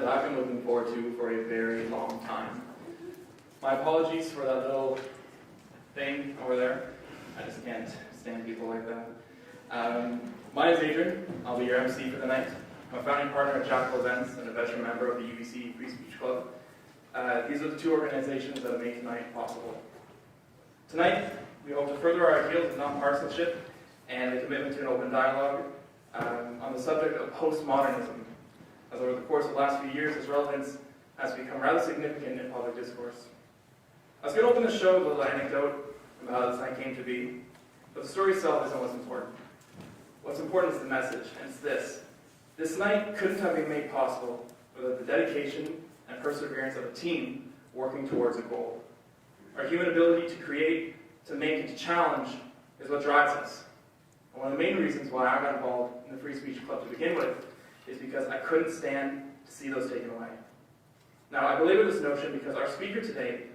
that I've been looking forward to for a very long time. My apologies for that little thing over there. I just can't stand people like that. My name is Adrian. I'll be your MC for the night. I'm a founding partner at Jackal Events and a veteran member of the UBC Free Speech Club. These are the two organizations that have made tonight possible. Tonight, we hope to further our ideals of non-partisanship and a commitment to an open dialogue on the subject of postmodernism, as over the course of the last few years, its relevance has become rather significant in public discourse. I was going to open the show with a little anecdote about how this night came to be, but the story itself isn't what's important. What's important is the message, and it's this. This night couldn't have been made possible without the dedication and perseverance of a team working towards a goal. Our human ability to create, to make, and to challenge is what drives us. And one of the main reasons why I got involved in the Free Speech Club to begin with is because I couldn't stand to see those taken away. Now, I believe in this notion because our speaker today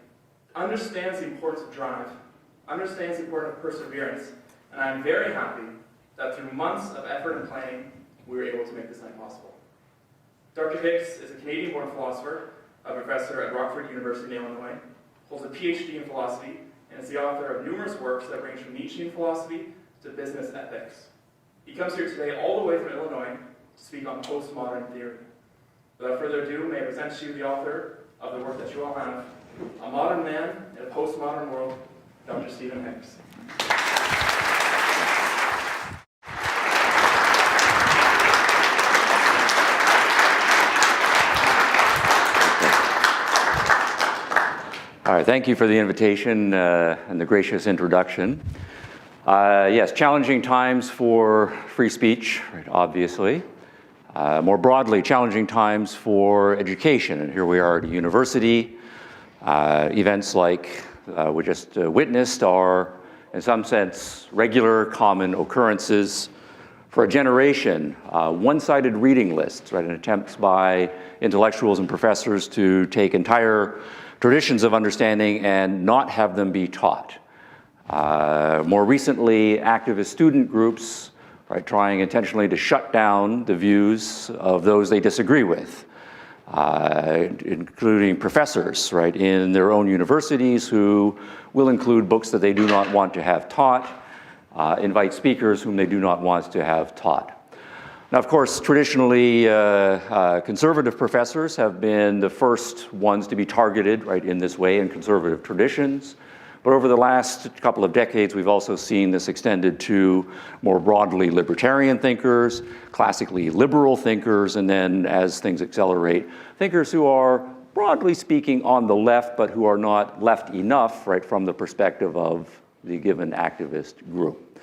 understands the importance of drive, understands the importance of perseverance, and I'm very happy that through months of effort and planning, we were able to make this night possible. Dr. Hicks is a Canadian-born philosopher, a professor at Rockford University in Illinois, holds a PhD in philosophy, and is the author of numerous works that range from Nietzschean philosophy to business ethics. He comes here today all the way from Illinois to speak on postmodern theory. Without further ado, may I present to you the author of the work that you all have, A Modern Man in a Postmodern World, Dr. Stephen Hicks. All right, thank you for the invitation and the gracious introduction. Yes, challenging times for free speech, right, obviously. More broadly, challenging times for education. And here we are at a university. Events like we just witnessed are, in some sense, regular, common occurrences. For a generation, one-sided reading lists, right, and attempts by intellectuals and professors to take entire traditions of understanding and not have them be taught. More recently, activist student groups, right, trying intentionally to shut down the views of those they disagree with, including professors, right, in their own universities who will include books that they do not want to have taught, invite speakers whom they do not want to have taught. Now, of course, traditionally, conservative professors have been the first ones to be targeted, right, in this way in conservative traditions. But over the last couple of decades, we've also seen this extended to more broadly libertarian thinkers, classically liberal thinkers, and then as things accelerate, thinkers who are broadly speaking on the left, but who are not left enough, right, from the perspective of the given activist group.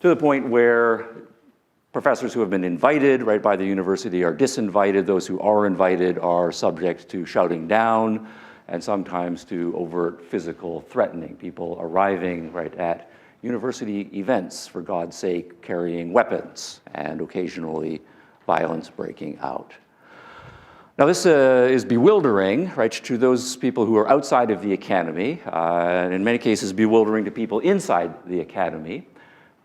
To the point where professors who have been invited, right, by the university are disinvited. Those who are invited are subject to shouting down and sometimes to overt physical threatening. People arriving, right, at university events, for God's sake, carrying weapons, and occasionally violence breaking out. Now, this is bewildering, right, to those people who are outside of the academy, and in many cases bewildering to people inside the academy.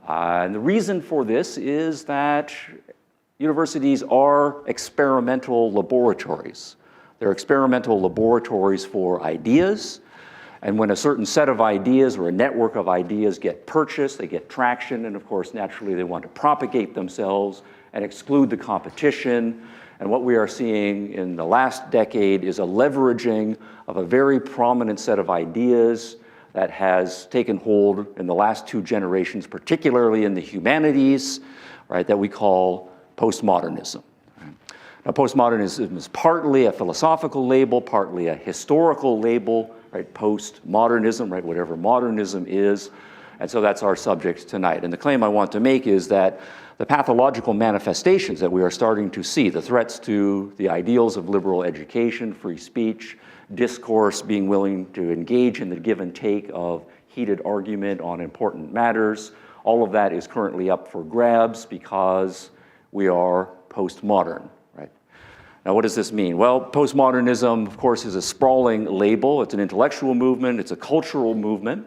And the reason for this is that universities are experimental laboratories. They're experimental laboratories for ideas, and when a certain set of ideas or a network of ideas get purchased, they get traction, and of course, naturally, they want to propagate themselves and exclude the competition. And what we are seeing in the last decade is a leveraging of a very prominent set of ideas that has taken hold in the last two generations, particularly in the humanities, right, that we call postmodernism. Now, postmodernism is partly a philosophical label, partly a historical label, right, postmodernism, right, whatever modernism is, and so that's our subject tonight. And the claim I want to make is that the pathological manifestations that we are starting to see, the threats to the ideals of liberal education, free speech, discourse, being willing to engage in the give and take of heated argument on important matters, all of that is currently up for grabs because we are postmodern, right? Now, what does this mean? Well, postmodernism, of course, is a sprawling label. It's an intellectual movement. It's a cultural movement.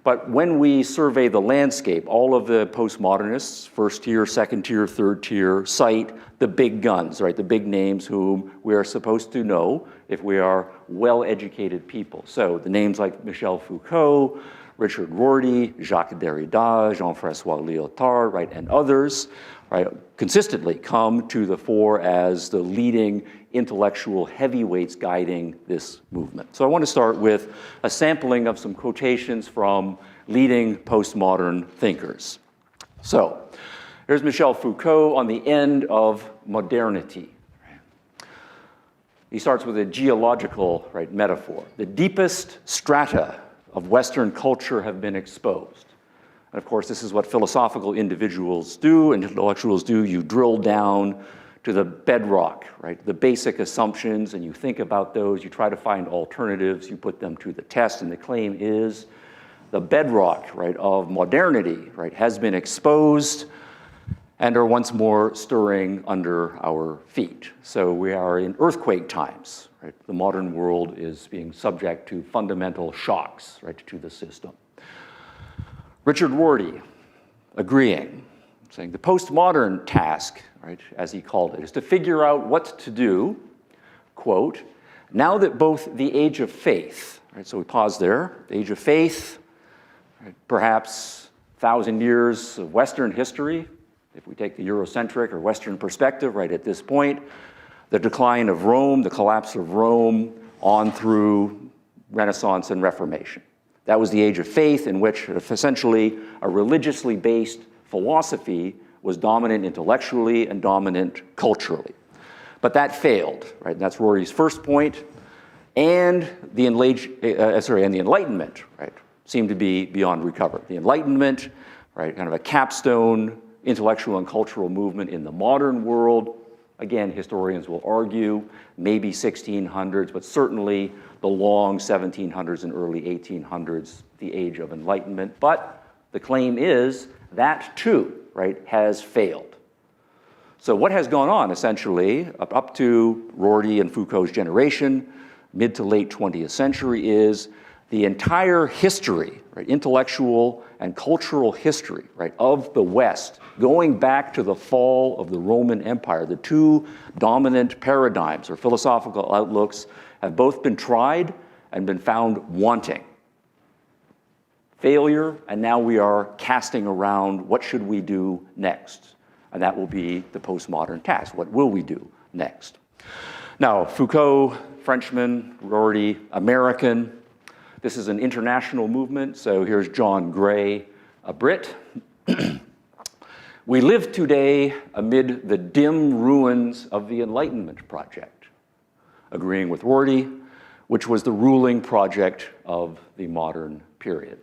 But when we survey the landscape, all of the postmodernists, first tier, second tier, third tier, cite the big guns, right? The big names whom we are supposed to know if we are well-educated people. So the names like Michel Foucault, Richard Rorty, Jacques Derrida, Jean-François Lyotard, right, and others, right, consistently come to the fore as the leading intellectual heavyweights guiding this movement. So I want to start with a sampling of some quotations from leading postmodern thinkers. So here's Michel Foucault on the end of modernity. He starts with a geological, right, metaphor. The deepest strata of Western culture have been exposed. And of course, this is what philosophical individuals do, and intellectuals do. You drill down to the bedrock, right? The basic assumptions, and you think about those. You try to find alternatives. You put them to the test, and the claim is the bedrock, right, of modernity, right, has been exposed and are once more stirring under our feet. So we are in earthquake times, right? The modern world is being subject to fundamental shocks, right, to the system. Richard Rorty, agreeing, saying the postmodern task, right, as he called it, is to figure out what to do, quote, now that both the age of faith, right, so we pause there, the age of faith, right, perhaps 1,000 years of Western history, if we take the Eurocentric or Western perspective right at this point, the decline of Rome, the collapse of Rome, on through Renaissance and Reformation. That was the age of faith in which essentially a religiously based philosophy was dominant intellectually and dominant culturally. But that failed, right? And that's Rory's first point. And the Enlightenment, right, seemed to be beyond recovery. The Enlightenment, right, kind of a capstone intellectual and cultural movement in the modern world. Again, historians will argue maybe 1600s, but certainly the long 1700s and early 1800s, the age of enlightenment. But the claim is that too, right, has failed. So what has gone on essentially up to Rorty and Foucault's generation, mid to late 20th century, is the entire history, right, intellectual and cultural history, right, of the West, going back to the fall of the Roman Empire. The two dominant paradigms or philosophical outlooks have both been tried and been found wanting. Failure, and now we are casting around what should we do next? And that will be the postmodern task. What will we do next? Now, Foucault, Frenchman, Rorty, American. This is an international movement, so here's John Gray, a Brit. We live today amid the dim ruins of the Enlightenment project, agreeing with Rorty, which was the ruling project of the modern period.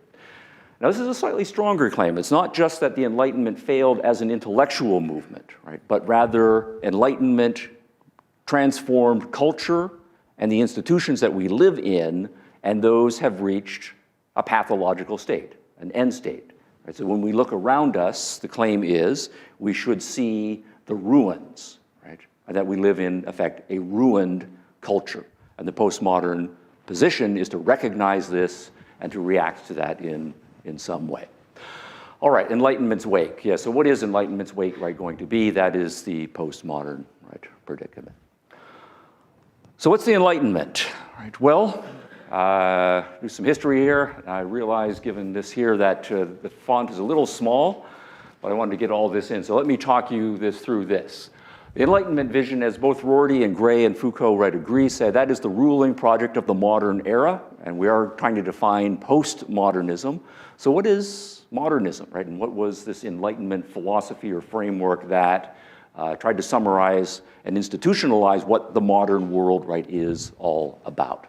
Now, this is a slightly stronger claim. It's not just that the Enlightenment failed as an intellectual movement, right, but rather Enlightenment transformed culture and the institutions that we live in, and those have reached a pathological state, an end state. Right? So when we look around us, the claim is we should see the ruins, right? And that we live in effect, a ruined culture. And the postmodern position is to recognize this and to react to that in some way. All right, Enlightenment's wake. Yeah, so what is Enlightenment's wake, right, going to be? That is the postmodern, right, predicament. So what's the Enlightenment? Right, well, do some history here. I realize, given this here, that the font is a little small, but I wanted to get all this in. So let me talk you through this. The Enlightenment vision, as both Rorty and Gray and Foucault right agree, said that is the ruling project of the modern era, and we are trying to define postmodernism. So what is modernism, right? And what was this Enlightenment philosophy or framework that tried to summarize and institutionalize what the modern world, right, is all about?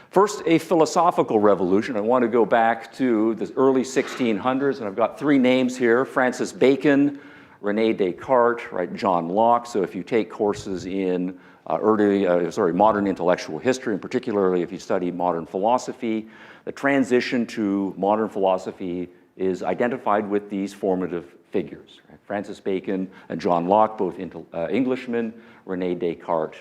First, a philosophical revolution. I want to go back to the early 1600s, and I've got three names here: Francis Bacon, René Descartes, right, John Locke. So if you take courses in modern intellectual history, and particularly if you study modern philosophy, the transition to modern philosophy is identified with these formative figures. Right? Francis Bacon and John Locke, both Englishmen, René Descartes,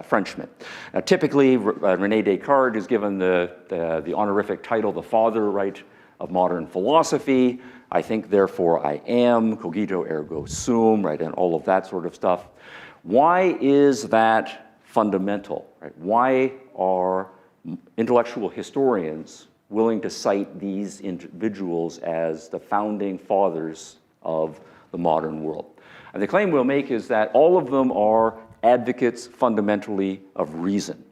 Frenchman. Now, typically, René Descartes is given the honorific title, the father, right, of modern philosophy. I think, therefore I am, cogito ergo sum, right, and all of that sort of stuff. Why is that fundamental, right? Why are intellectual historians willing to cite these individuals as the founding fathers of the modern world? And the claim we'll make is that all of them are advocates fundamentally of reason,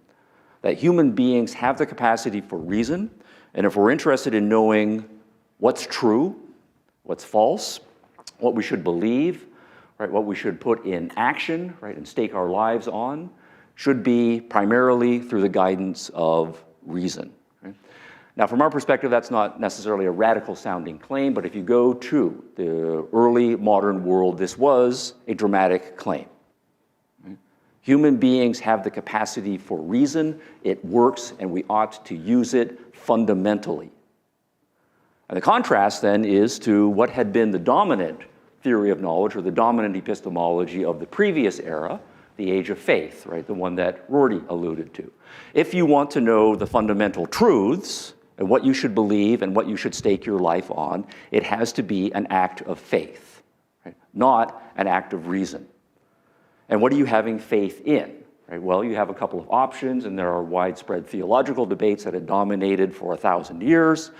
that human beings have the capacity for reason, and if we're interested in knowing what's true, what's false, what we should believe, right, what we should put in action, right, and stake our lives on, should be primarily through the guidance of reason. Right? Now, from our perspective, that's not necessarily a radical sounding claim, but if you go to the early modern world, this was a dramatic claim. Right? Human beings have the capacity for reason, it works, and we ought to use it fundamentally. And the contrast then is to what had been the dominant theory of knowledge or the dominant epistemology of the previous era, the age of faith, right, the one that Rorty alluded to. If you want to know the fundamental truths and what you should believe and what you should stake your life on, it has to be an act of faith, right, not an act of reason. And what are you having faith in? Right? Well, you have a couple of options, and there are widespread theological debates that have dominated for 1,000 years.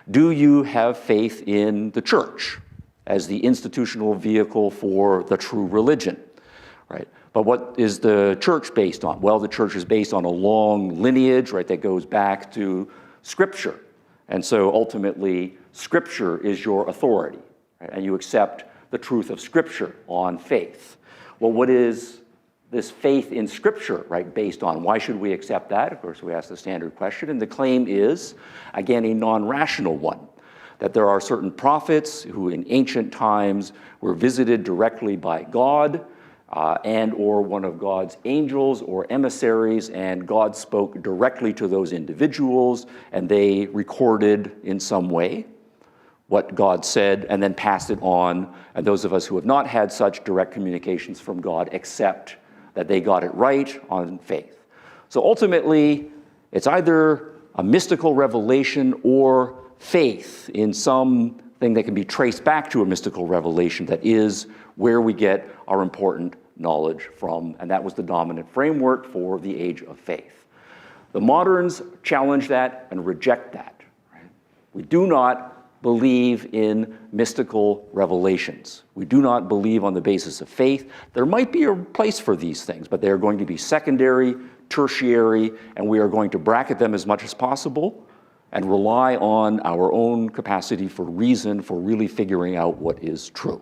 Do you have faith in the church as the institutional vehicle for the true religion? Right? But what is the church based on? Well, the church is based on a long lineage, right, that goes back to Scripture. And so ultimately, Scripture is your authority, right? And you accept the truth of Scripture on faith. Well, what is this faith in Scripture, right, based on? Why should we accept that? Of course, we ask the standard question, and the claim is, again, a non-rational one, that there are certain prophets who in ancient times were visited directly by God and or one of God's angels or emissaries, and God spoke directly to those individuals, and they recorded in some way what God said and then passed it on, and those of us who have not had such direct communications from God accept that they got it right on faith. So ultimately, it's either a mystical revelation or faith in something that can be traced back to a mystical revelation that is where we get our important knowledge from, and that was the dominant framework for the age of faith. The moderns challenge that and reject that. Right? We do not believe in mystical revelations. We do not believe on the basis of faith. There might be a place for these things, but they are going to be secondary, tertiary, and we are going to bracket them as much as possible and rely on our own capacity for reason for really figuring out what is true.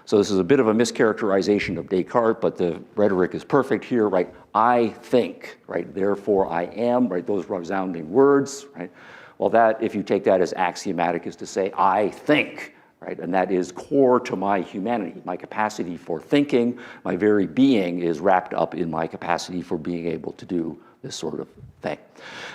So this is a bit of a mischaracterization of Descartes, but the rhetoric is perfect here, right? I think, right? Therefore I am, right? Those resounding words, right? Well, that, if you take that as axiomatic, is to say, I think, right? And that is core to my humanity. My capacity for thinking, my very being is wrapped up in my capacity for being able to do this sort of thing.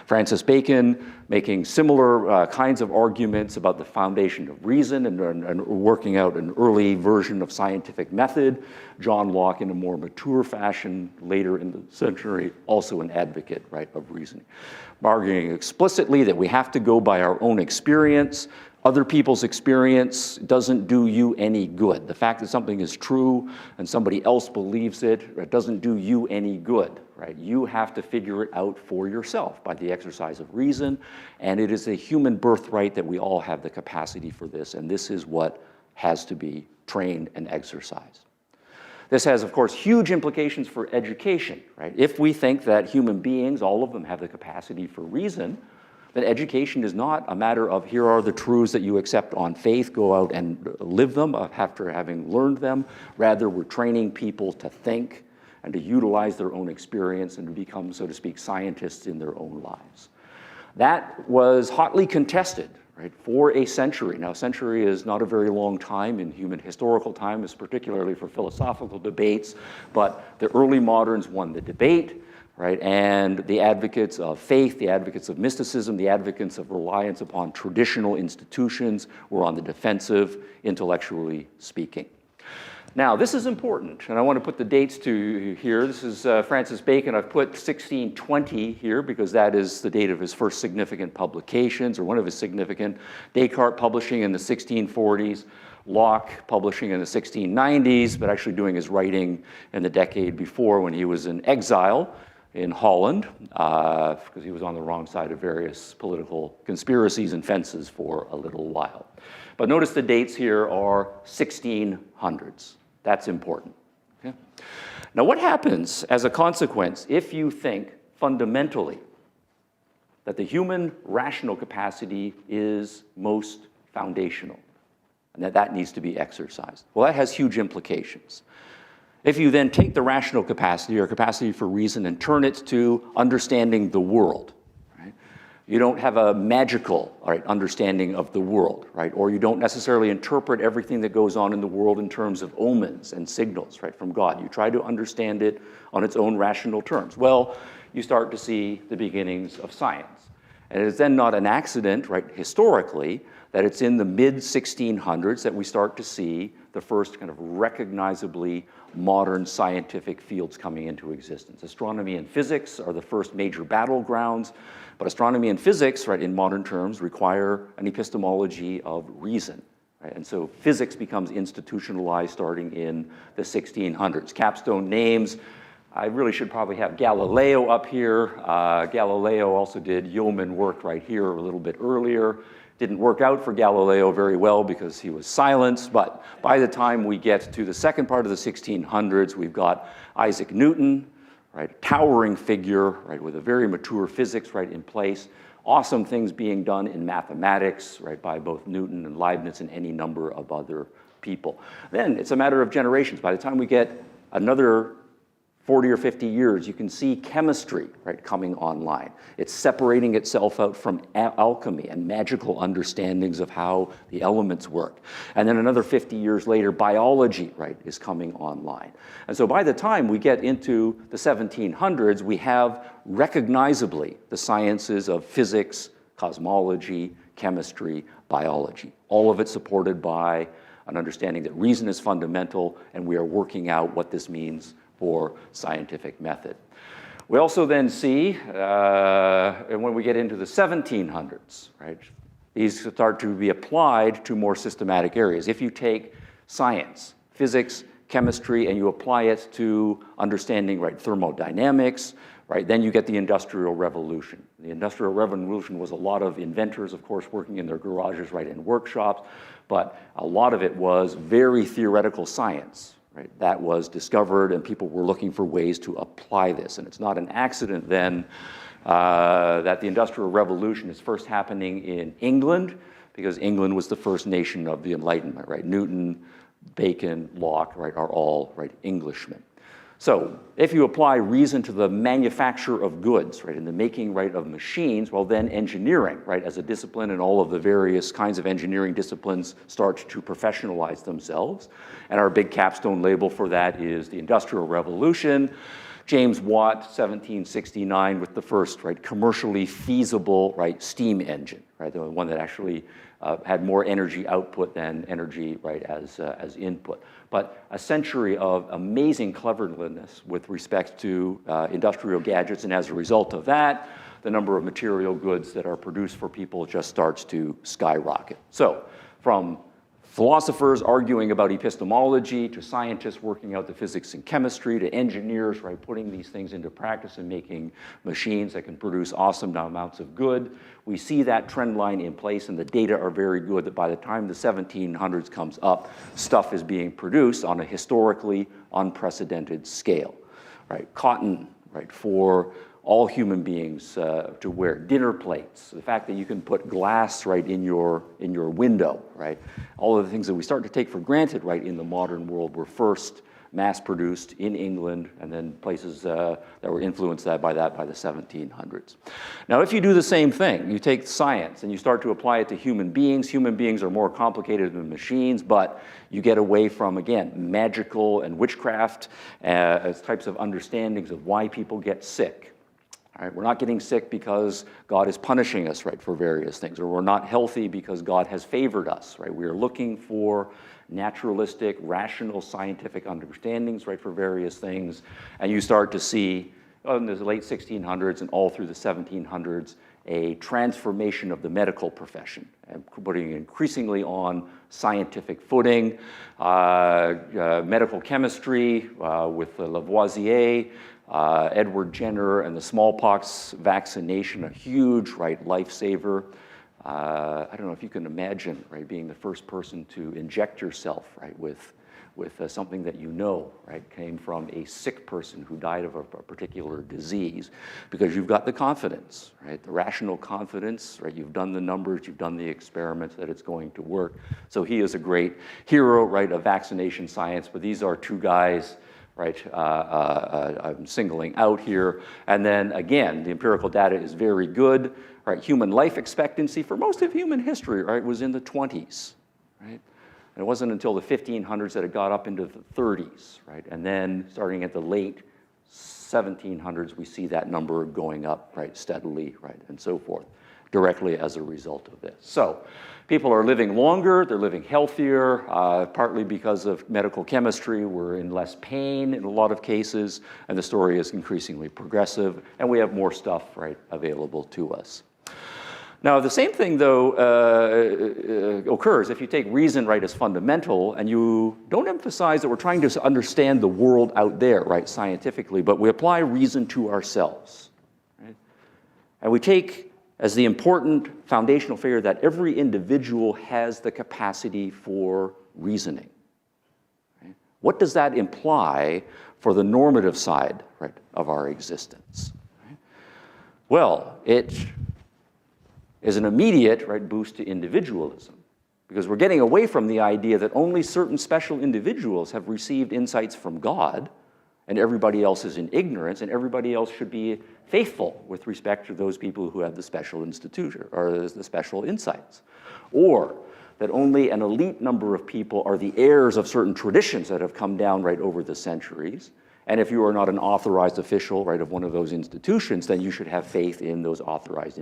Francis Bacon making similar kinds of arguments about the foundation of reason and working out an early version of scientific method. John Locke, in a more mature fashion later in the century, also an advocate, right, of reasoning. Arguing explicitly that we have to go by our own experience. Other people's experience doesn't do you any good. The fact that something is true and somebody else believes it, it doesn't do you any good, right? You have to figure it out for yourself by the exercise of reason, and it is a human birthright that we all have the capacity for this, and this is what has to be trained and exercised. This has, of course, huge implications for education, right? If we think that human beings, all of them, have the capacity for reason, then education is not a matter of here are the truths that you accept on faith, go out and live them after having learned them. Rather, we're training people to think and to utilize their own experience and to become, so to speak, scientists in their own lives. That was hotly contested, right, for a century. Now, a century is not a very long time in human historical time, it's particularly for philosophical debates, but the early moderns won the debate. Right? And the advocates of faith, the advocates of mysticism, the advocates of reliance upon traditional institutions were on the defensive, intellectually speaking. Now, this is important, and I want to put the dates to here. This is Francis Bacon. I've put 1620 here because that is the date of his first significant publications, or one of his significant. Descartes publishing in the 1640s, Locke publishing in the 1690s, but actually doing his writing in the decade before when he was in exile in Holland, because he was on the wrong side of various political conspiracies and fences for a little while. But notice the dates here are 1600s. That's important. Okay? Now, what happens as a consequence if you think fundamentally that the human rational capacity is most foundational and that that needs to be exercised? Well, that has huge implications. If you then take the rational capacity or capacity for reason and turn it to understanding the world, right? You don't have a magical, understanding of the world, right? Or you don't necessarily interpret everything that goes on in the world in terms of omens and signals, right, from God. You try to understand it on its own rational terms. Well, you start to see the beginnings of science. And it is then not an accident, right, historically, that it's in the mid-1600s that we start to see the first kind of recognizably modern scientific fields coming into existence. Astronomy and physics are the first major battlegrounds, but astronomy and physics, right, in modern terms, require an epistemology of reason. Right? And so physics becomes institutionalized starting in the 1600s. Capstone names, I really should probably have Galileo up here. Galileo also did yeoman work right here a little bit earlier. Didn't work out for Galileo very well because he was silenced, but by the time we get to the second part of the 1600s, we've got Isaac Newton, right, a towering figure, right, with a very mature physics, right, in place. Awesome things being done in mathematics, right, by both Newton and Leibniz and any number of other people. Then it's a matter of generations. By the time we get another 40 or 50 years, you can see chemistry, right, coming online. It's separating itself out from alchemy and magical understandings of how the elements work. And then another 50 years later, biology, right, is coming online. And so by the time we get into the 1700s, we have recognizably the sciences of physics, cosmology, chemistry, biology. All of it supported by an understanding that reason is fundamental, and we are working out what this means for scientific method. We also then see, and when we get into the 1700s, right, these start to be applied to more systematic areas. If you take science, physics, chemistry, and you apply it to understanding, right, thermodynamics, right, then you get the Industrial Revolution. The Industrial Revolution was a lot of inventors, of course, working in their garages, right, in workshops, but a lot of it was very theoretical science. Right, that was discovered, and people were looking for ways to apply this. And it's not an accident then that the Industrial Revolution is first happening in England, because England was the first nation of the Enlightenment. Right? Newton, Bacon, Locke, right, are all, right, Englishmen. So if you apply reason to the manufacture of goods, right, and the making, right, of machines, well, then engineering, right, as a discipline, and all of the various kinds of engineering disciplines start to professionalize themselves. And our big capstone label for that is the Industrial Revolution. James Watt, 1769, with the first, right, commercially feasible, right, steam engine, right, the one that actually had more energy output than energy, right, as input. But a century of amazing cleverness with respect to industrial gadgets, and as a result of that, the number of material goods that are produced for people just starts to skyrocket. So from philosophers arguing about epistemology, to scientists working out the physics and chemistry, to engineers, right, putting these things into practice and making machines that can produce awesome amounts of good. We see that trend line in place, and the data are very good that by the time the 1700s comes up, stuff is being produced on a historically unprecedented scale. Right? Cotton, right, for all human beings to wear, dinner plates, the fact that you can put glass, right, in your window, right? All of the things that we start to take for granted, right, in the modern world were first mass-produced in England, and then places that were influenced by the 1700s. Now, if you do the same thing, you take science and you start to apply it to human beings are more complicated than machines, but you get away from, again, magical and witchcraft as types of understandings of why people get sick, All right? We're not getting sick because God is punishing us, right, for various things, or we're not healthy because God has favored us, right? We are looking for naturalistic, rational, scientific understandings, right, for various things, and you start to see in the late 1600s and all through the 1700s a transformation of the medical profession and putting increasingly on scientific footing. Medical chemistry with Lavoisier, Edward Jenner, and the smallpox vaccination, a huge, right, lifesaver. I don't know if you can imagine, right, being the first person to inject yourself, right, with something that you know, right, came from a sick person who died of a particular disease, because you've got the confidence, right, the rational confidence, right, you've done the numbers, you've done the experiments that it's going to work. So he is a great hero, right, of vaccination science, but these are two guys, right, I'm singling out here. And then again, the empirical data is very good, right? Human life expectancy for most of human history, right, was in the 20s, right? And it wasn't until the 1500s that it got up into the 30s, right? And then starting at the late 1700s, we see that number going up, right, steadily, right, and so forth, directly as a result of this. So people are living longer, they're living healthier, partly because of medical chemistry. We're in less pain in a lot of cases, and the story is increasingly progressive, and we have more stuff, right, available to us. Now, the same thing, though, occurs if you take reason, right, as fundamental, and you don't emphasize that we're trying to understand the world out there, right, scientifically, but we apply reason to ourselves, right? And we take as the important foundational figure that every individual has the capacity for reasoning. Right? What does that imply for the normative side, right, of our existence? Right? Well, it is an immediate, right, boost to individualism, because we're getting away from the idea that only certain special individuals have received insights from God, and everybody else is in ignorance, and everybody else should be faithful with respect to those people who have the special institution or the special insights, or that only an elite number of people are the heirs of certain traditions that have come down, right, over the centuries. And if you are not an authorized official, right, of one of those institutions, then you should have faith in those authorized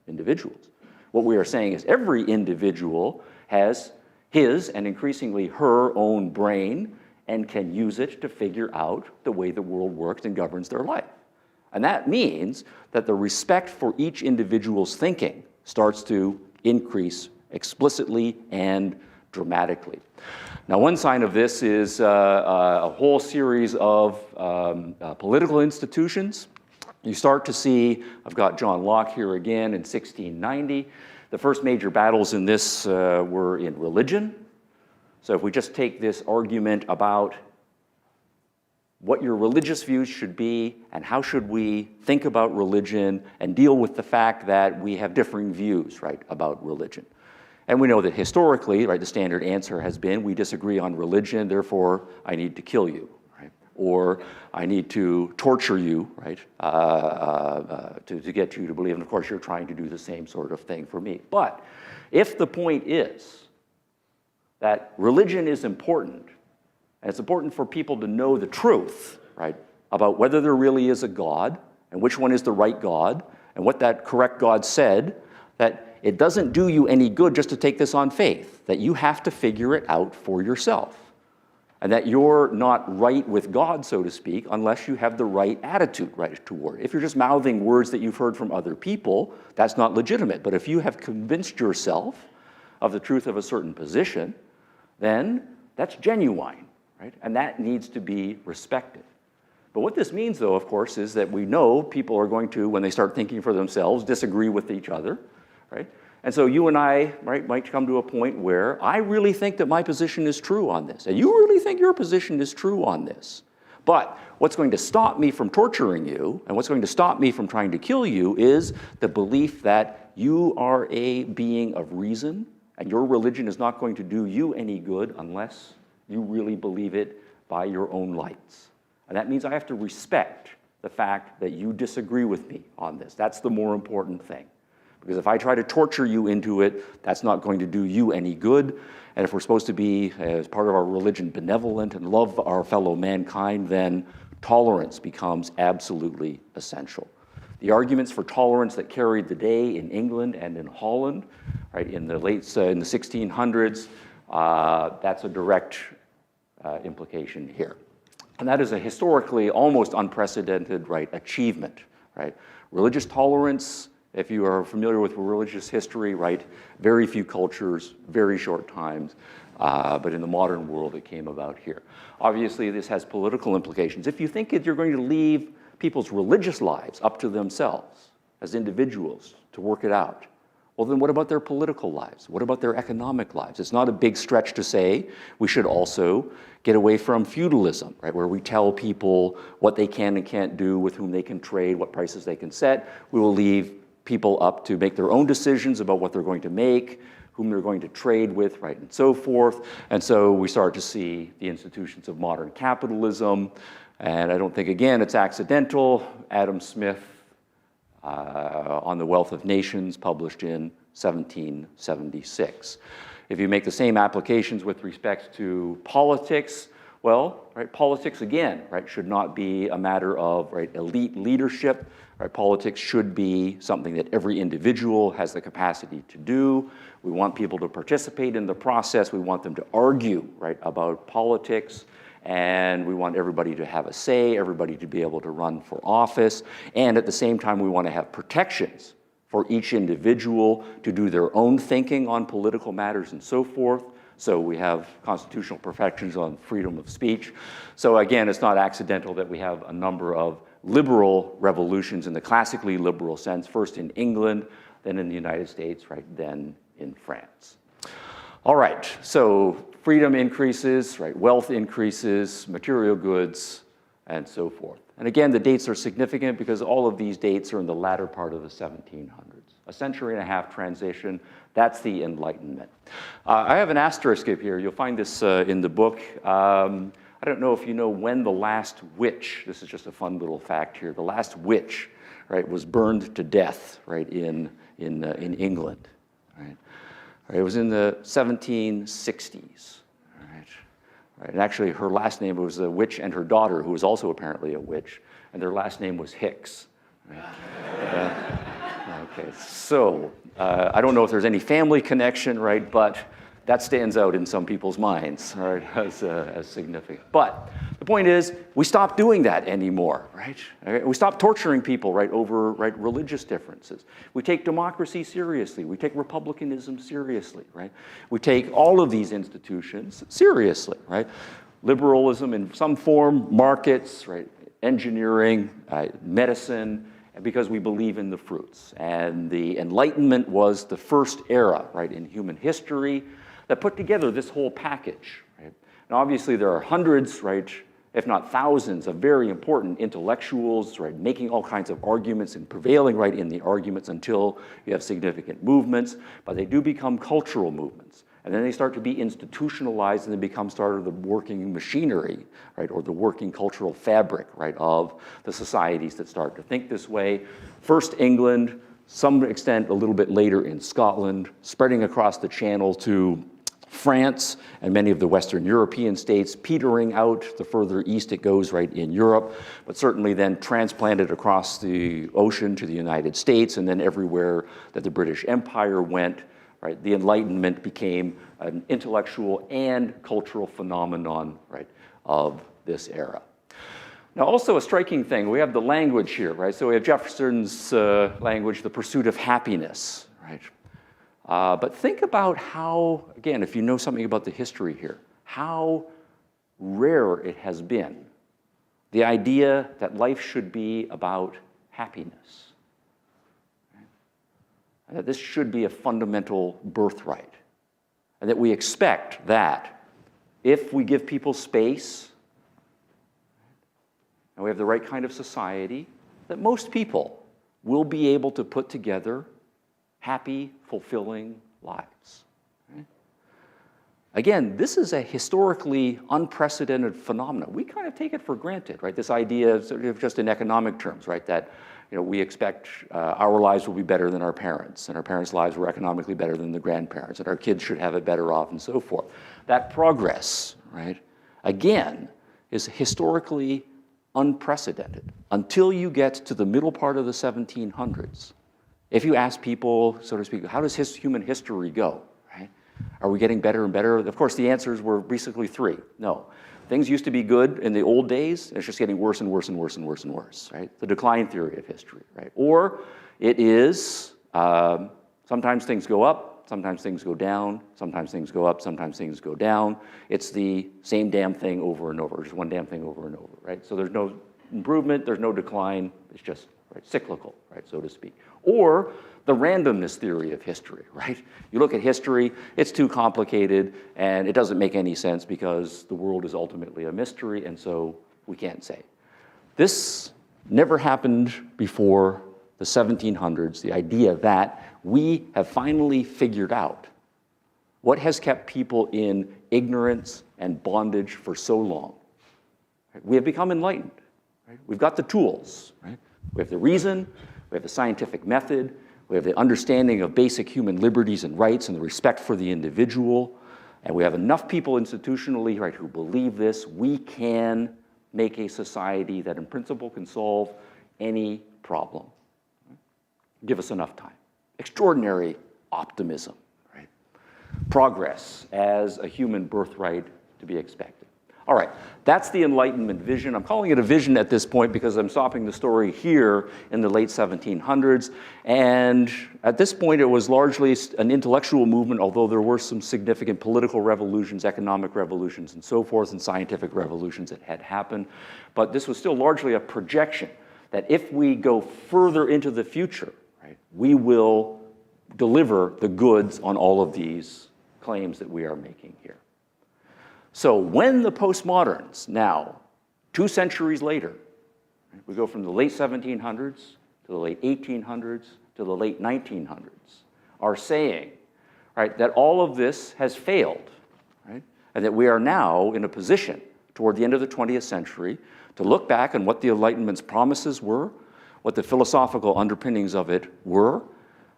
individuals. What we are saying is every individual has his and increasingly her own brain and can use it to figure out the way the world works and governs their life. And that means that the respect for each individual's thinking starts to increase explicitly and dramatically. Now, one sign of this is a whole series of political institutions. You start to see, I've got John Locke here again in 1690. The first major battles in this were in religion. So if we just take this argument about what your religious views should be and how should we think about religion and deal with the fact that we have differing views, right, about religion. And we know that historically, right, the standard answer has been, we disagree on religion, therefore I need to kill you. Or I need to torture you, right, to get you to believe. And of course, you're trying to do the same sort of thing for me. But if the point is that religion is important, and it's important for people to know the truth, right, about whether there really is a God, and which one is the right God, and what that correct God said, that it doesn't do you any good just to take this on faith, that you have to figure it out for yourself. And that you're not right with God, so to speak, unless you have the right attitude, right, toward it. If you're just mouthing words that you've heard from other people, that's not legitimate. But if you have convinced yourself of the truth of a certain position, then that's genuine, right? And that needs to be respected. But what this means, though, of course, is that we know people are going to, when they start thinking for themselves, disagree with each other, right? And so you and I, right, might come to a point where I really think that my position is true on this, and you really think your position is true on this. But what's going to stop me from torturing you, and what's going to stop me from trying to kill you, is the belief that you are a being of reason, and your religion is not going to do you any good unless you really believe it by your own lights. And that means I have to respect the fact that you disagree with me on this. That's the more important thing. Because if I try to torture you into it, that's not going to do you any good. And if we're supposed to be, as part of our religion, benevolent and love our fellow mankind, then tolerance becomes absolutely essential. The arguments for tolerance that carried the day in England and in Holland, right, in the 1600s, that's a direct implication here. And that is a historically almost unprecedented, right, achievement, right? Religious tolerance, if you are familiar with religious history, right, very few cultures, very short times, but in the modern world it came about here. Obviously this has political implications. If you think that you're going to leave people's religious lives up to themselves as individuals to work it out, well then what about their political lives? What about their economic lives? It's not a big stretch to say we should also get away from feudalism, right, where we tell people what they can and can't do, with whom they can trade, what prices they can set. We will leave people up to make their own decisions about what they're going to make, whom they're going to trade with, right, and so forth. And so we start to see the institutions of modern capitalism. And I don't think, again, it's accidental. Adam Smith on the Wealth of Nations, published in 1776. If you make the same applications with respect to politics, well, right, politics, again, right, should not be a matter of, right, elite leadership. Right, politics should be something that every individual has the capacity to do. We want people to participate in the process. We want them to argue, right, about politics. And we want everybody to have a say, everybody to be able to run for office. And at the same time, we want to have protections for each individual to do their own thinking on political matters and so forth. So we have constitutional protections on freedom of speech. So again, it's not accidental that we have a number of liberal revolutions in the classically liberal sense, first in England, then in the United States, right, then in France. All right, so freedom increases, right, wealth increases, material goods, and so forth. And again, the dates are significant because all of these dates are in the latter part of the 1700s. A century and a half transition, that's the Enlightenment. I have an asterisk up here. You'll find this in the book. I don't know if you know when the last witch, this is just a fun little fact here, the last witch, right, was burned to death, right, in England, right? It was in the 1760s, right? And actually her last name was a witch and her daughter, who was also apparently a witch, and their last name was Hicks. Right? Okay, so I don't know if there's any family connection, right, but that stands out in some people's minds, right, as significant. But the point is, we stopped doing that anymore, right? We stopped torturing people, right, over, right, religious differences. We take democracy seriously. We take republicanism seriously, right? We take all of these institutions seriously, right? Liberalism in some form, markets, right, engineering, medicine, because we believe in the fruits. And the Enlightenment was the first era, right, in human history that put together this whole package, right? And obviously there are hundreds, right, if not thousands, of very important intellectuals, right, making all kinds of arguments and prevailing, right, in the arguments until you have significant movements, but they do become cultural movements. And then they start to be institutionalized and they become sort of the working machinery, right, or the working cultural fabric, right, of the societies that start to think this way. First England, some extent a little bit later in Scotland, spreading across the Channel to France and many of the Western European states, petering out the further east it goes, right, in Europe, but certainly then transplanted across the ocean to the United States, and then everywhere that the British Empire went, right, the Enlightenment became an intellectual and cultural phenomenon, right, of this era. Now, also a striking thing, we have the language here, right? So we have Jefferson's language, the pursuit of happiness, right? But think about how, again, if you know something about the history here, how rare it has been, the idea that life should be about happiness, right? And that this should be a fundamental birthright, and that we expect that if we give people space, and we have the right kind of society, that most people will be able to put together happy, fulfilling lives. Right? Again, this is a historically unprecedented phenomenon. We kind of take it for granted, right? This idea, sort of just in economic terms, right, that we expect our lives will be better than our parents, and our parents' lives were economically better than the grandparents, and our kids should have it better off, and so forth. That progress, right, again, is historically unprecedented. Until you get to the middle part of the 1700s, if you ask people, so to speak, how does human history go, right? Are we getting better and better? Of course, the answers were basically three. No. Things used to be good in the old days, and it's just getting worse and worse and worse and worse and worse, right? The decline theory of history, right? Or it is, sometimes things go up, sometimes things go down, sometimes things go up, sometimes things go down. It's the same damn thing over and over, just one damn thing over and over, right? So there's no improvement, there's no decline, it's just cyclical, right, so to speak. Or the randomness theory of history, right? You look at history, it's too complicated, and it doesn't make any sense because the world is ultimately a mystery, and so we can't say. This never happened before the 1700s, the idea that we have finally figured out what has kept people in ignorance and bondage for so long. Right? We have become enlightened. Right? We've got the tools. Right? We have the reason, we have the scientific method, we have the understanding of basic human liberties and rights and the respect for the individual, and we have enough people institutionally, right, who believe this. We can make a society that in principle can solve any problem. Give us enough time. Extraordinary optimism, right? Progress as a human birthright to be expected. All right, that's the Enlightenment vision. I'm calling it a vision at this point because I'm stopping the story here in the late 1700s. And at this point, it was largely an intellectual movement, although there were some significant political revolutions, economic revolutions, and so forth, and scientific revolutions that had happened. But this was still largely a projection that if we go further into the future, right, we will deliver the goods on all of these claims that we are making here. So when the postmoderns, now 2 centuries later, we go from the late 1700s to the late 1800s to the late 1900s, are saying, right, that all of this has failed, right, and that we are now in a position toward the end of the 20th century to look back on what the Enlightenment's promises were, what the philosophical underpinnings of it were,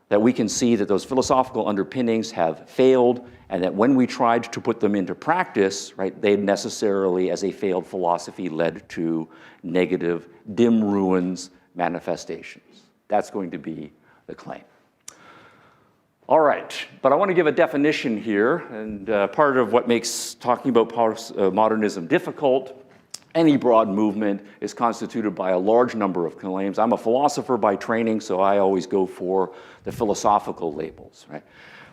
that we can see that those philosophical underpinnings have failed, and that when we tried to put them into practice, right, they necessarily, as a failed philosophy, led to negative, dim ruins manifestations. That's going to be the claim. All right, but I want to give a definition here, and part of what makes talking about postmodernism difficult, any broad movement is constituted by a large number of claims. I'm a philosopher by training, so I always go for the philosophical labels, right?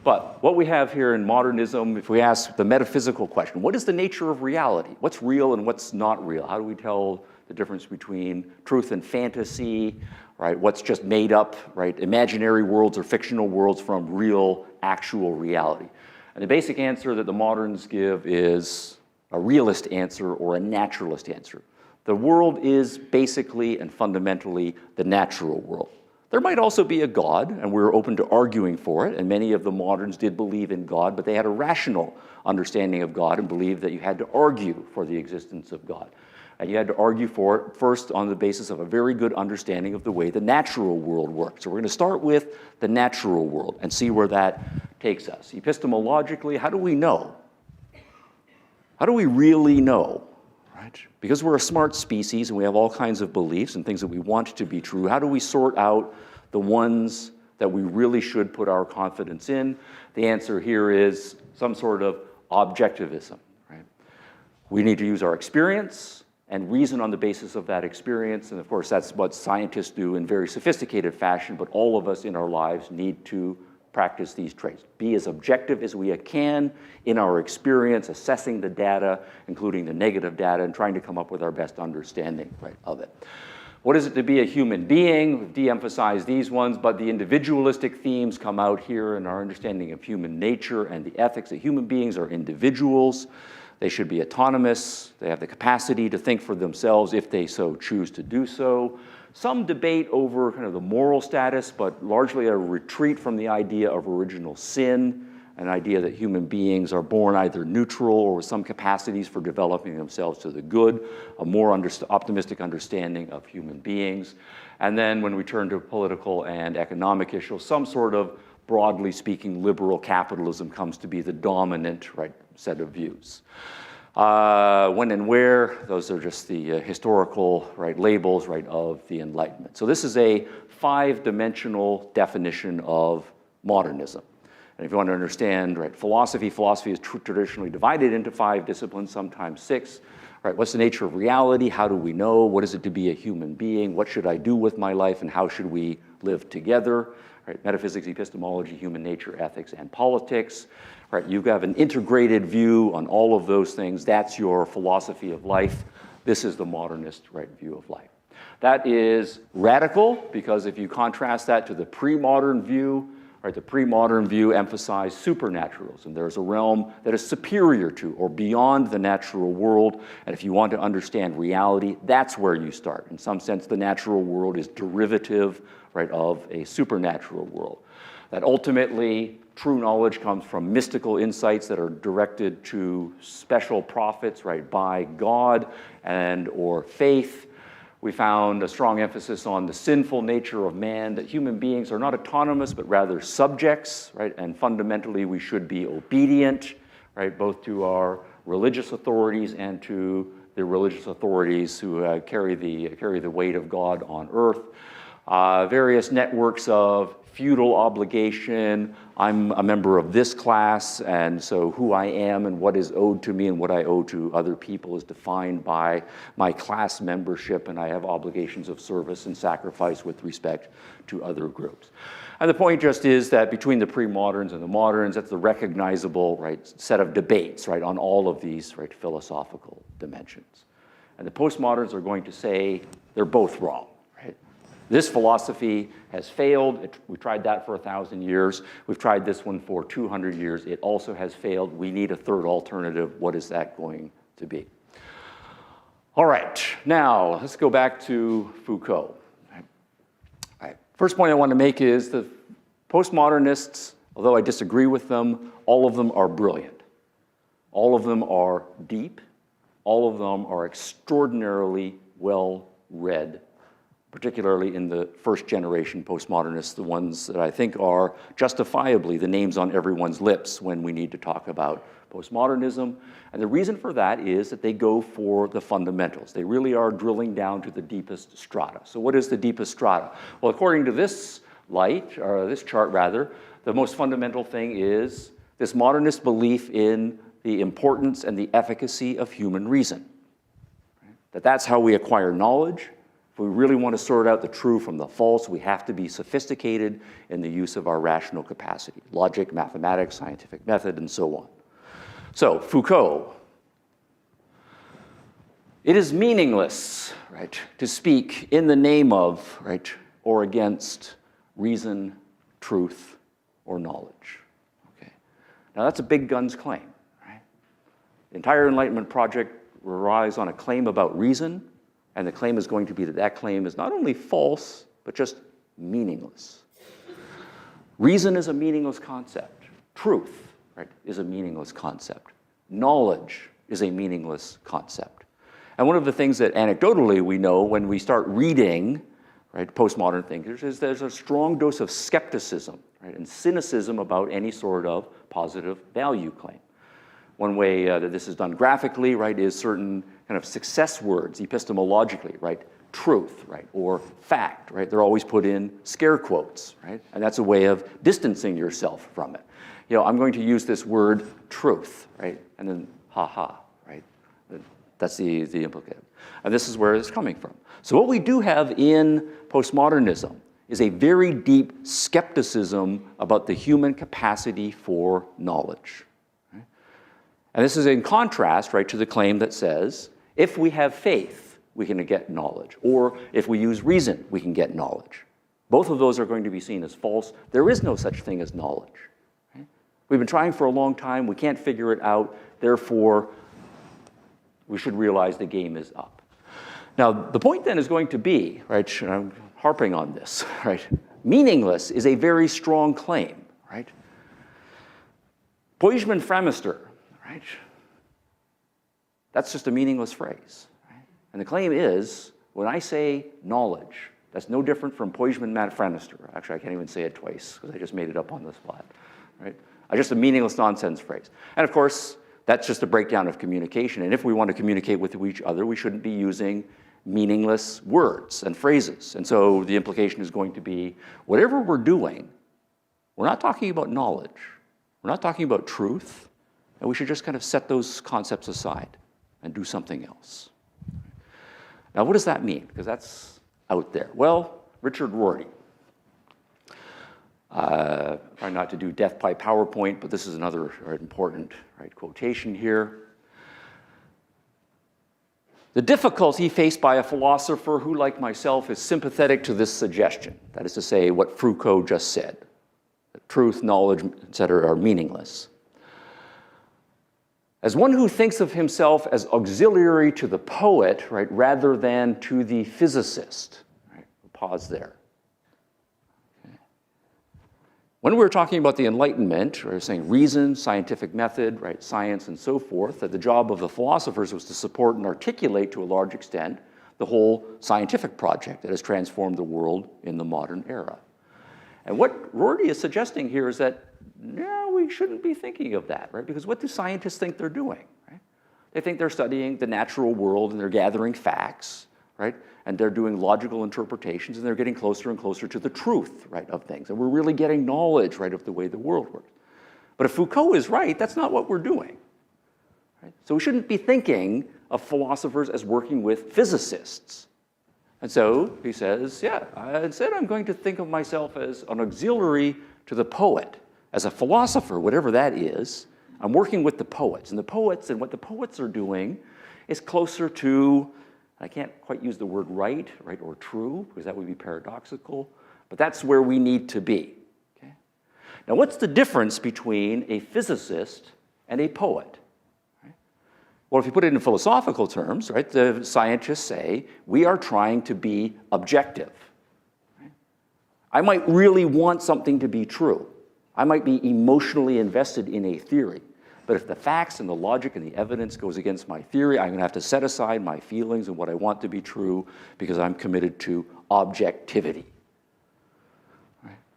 But what we have here in modernism, if we ask the metaphysical question, what is the nature of reality? What's real and what's not real? How do we tell the difference between truth and fantasy, right? What's just made up, right? Imaginary worlds or fictional worlds from real, actual reality. And the basic answer that the moderns give is a realist answer or a naturalist answer. The world is basically and fundamentally the natural world. There might also be a God, and we're open to arguing for it, and many of the moderns did believe in God, but they had a rational understanding of God and believed that you had to argue for the existence of God. And you had to argue for it first on the basis of a very good understanding of the way the natural world works. So we're going to start with the natural world and see where that takes us. Epistemologically, how do we know? How do we really know, right? Because we're a smart species and we have all kinds of beliefs and things that we want to be true, how do we sort out the ones that we really should put our confidence in? The answer here is some sort of objectivism, right? We need to use our experience and reason on the basis of that experience, and of course that's what scientists do in very sophisticated fashion, but all of us in our lives need to practice these traits. Be as objective as we can in our experience, assessing the data, including the negative data, and trying to come up with our best understanding, right, of it. What is it to be a human being? We've de-emphasized these ones, but the individualistic themes come out here in our understanding of human nature and the ethics. That human beings are individuals. They should be autonomous. They have the capacity to think for themselves if they so choose to do so. Some debate over kind of the moral status, but largely a retreat from the idea of original sin, an idea that human beings are born either neutral or with some capacities for developing themselves to the good, a more optimistic understanding of human beings. And then when we turn to political and economic issues, some sort of, broadly speaking, liberal capitalism comes to be the dominant, right, set of views. When and where, those are just the historical labels of the Enlightenment. So this is a 5-dimensional definition of modernism. And if you want to understand philosophy is traditionally divided into 5 disciplines, sometimes 6. What's the nature of reality? How do we know? What is it to be a human being? What should I do with my life, and how should we live together? Metaphysics, epistemology, human nature, ethics, and politics. You have an integrated view on all of those things. That's your philosophy of life. This is the modernist view of life. That is radical, because if you contrast that to the pre-modern view, the pre-modern view emphasized supernaturalism. There's a realm that is superior to or beyond the natural world, and if you want to understand reality, that's where you start. In some sense, the natural world is derivative of a supernatural world. That ultimately, true knowledge comes from mystical insights that are directed to special prophets by God and or faith. We found a strong emphasis on the sinful nature of man, that human beings are not autonomous, but rather subjects, and fundamentally we should be obedient, both to our religious authorities and to the religious authorities who carry the weight of God on earth. Various networks of feudal obligation. I'm a member of this class, and so who I am and what is owed to me and what I owe to other people is defined by my class membership, and I have obligations of service and sacrifice with respect to other groups. And the point just is that between the pre-moderns and the moderns, that's the recognizable set of debates on all of these philosophical dimensions. And the postmoderns are going to say they're both wrong. This philosophy has failed. We tried that for 1,000 years. We've tried this one for 200 years. It also has failed. We need a third alternative. What is that going to be? All right, now let's go back to Foucault. First point I want to make is the postmodernists, although I disagree with them, all of them are brilliant. All of them are deep. All of them are extraordinarily well-read, particularly in the first generation postmodernists, the ones that I think are justifiably the names on everyone's lips when we need to talk about postmodernism. And the reason for that is that they go for the fundamentals. They really are drilling down to the deepest strata. So what is the deepest strata? Well, according to this chart rather, the most fundamental thing is this modernist belief in the importance and the efficacy of human reason. That's how we acquire knowledge. If we really want to sort out the true from the false, we have to be sophisticated in the use of our rational capacity, logic, mathematics, scientific method, and so on. So, Foucault. It is meaningless, to speak in the name of, or against reason, truth, or knowledge. Okay. Now, that's a big guns claim, The entire Enlightenment project relies on a claim about reason. And the claim is going to be that that claim is not only false, but just meaningless. Reason is a meaningless concept. Truth, is a meaningless concept. Knowledge is a meaningless concept. And one of the things that anecdotally we know when we start reading postmodern thinkers is there's a strong dose of skepticism and cynicism about any sort of positive value claim. One way that this is done graphically, is certain kind of success words epistemologically, truth, or fact, They're always put in scare quotes, And that's a way of distancing yourself from it. I'm going to use this word truth, And then ha-ha, That's the implicative. And this is where it's coming from. So what we do have in postmodernism is a very deep skepticism about the human capacity for knowledge. And this is in contrast, to the claim that says, if we have faith, we can get knowledge. Or if we use reason, we can get knowledge. Both of those are going to be seen as false. There is no such thing as knowledge. We've been trying for a long time. We can't figure it out. Therefore, we should realize the game is up. Now, the point then is going to be, and I'm harping on this, meaningless is a very strong claim, Poisman Fremister, That's just a meaningless phrase. And the claim is, when I say knowledge, that's no different from Poisman Fremister. Actually, I can't even say it twice, because I just made it up on the spot. Just a meaningless nonsense phrase. And of course, that's just a breakdown of communication. And if we want to communicate with each other, we shouldn't be using meaningless words and phrases. And so the implication is going to be, whatever we're doing, we're not talking about knowledge. We're not talking about truth. And we should just kind of set those concepts aside and do something else. Now, what does that mean? Because that's out there. Well, Richard Rorty. Try not to do death by PowerPoint, but this is another important quotation here. The difficulty faced by a philosopher who, like myself, is sympathetic to this suggestion, that is to say, what Foucault just said, that truth, knowledge, etc., are meaningless. As one who thinks of himself as auxiliary to the poet, rather than to the physicist. Pause there. When we're talking about the Enlightenment, we're saying reason, scientific method, science, and so forth, that the job of the philosophers was to support and articulate, to a large extent, the whole scientific project that has transformed the world in the modern era. And what Rorty is suggesting here is that, no, we shouldn't be thinking of that, because what do scientists think they're doing? They think they're studying the natural world and they're gathering facts, and they're doing logical interpretations, and they're getting closer and closer to the truth, of things. And we're really getting knowledge, of the way the world works. But if Foucault is right, that's not what we're doing. So we shouldn't be thinking of philosophers as working with physicists. And so he says, yeah, instead I'm going to think of myself as an auxiliary to the poet. As a philosopher, whatever that is, I'm working with the poets. And the poets, and what the poets are doing is closer to, I can't quite use the word right, or true, because that would be paradoxical, but that's where we need to be. Okay? Now, what's the difference between a physicist and a poet? Well, if you put it in philosophical terms, the scientists say, we are trying to be objective. I might really want something to be true. I might be emotionally invested in a theory. But if the facts and the logic and the evidence goes against my theory, I'm going to have to set aside my feelings and what I want to be true because I'm committed to objectivity.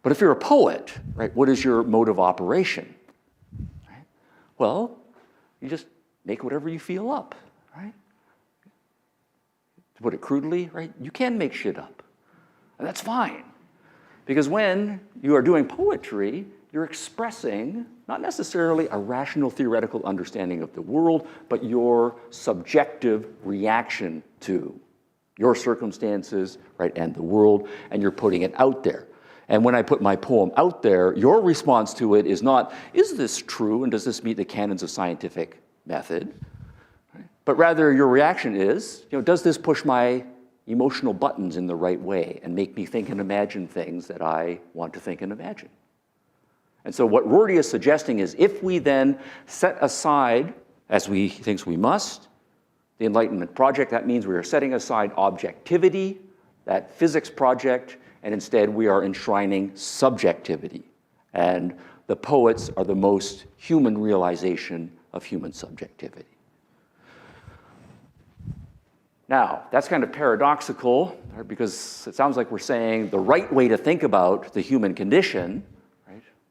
But if you're a poet, what is your mode of operation? Well, you just make whatever you feel up. To put it crudely, you can make shit up. And that's fine. Because when you are doing poetry, you're expressing not necessarily a rational theoretical understanding of the world, but your subjective reaction to your circumstances, and the world, and you're putting it out there. And when I put my poem out there, your response to it is not, is this true, and does this meet the canons of scientific method? But rather, your reaction is, does this push my emotional buttons in the right way and make me think and imagine things that I want to think and imagine? And so what Rorty is suggesting is if we then set aside, as we think we must, the Enlightenment project, that means we are setting aside objectivity, that physics project, and instead we are enshrining subjectivity. And the poets are the most human realization of human subjectivity. Now, that's kind of paradoxical, because it sounds like we're saying the right way to think about the human condition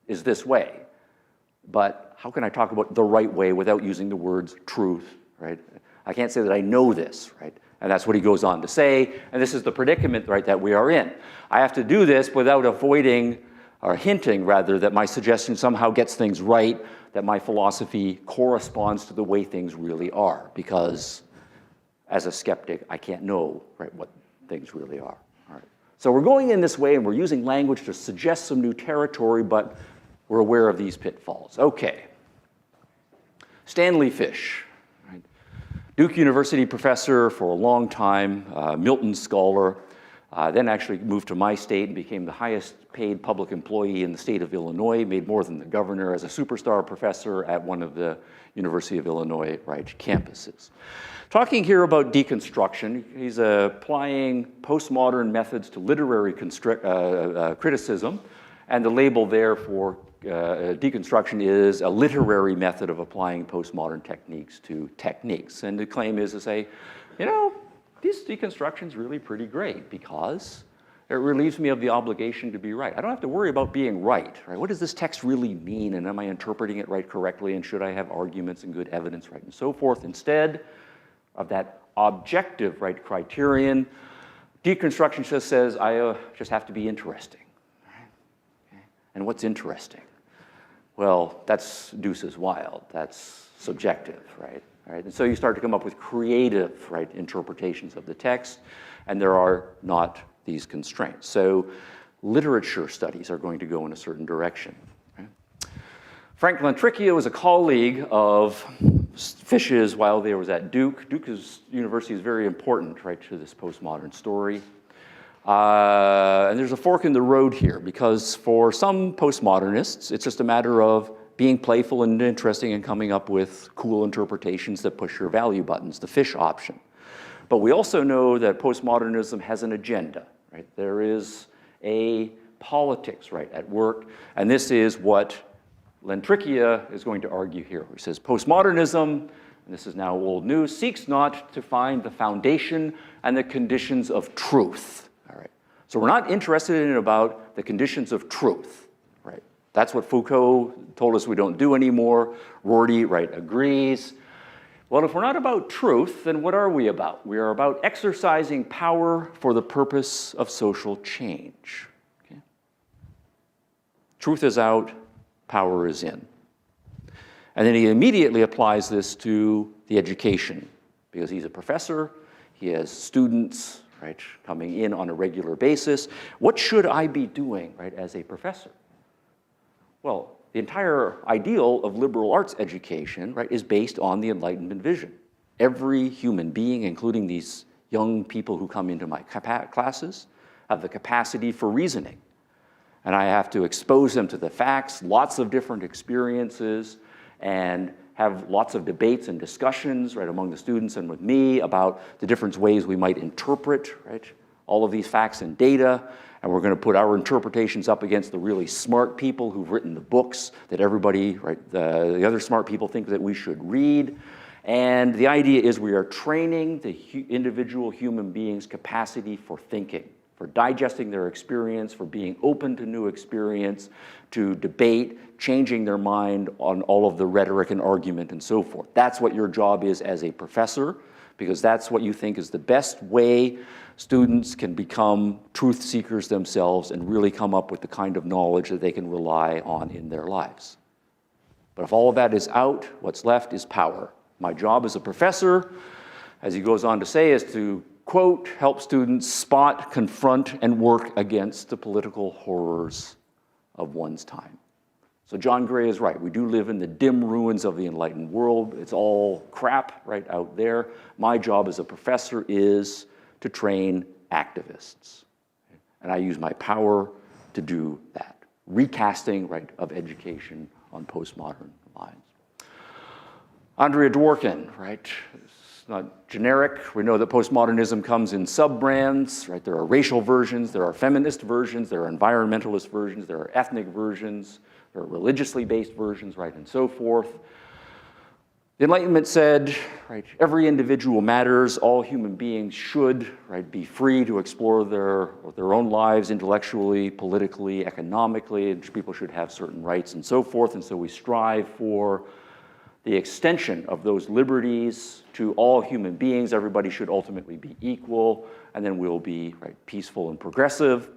is this way. But how can I talk about the right way without using the words truth, I can't say that I know this, And that's what he goes on to say, and this is the predicament, that we are in. I have to do this without avoiding, or hinting rather, that my suggestion somehow gets things right, that my philosophy corresponds to the way things really are, because as a skeptic, I can't know, what things really are. All right. So we're going in this way, and we're using language to suggest some new territory, but we're aware of these pitfalls. Okay. Stanley Fish, Duke University professor for a long time, Milton scholar, then actually moved to my state and became the highest paid public employee in the state of Illinois, made more than the governor as a superstar professor at one of the University of Illinois campuses. Talking here about deconstruction, he's applying postmodern methods to literary criticism, and the label there for deconstruction is a literary method of applying postmodern techniques to techniques. And the claim is to say, these deconstructions really pretty great because It relieves me of the obligation to be right. I don't have to worry about being right, right? What does this text really mean, and am I interpreting it right correctly, and should I have arguments and good evidence, right, and so forth. Instead of that objective, right, criterion, deconstruction just says I just have to be interesting. Right? Okay. And what's interesting? Well, that's deuces wild. That's subjective, right? Right? And so you start to come up with creative, right, interpretations of the text, and there are not these constraints. So literature studies are going to go in a certain direction. Right? Frank Lantricchia was a colleague of Fish's while they was at Duke. University is very important, right, to this postmodern story. And there's a fork in the road here, because for some postmodernists, it's just a matter of being playful and interesting and coming up with cool interpretations that push your value buttons, the Fish option. But we also know that postmodernism has an agenda, right? There is a politics, right, at work, and this is what Lantricchia is going to argue here. He says, postmodernism, and this is now old news, seeks not to find the foundation and the conditions of truth. All right. So we're not interested in about the conditions of truth, right? That's what Foucault told us we don't do anymore. Rorty, right, agrees. Well, if we're not about truth, then what are we about? We are about exercising power for the purpose of social change. Okay? Truth is out, power is in. And then he immediately applies this to the education, because he's a professor, he has students, right, coming in on a regular basis. What should I be doing, right, as a professor? Well, the entire ideal of liberal arts education, right, is based on the Enlightenment vision. Every human being, including these young people who come into my classes, have the capacity for reasoning. And I have to expose them to the facts, lots of different experiences, and have lots of debates and discussions, right, among the students and with me about the different ways we might interpret, right, all of these facts and data. And we're going to put our interpretations up against the really smart people who've written the books that everybody, right, the other smart people think that we should read. And the idea is we are training the individual human being's capacity for thinking, for digesting their experience, for being open to new experience, to debate, changing their mind on all of the rhetoric and argument and so forth. That's what your job is as a professor, because that's what you think is the best way students can become truth seekers themselves and really come up with the kind of knowledge that they can rely on in their lives. But if all of that is out, what's left is power. My job as a professor, as he goes on to say, is to, quote, help students spot, confront, and work against the political horrors of one's time. So John Gray is right. We do live in the dim ruins of the enlightened world. It's all crap right out there. My job as a professor is to train activists. And I use my power to do that. Recasting, right, of education on postmodern lines. Andrea Dworkin, right? It's not generic. We know that postmodernism comes in sub-brands, right? There are racial versions, there are feminist versions, there are environmentalist versions, there are ethnic versions, there are religiously based versions, right, and so forth. The Enlightenment said, right, every individual matters, all human beings should, right, be free to explore their own lives intellectually, politically, economically, and people should have certain rights and so forth, and so we strive for the extension of those liberties to all human beings. Everybody should ultimately be equal, and then we'll be, right, peaceful and progressive.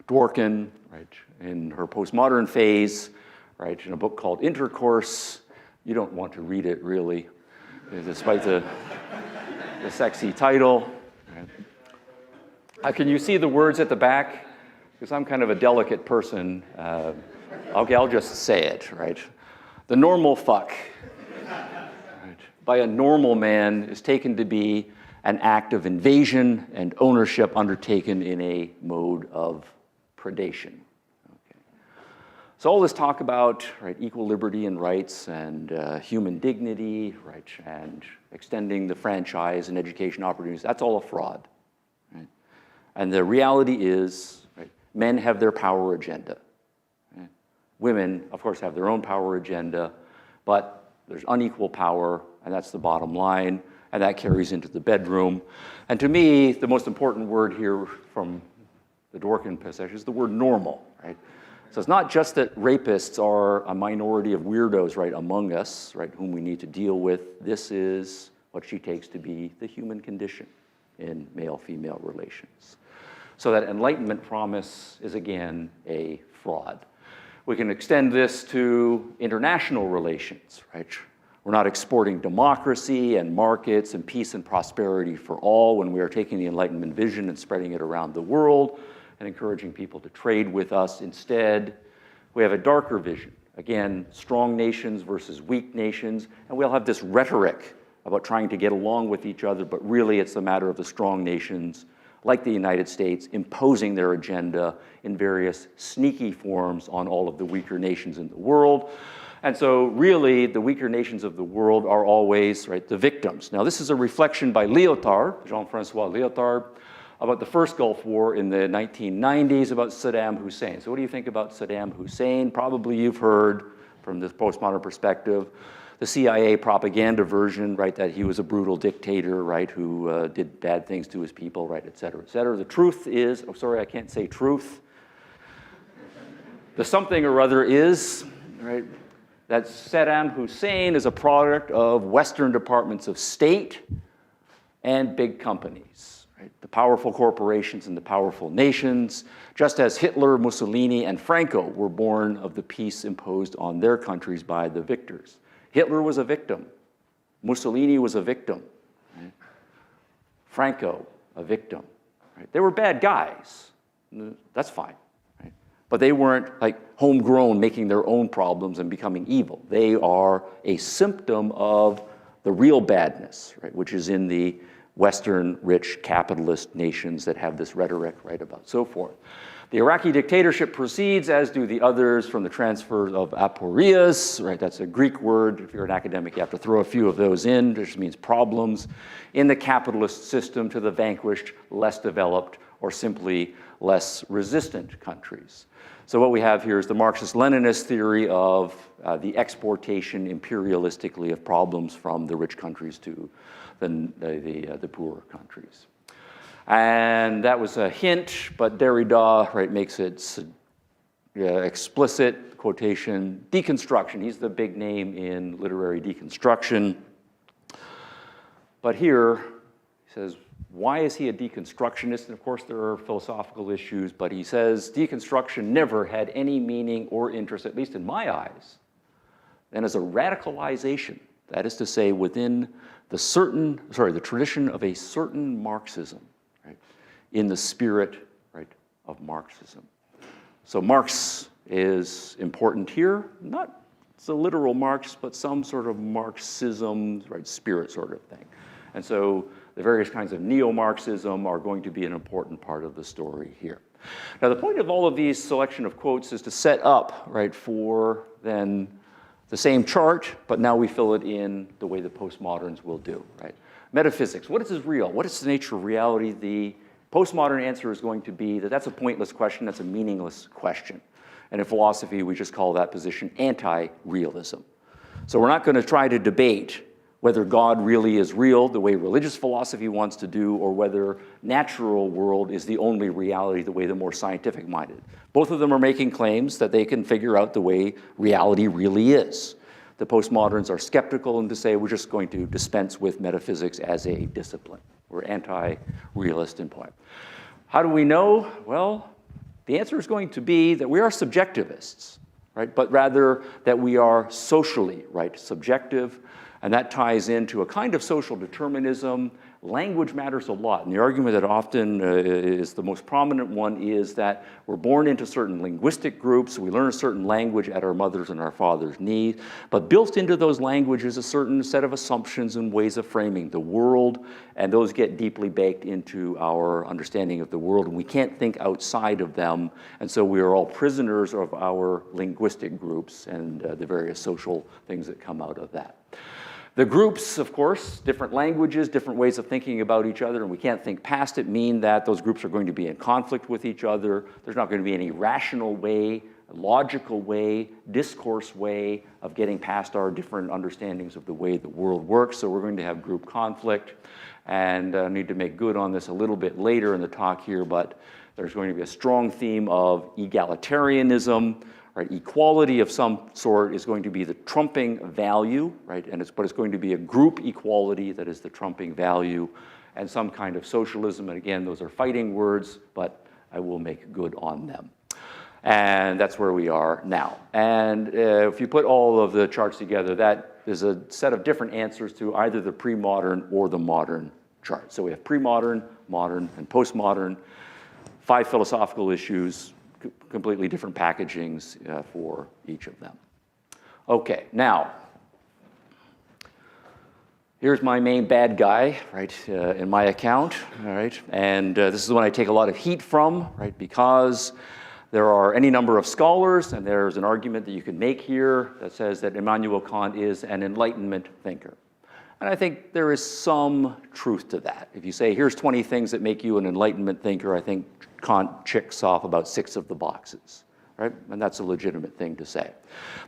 Dworkin, right, in her postmodern phase, right, in a book called Intercourse, you don't want to read it, really, despite the sexy title. Right. Can you see the words at the back? Because I'm kind of a delicate person. Okay, I'll just say it, right? The normal fuck, right, by a normal man is taken to be an act of invasion and ownership undertaken in a mode of predation. So all this talk about, right, equal liberty and rights and human dignity, right, and extending the franchise and education opportunities, that's all a fraud. Right? And the reality is, right, men have their power agenda. Right? Women, of course, have their own power agenda, but there's unequal power, and that's the bottom line, and that carries into the bedroom. And to me, the most important word here from the Dworkin passage, is the word normal, right? So it's not just that rapists are a minority of weirdos, right, among us, right, whom we need to deal with. This is what she takes to be the human condition in male-female relations. So that Enlightenment promise is, again, a fraud. We can extend this to international relations, right? We're not exporting democracy and markets and peace and prosperity for all when we are taking the Enlightenment vision and spreading it around the world and encouraging people to trade with us. Instead, we have a darker vision. Again, strong nations versus weak nations, and we all have this rhetoric about trying to get along with each other, but really it's a matter of the strong nations, like the United States, imposing their agenda in various sneaky forms on all of the weaker nations in the world. And so really, the weaker nations of the world are always, right, the victims. Now, this is a reflection by Lyotard, Jean-Francois Lyotard, about the first Gulf War in the 1990s, about Saddam Hussein. So what do you think about Saddam Hussein? Probably you've heard from this postmodern perspective, the CIA propaganda version, right, that he was a brutal dictator, right, who did bad things to his people, right, et cetera, et cetera. The truth is, oh, sorry, I can't say truth. The something or other is, right, that Saddam Hussein is a product of Western departments of state and big companies, right? The powerful corporations and the powerful nations, just as Hitler, Mussolini, and Franco were born of the peace imposed on their countries by the victors. Hitler was a victim. Mussolini was a victim. Right? Franco, a victim. Right? They were bad guys. That's fine. Right? But they weren't like homegrown, making their own problems and becoming evil. They are a symptom of the real badness, right, which is in the Western rich capitalist nations that have this rhetoric, right, about so forth. The Iraqi dictatorship proceeds, as do the others, from the transfer of aporias, right? That's a Greek word. If you're an academic, you have to throw a few of those in. It just means problems in the capitalist system to the vanquished, less developed, or simply less resistant countries. So what we have here is the Marxist-Leninist theory of the exportation imperialistically of problems from the rich countries to the poorer countries. And that was a hint, but Derrida, right, makes it explicit, quotation, deconstruction. He's the big name in literary deconstruction. But here, he says, why is he a deconstructionist? And of course, there are philosophical issues, but he says deconstruction never had any meaning or interest, at least in my eyes, than as a radicalization. That is to say, within the tradition of a certain Marxism, right, in the spirit, right, of Marxism. So Marx is important here, not the literal Marx, but some sort of Marxism, right, spirit sort of thing. And so the various kinds of neo-Marxism are going to be an important part of the story here. Now, the point of all of these selection of quotes is to set up, right, for then the same chart, but now we fill it in the way the postmoderns will do, right? Metaphysics, what is real? What is the nature of reality? The postmodern answer is going to be that that's a pointless question, that's a meaningless question. And in philosophy, we just call that position anti-realism. So we're not going to try to debate whether God really is real the way religious philosophy wants to do, or whether natural world is the only reality the way the more scientific-minded. Both of them are making claims that they can figure out the way reality really is. The postmoderns are skeptical and to say we're just going to dispense with metaphysics as a discipline. We're anti-realist in point. How do we know? Well, the answer is going to be that we are subjectivists, right? But rather that we are socially, right, subjective. And that ties into a kind of social determinism. Language matters a lot. And the argument that often is the most prominent one is that we're born into certain linguistic groups. We learn a certain language at our mother's and our father's knee. But built into those languages a certain set of assumptions and ways of framing the world. And those get deeply baked into our understanding of the world. And we can't think outside of them. And so we are all prisoners of our linguistic groups and the various social things that come out of that. The groups, of course, different languages, different ways of thinking about each other, and we can't think past it, mean that those groups are going to be in conflict with each other. There's not going to be any rational way, logical way, discourse way of getting past our different understandings of the way the world works, so we're going to have group conflict. And I need to make good on this a little bit later in the talk here, but There's going to be a strong theme of egalitarianism, right? Equality of some sort is going to be the trumping value, right? But it's going to be a group equality that is the trumping value, and some kind of socialism. And again, those are fighting words, but I will make good on them. And that's where we are now. And if you put all of the charts together, that is a set of different answers to either the pre-modern or the modern chart. So we have pre-modern, modern, and postmodern, 5 philosophical issues, completely different packagings for each of them. Okay, now, here's my main bad guy, right, in my account, all right? And this is the one I take a lot of heat from, right, because there are any number of scholars, and there's an argument that you can make here that says that Immanuel Kant is an Enlightenment thinker. And I think there is some truth to that. If you say, here's 20 things that make you an Enlightenment thinker, I think Kant checks off about 6 of the boxes, right? And that's a legitimate thing to say.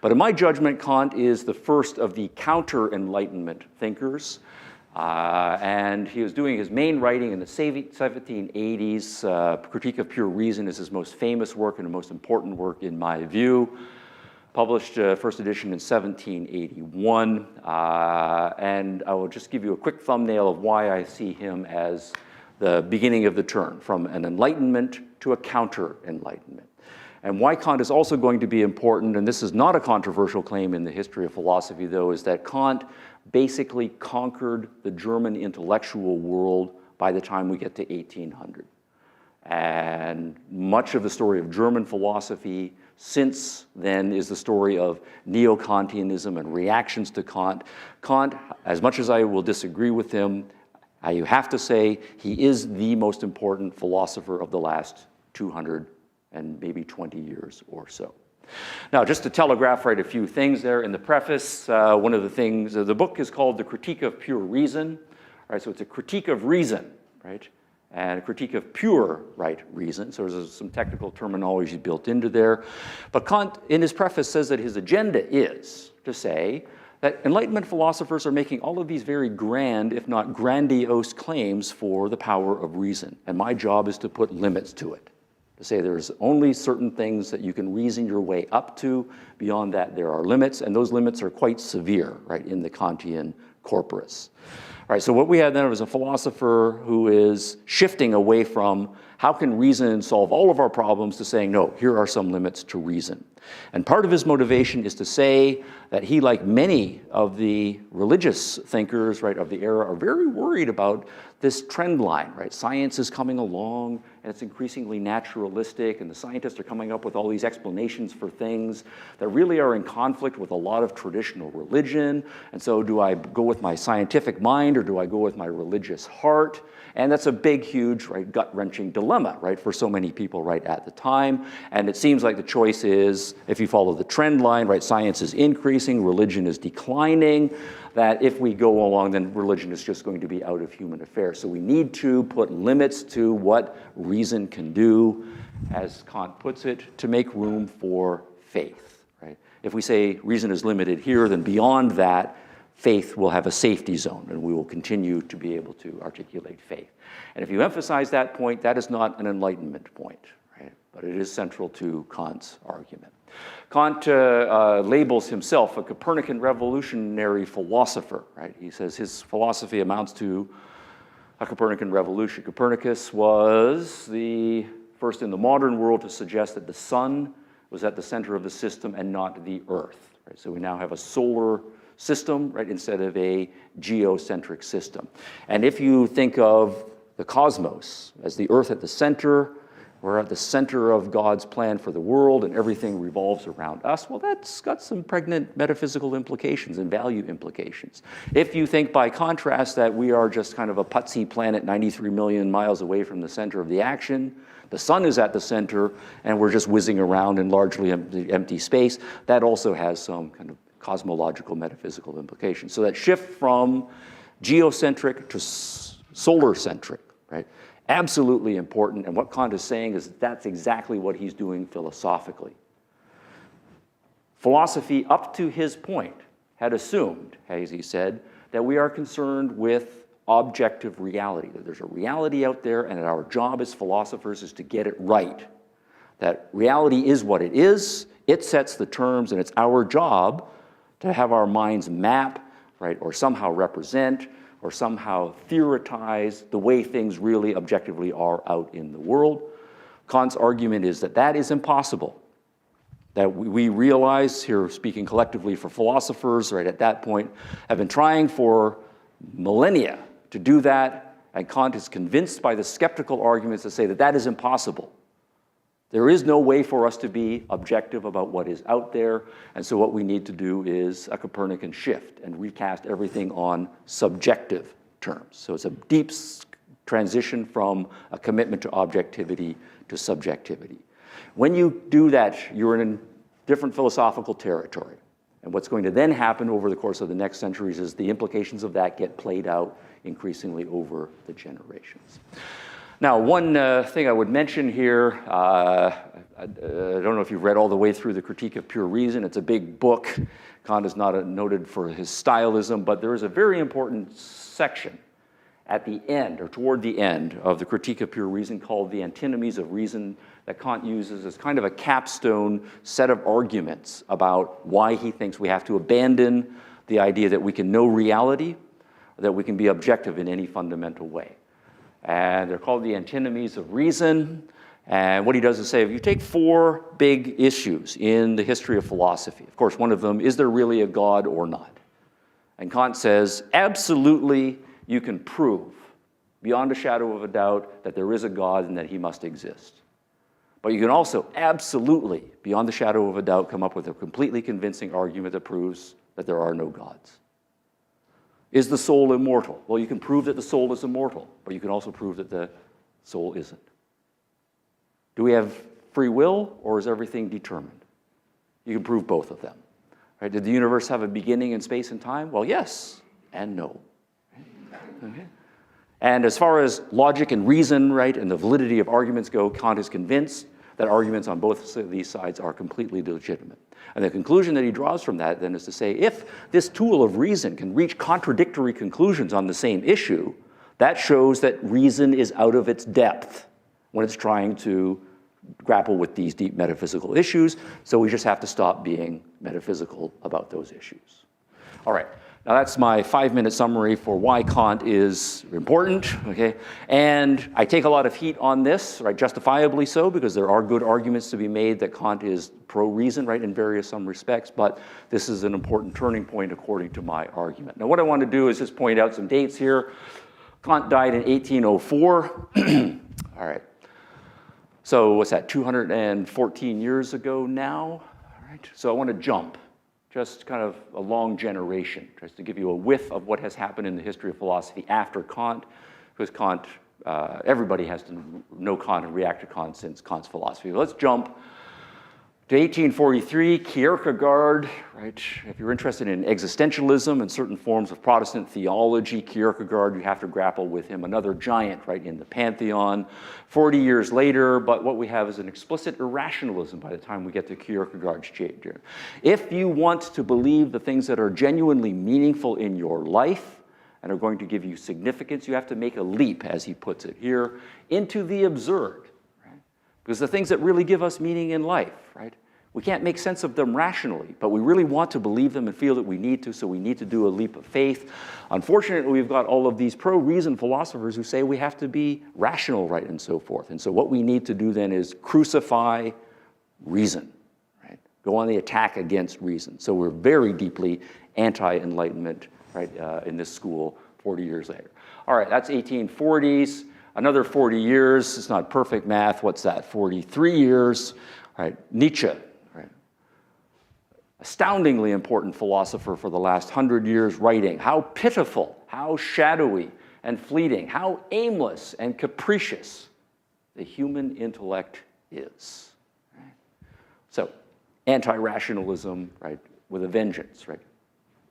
But in my judgment, Kant is the first of the counter-Enlightenment thinkers. And he was doing his main writing in the 1780s. Critique of Pure Reason is his most famous work and the most important work in my view. Published first edition in 1781. And I will just give you a quick thumbnail of why I see him as the beginning of the turn from an Enlightenment to a counter-Enlightenment. And why Kant is also going to be important, and this is not a controversial claim in the history of philosophy, though, is that Kant basically conquered the German intellectual world by the time we get to 1800. And much of the story of German philosophy since then is the story of neo-Kantianism and reactions to Kant. Kant, as much as I will disagree with him, you have to say he is the most important philosopher of the last 200 and maybe 20 years or so. Now, just to telegraph a few things there in the preface, one of the things, the book is called The Critique of Pure Reason, right? So it's a critique of reason, right? And a critique of pure, right, reason. So there's some technical terminology built into there. But Kant, in his preface, says that his agenda is to say that Enlightenment philosophers are making all of these very grand, if not grandiose, claims for the power of reason. And my job is to put limits to it. To say there's only certain things that you can reason your way up to. Beyond that, there are limits, and those limits are quite severe, right, in the Kantian corpus. All right, so what we have then is a philosopher who is shifting away from how can reason solve all of our problems to saying, no, here are some limits to reason. And part of his motivation is to say that he, like many of the religious thinkers, right, of the era, are very worried about this trend line, right? Science is coming along, and it's increasingly naturalistic, and the scientists are coming up with all these explanations for things that really are in conflict with a lot of traditional religion. And so do I go with my scientific mind, or do I go with my religious heart? And that's a big, huge, right, gut-wrenching dilemma, right, for so many people right at the time. And it seems like the choice is, if you follow the trend line, right, science is increasing, religion is declining, that if we go along, then religion is just going to be out of human affairs. So we need to put limits to what reason can do, as Kant puts it, to make room for faith, right? If we say reason is limited here, then beyond that, faith will have a safety zone, and we will continue to be able to articulate faith. And if you emphasize that point, that is not an Enlightenment point, right? But it is central to Kant's argument. Kant labels himself a Copernican revolutionary philosopher, right? He says his philosophy amounts to a Copernican revolution. Copernicus was the first in the modern world to suggest that the sun was at the center of the system and not the earth, right? So we now have a solar system, right, instead of a geocentric system. And if you think of the cosmos as the earth at the center, we're at the center of God's plan for the world and everything revolves around us, well, that's got some pregnant metaphysical implications and value implications. If you think, by contrast, that we are just kind of a putsy planet 93 million miles away from the center of the action, the sun is at the center, and we're just whizzing around in largely empty space, that also has some kind of cosmological metaphysical implications. So that shift from geocentric to solar-centric, right? Absolutely important, and what Kant is saying is that's exactly what he's doing philosophically. Philosophy, up to his point, had assumed, as he said, that we are concerned with objective reality, that there's a reality out there and that our job as philosophers is to get it right. That reality is what it is, it sets the terms, and it's our job to have our minds map, right, or somehow represent, or somehow theorize the way things really objectively are out in the world. Kant's argument is that that is impossible. That we realize, here speaking collectively for philosophers, right, at that point, have been trying for millennia to do that, and Kant is convinced by the skeptical arguments that say that that is impossible. There is no way for us to be objective about what is out there, and so what we need to do is a Copernican shift and recast everything on subjective terms. So it's a deep transition from a commitment to objectivity to subjectivity. When you do that, you're in different philosophical territory. And what's going to then happen over the course of the next centuries is the implications of that get played out increasingly over the generations. Now, one thing I would mention here, I don't know if you've read all the way through the Critique of Pure Reason. It's a big book. Kant is not noted for his stylism, but there is a very important section at the end, or toward the end, of the Critique of Pure Reason called the Antinomies of Reason that Kant uses as kind of a capstone set of arguments about why he thinks we have to abandon the idea that we can know reality, that we can be objective in any fundamental way. And they're called the Antinomies of Reason. And what he does is say, if you take four big issues in the history of philosophy, of course, one of them, is there really a God or not? And Kant says, absolutely, you can prove, beyond a shadow of a doubt, that there is a God and that he must exist. But you can also absolutely, beyond the shadow of a doubt, come up with a completely convincing argument that proves that there are no gods. Is the soul immortal? Well, you can prove that the soul is immortal, but you can also prove that the soul isn't. Do we have free will, or is everything determined? You can prove both of them. Right? Did the universe have a beginning in space and time? Well, yes and no. Okay. And as far as logic and reason, right, and the validity of arguments go, Kant is convinced that arguments on both of these sides are completely legitimate. And the conclusion that he draws from that then is to say, if this tool of reason can reach contradictory conclusions on the same issue, that shows that reason is out of its depth when it's trying to grapple with these deep metaphysical issues, so we just have to stop being metaphysical about those issues. All right. Now that's my 5-minute summary for why Kant is important, okay? And I take a lot of heat on this, right, justifiably so, because there are good arguments to be made that Kant is pro-reason, right, in some respects, but this is an important turning point according to my argument. Now what I want to do is just point out some dates here. Kant died in 1804. All right. So what's that, 214 years ago now? All right. So I want to jump. Just kind of a long generation, just to give you a whiff of what has happened in the history of philosophy after Kant, because Kant, everybody has to know Kant and react to Kant since Kant's philosophy. Let's jump to 1843, Kierkegaard, right? If you're interested in existentialism and certain forms of Protestant theology, Kierkegaard, you have to grapple with him, another giant, right, in the pantheon. 40 years later, but what we have is an explicit irrationalism by the time we get to Kierkegaard's chapter. If you want to believe the things that are genuinely meaningful in your life and are going to give you significance, you have to make a leap, as he puts it here, into the absurd. Because the things that really give us meaning in life, right? We can't make sense of them rationally, but we really want to believe them and feel that we need to, so we need to do a leap of faith. Unfortunately, we've got all of these pro-reason philosophers who say we have to be rational, right, and so forth. And so what we need to do then is crucify reason, right? Go on the attack against reason. So we're very deeply anti-enlightenment, right, in this school 40 years later. All right, that's 1840s. Another 40 years, it's not perfect math, what's that, 43 years, right? Nietzsche, right? Astoundingly important philosopher for the last 100 years, writing how pitiful, how shadowy and fleeting, how aimless and capricious the human intellect is. Right? So, anti-rationalism, right, with a vengeance, right?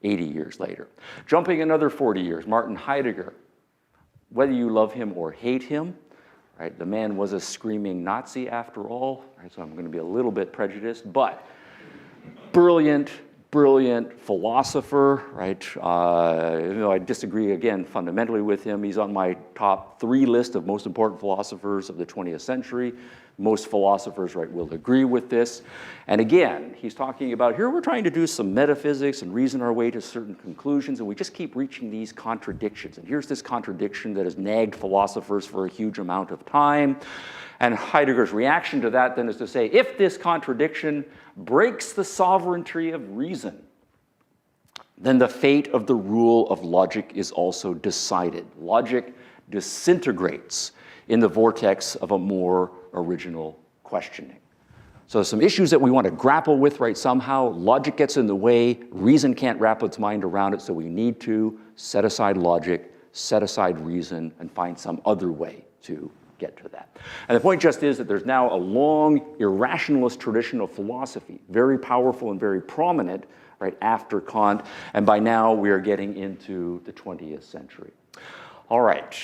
80 years later. Jumping another 40 years, Martin Heidegger. Whether you love him or hate him, right? The man was a screaming Nazi after all, right? So I'm going to be a little bit prejudiced, but brilliant, brilliant philosopher, right? Even though I disagree, again, fundamentally with him, he's on my top 3 list of most important philosophers of the 20th century. Most philosophers, right, will agree with this. And again, he's talking about, here we're trying to do some metaphysics and reason our way to certain conclusions, and we just keep reaching these contradictions. And here's this contradiction that has nagged philosophers for a huge amount of time. And Heidegger's reaction to that then is to say, if this contradiction breaks the sovereignty of reason, then the fate of the rule of logic is also decided. Logic disintegrates in the vortex of a more original questioning. So some issues that we want to grapple with, right, somehow, logic gets in the way, reason can't wrap its mind around it, so we need to set aside logic, set aside reason, and find some other way to get to that. And the point just is that there's now a long irrationalist tradition of philosophy, very powerful and very prominent, right, after Kant, and by now we are getting into the 20th century. All right.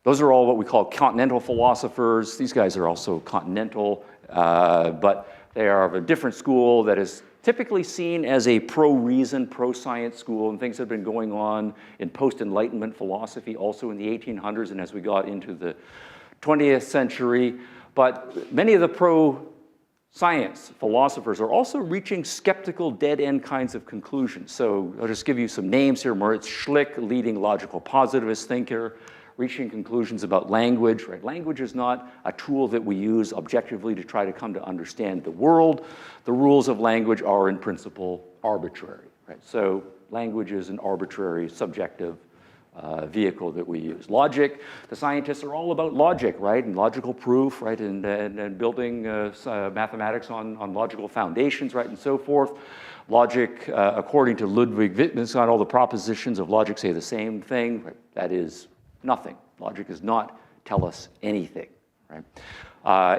Those are all what we call continental philosophers. These guys are also continental, but they are of a different school that is typically seen as a pro-reason, pro-science school, and things have been going on in post-Enlightenment philosophy also in the 1800s and as we got into the 20th century. But many of the pro-science philosophers are also reaching skeptical, dead-end kinds of conclusions. So I'll just give you some names here. Moritz Schlick, leading logical positivist thinker, reaching conclusions about language, right? Language is not a tool that we use objectively to try to come to understand the world. The rules of language are in principle arbitrary, right? So language is an arbitrary, subjective vehicle that we use. Logic, the scientists are all about logic, right? And logical proof, right? And building mathematics on logical foundations, right? And so forth. Logic, according to Ludwig Wittgenstein, all the propositions of logic say the same thing, right? That is nothing. Logic does not tell us anything, right?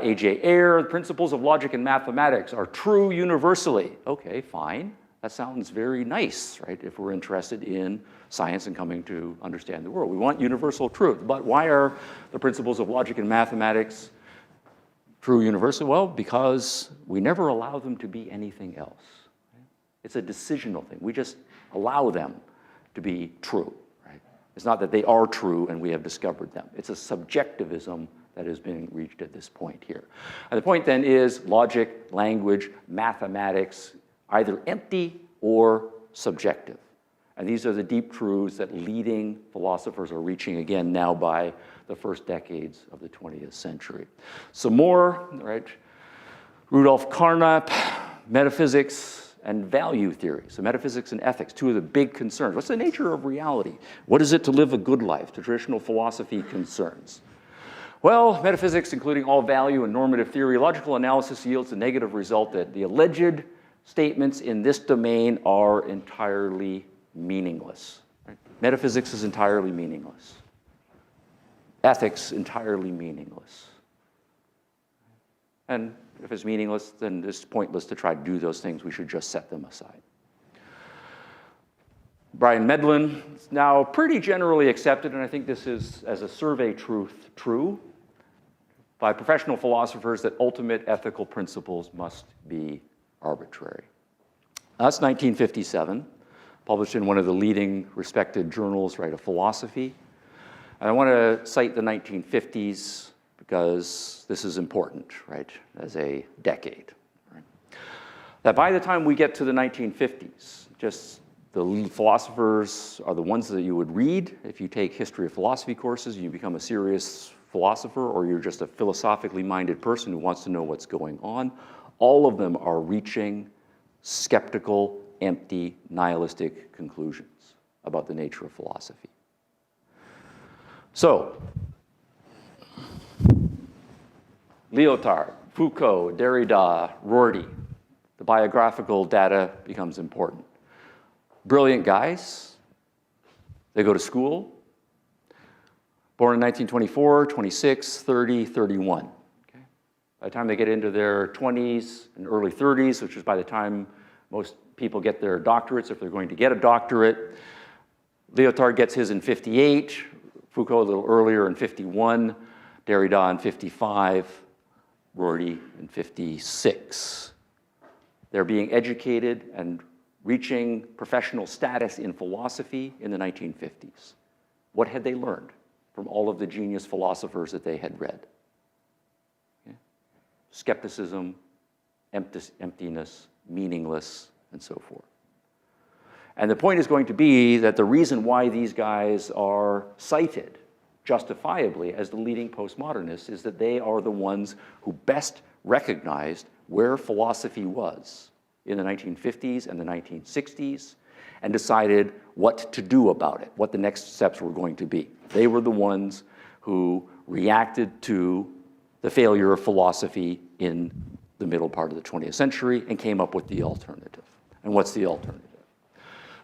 A.J. Ayer, the principles of logic and mathematics are true universally. Okay, fine. That sounds very nice, right, if we're interested in science and coming to understand the world. We want universal truth. But why are the principles of logic and mathematics true universally? Well, because we never allow them to be anything else. It's a decisional thing. We just allow them to be true. It's not that they are true and we have discovered them. It's a subjectivism that is being reached at this point here. And the point then is logic, language, mathematics, either empty or subjective. And these are the deep truths that leading philosophers are reaching again now by the first decades of the 20th century. Some more, right? Rudolf Carnap, metaphysics, and value theory. So metaphysics and ethics, 2 of the big concerns. What's the nature of reality? What is it to live a good life? The traditional philosophy concerns. Well, metaphysics, including all value and normative theory, logical analysis yields the negative result that the alleged statements in this domain are entirely meaningless. Right? Metaphysics is entirely meaningless. Ethics, entirely meaningless. And if it's meaningless, then it's pointless to try to do those things. We should just set them aside. Brian Medlin is now pretty generally accepted, and I think this is, as a survey truth, true by professional philosophers that ultimate ethical principles must be arbitrary. That's 1957, published in one of the leading respected journals, right, of philosophy. And I want to cite the 1950s because this is important, right, as a decade. Right? That by the time we get to the 1950s, just the philosophers are the ones that you would read if you take history of philosophy courses and you become a serious philosopher, or you're just a philosophically minded person who wants to know what's going on. All of them are reaching skeptical, empty, nihilistic conclusions about the nature of philosophy. So, Lyotard, Foucault, Derrida, Rorty, the biographical data becomes important. Brilliant guys. They go to school. Born in 1924, 26, 30, 31. Okay? By the time they get into their 20s and early 30s, which is by the time most people get their doctorates, if they're going to get a doctorate, Lyotard gets his in 58, Foucault a little earlier in 51, Derrida in 55, Rorty in 56. They're being educated and reaching professional status in philosophy in the 1950s. What had they learned from all of the genius philosophers that they had read? Okay. Skepticism, emptiness, meaningless, and so forth. And the point is going to be that the reason why these guys are cited justifiably as the leading postmodernists is that they are the ones who best recognized where philosophy was in the 1950s and the 1960s and decided what to do about it, what the next steps were going to be. They were the ones who reacted to the failure of philosophy in the middle part of the 20th century and came up with the alternative. And what's the alternative?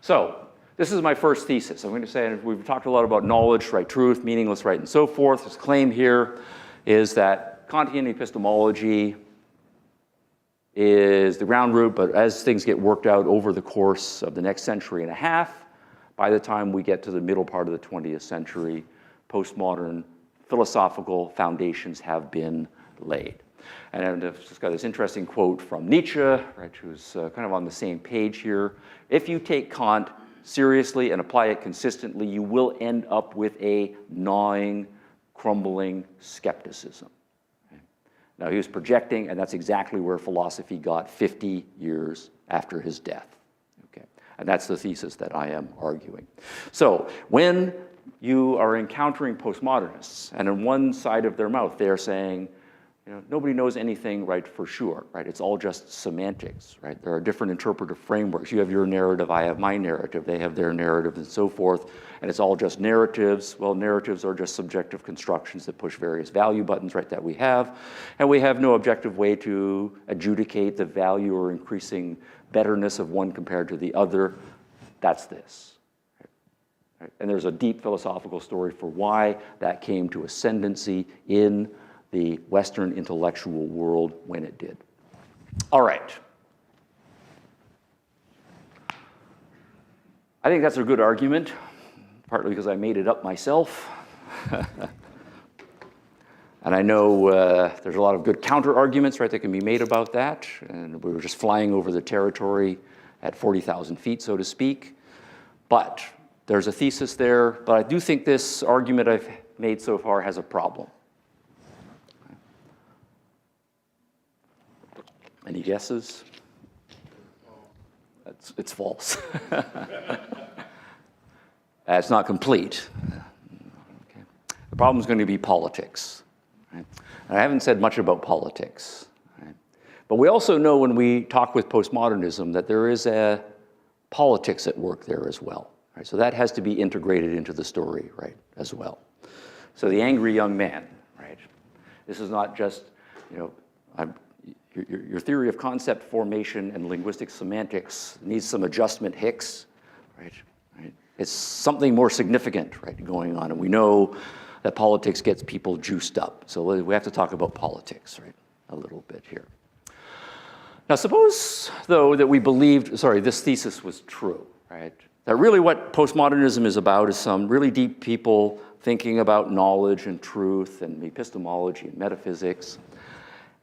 So this is my first thesis. I'm going to say, and we've talked a lot about knowledge, right, truth, meaningless, right, and so forth. This claim here is that Kantian epistemology is the ground root, but as things get worked out over the course of the next century and a half, by the time we get to the middle part of the 20th century, postmodern philosophical foundations have been laid. And I've just got this interesting quote from Nietzsche, right, who's kind of on the same page here. If you take Kant seriously and apply it consistently, you will end up with a gnawing, crumbling skepticism. Okay. Now, he was projecting, and that's exactly where philosophy got 50 years after his death. Okay. And that's the thesis that I am arguing. So when you are encountering postmodernists, and on one side of their mouth, they're saying, you know, nobody knows anything, right, for sure, right? It's all just semantics, right? There are different interpretive frameworks. You have your narrative, I have my narrative, they have their narrative, and so forth, and it's all just narratives. Well, narratives are just subjective constructions that push various value buttons, right, that we have, and we have no objective way to adjudicate the value or increasing betterness of one compared to the other. That's this. Right? And there's a deep philosophical story for why that came to ascendancy in the Western intellectual world when it did. All right. I think that's a good argument, partly because I made it up myself. And I know there's a lot of good counter-arguments, right, that can be made about that. And we were just flying over the territory at 40,000 feet, so to speak. But there's a thesis there. But I do think this argument I've made so far has a problem. Any guesses? It's false. It's not complete. Okay. The problem is going to be politics. Right? And I haven't said much about politics. Right? But we also know when we talk with postmodernism that there is a politics at work there as well. Right? So that has to be integrated into the story, right, as well. So the angry young man, right? This is not just, you know, your theory of concept formation and linguistic semantics needs some adjustment, Hicks, right? It's something more significant, right, going on, and we know that politics gets people juiced up. So we have to talk about politics, right, a little bit here. Now, suppose, though, that we believed, this thesis was true, right? That really what postmodernism is about is some really deep people thinking about knowledge and truth and epistemology and metaphysics,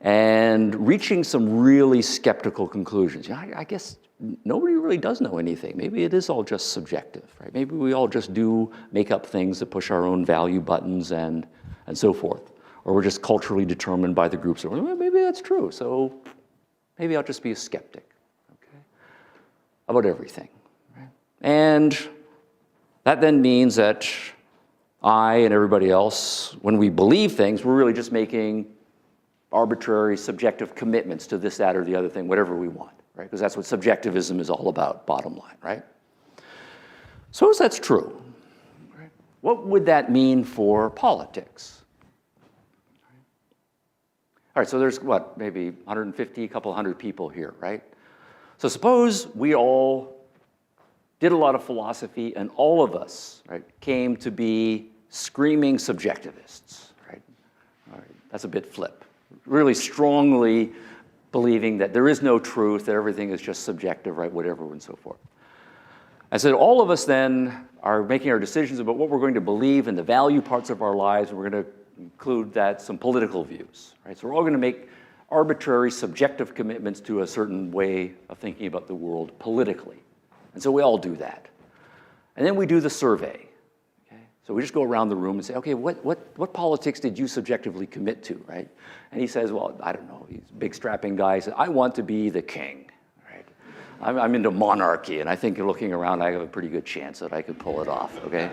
and reaching some really skeptical conclusions. You know, I guess nobody really does know anything. Maybe it is all just subjective, right? Maybe we all just do make up things that push our own value buttons and so forth. Or we're just culturally determined by the groups. Well, maybe that's true, so maybe I'll just be a skeptic, okay, about everything, right? And that then means that I and everybody else, when we believe things, we're really just making arbitrary, subjective commitments to this, that, or the other thing, whatever we want, right? Because that's what subjectivism is all about, bottom line, right? Suppose that's true. Right? What would that mean for politics? All right, so there's what, maybe 150, a couple hundred people here, right? So suppose we all did a lot of philosophy and all of us, right, came to be screaming subjectivists, right? All right, that's a bit flip. Really strongly believing that there is no truth, that everything is just subjective, right, whatever, and so forth. And so all of us then are making our decisions about what we're going to believe in the value parts of our lives, and we're going to include that some political views, right? So we're all going to make arbitrary, subjective commitments to a certain way of thinking about the world politically. And so we all do that. And then we do the survey. Okay? So we just go around the room and say, okay, what politics did you subjectively commit to, right? And he says, well, I don't know, he's a big strapping guy. He says, I want to be the king, right? I'm into monarchy, and I think looking around, I have a pretty good chance that I could pull it off, okay?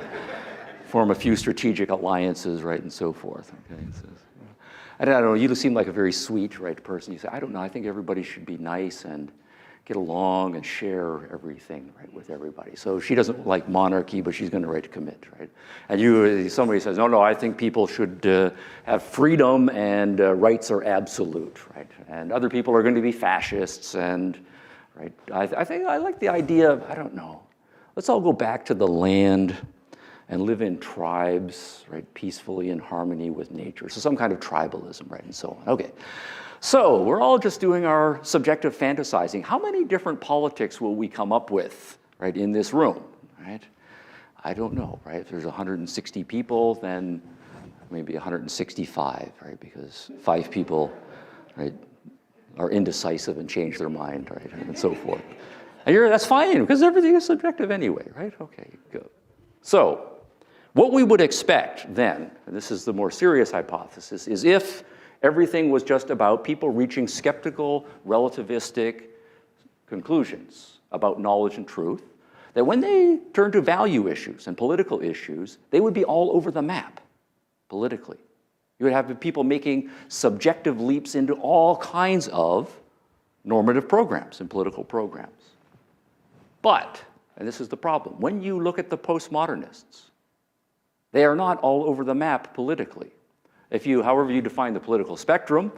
Form a few strategic alliances, right, and so forth, okay? So, and I don't know, you seem like a very sweet, right, person. You say, I don't know, I think everybody should be nice and get along and share everything, right, with everybody. So she doesn't like monarchy, but she's going to commit, right? And somebody says, no, I think people should have freedom and rights are absolute, right? And other people are going to be fascists and, right? I think I like the idea of, I don't know, let's all go back to the land and live in tribes, right, peacefully in harmony with nature. So some kind of tribalism, right, and so on. Okay, so we're all just doing our subjective fantasizing. How many different politics will we come up with, right, in this room, right? I don't know, right? If there's 160 people, then maybe 165, right, because 5 people, right, are indecisive and change their mind, right, and so forth. And that's fine, because everything is subjective anyway, right? Okay, good. So, what we would expect then, and this is the more serious hypothesis, is if everything was just about people reaching skeptical, relativistic conclusions about knowledge and truth, that when they turn to value issues and political issues, they would be all over the map politically. You would have people making subjective leaps into all kinds of normative programs and political programs. But, and this is the problem, when you look at the postmodernists, they are not all over the map politically. However you define the political spectrum,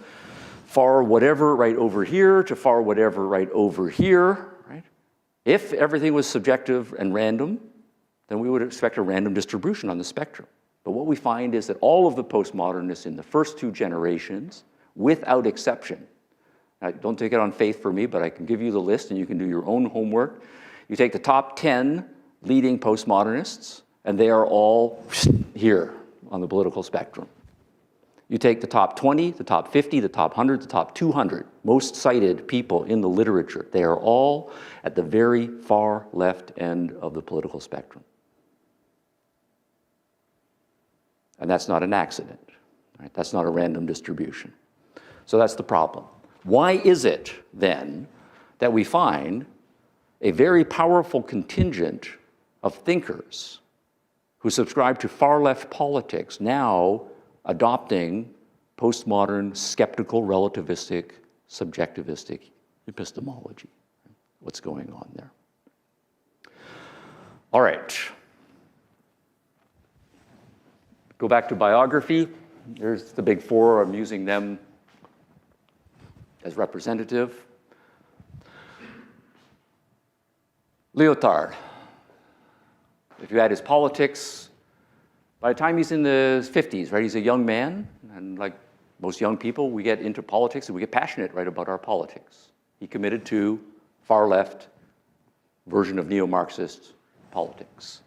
far whatever right over here to far whatever right over here, right? If everything was subjective and random, then we would expect a random distribution on the spectrum. But what we find is that all of the postmodernists in the first 2 generations, without exception, now, don't take it on faith for me, but I can give you the list and you can do your own homework. You take the top 10 leading postmodernists, and they are all here on the political spectrum. You take the top 20, the top 50, the top 100, the top 200 most cited people in the literature. They are all at the very far left end of the political spectrum. And that's not an accident, right? That's not a random distribution. So that's the problem. Why is it, then, that we find a very powerful contingent of thinkers who subscribe to far-left politics now adopting postmodern, skeptical, relativistic, subjectivistic epistemology? What's going on there? All right. Go back to biography. There's the big 4. I'm using them as representative. Lyotard. If you add his politics, by the time he's in the 50s, right, he's a young man, and like most young people, we get into politics and we get passionate, right, about our politics. He committed to far-left version of neo-Marxist politics.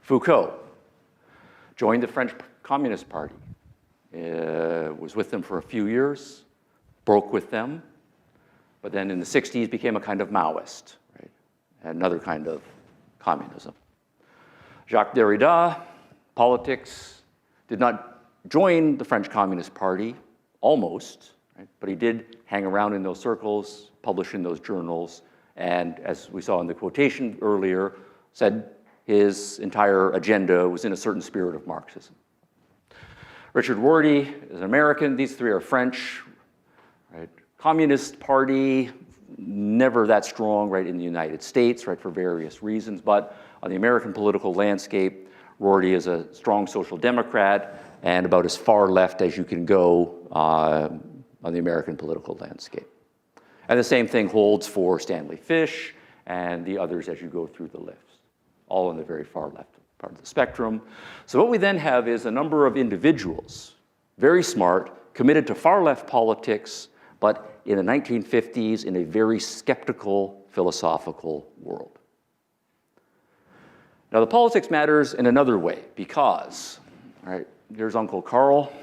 Foucault joined the French Communist Party, was with them for a few years, broke with them, but then in the 60s became a kind of Maoist, right, another kind of communism. Jacques Derrida, politics, did not join the French Communist Party, almost, right? But he did hang around in those circles, publish in those journals, and as we saw in the quotation earlier, said his entire agenda was in a certain spirit of Marxism. Richard Rorty is an American. These 3 are French. Right? Communist Party, never that strong, right, in the United States, right, for various reasons, but on the American political landscape, Rorty is a strong social democrat and about as far left as you can go on the American political landscape. And the same thing holds for Stanley Fish and the others as you go through the list, all on the very far left part of the spectrum. So what we then have is a number of individuals, very smart, committed to far left politics, but in the 1950s in a very skeptical philosophical world. Now, the politics matters in another way because, all right, here's Uncle Carl.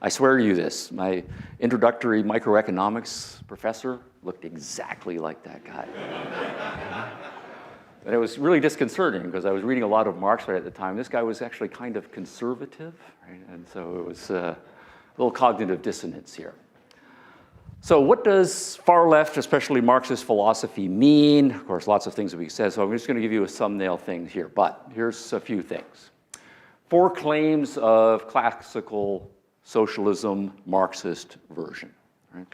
I swear to you this, my introductory microeconomics professor looked exactly like that guy. And it was really disconcerting because I was reading a lot of Marx right at the time. This guy was actually kind of conservative, right? And so it was a little cognitive dissonance here. So what does far left, especially Marxist philosophy, mean? Of course, lots of things that we said, so I'm just going to give you a thumbnail thing here, but here's a few things. 4 claims of classical socialism, Marxist version. Right?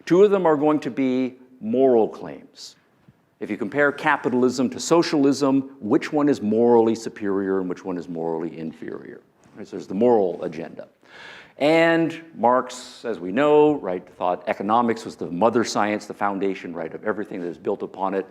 2 of them are going to be moral claims. If you compare capitalism to socialism, which one is morally superior and which one is morally inferior? Right, so there's the moral agenda. And Marx, as we know, right, thought economics was the mother science, the foundation, right, of everything that is built upon it.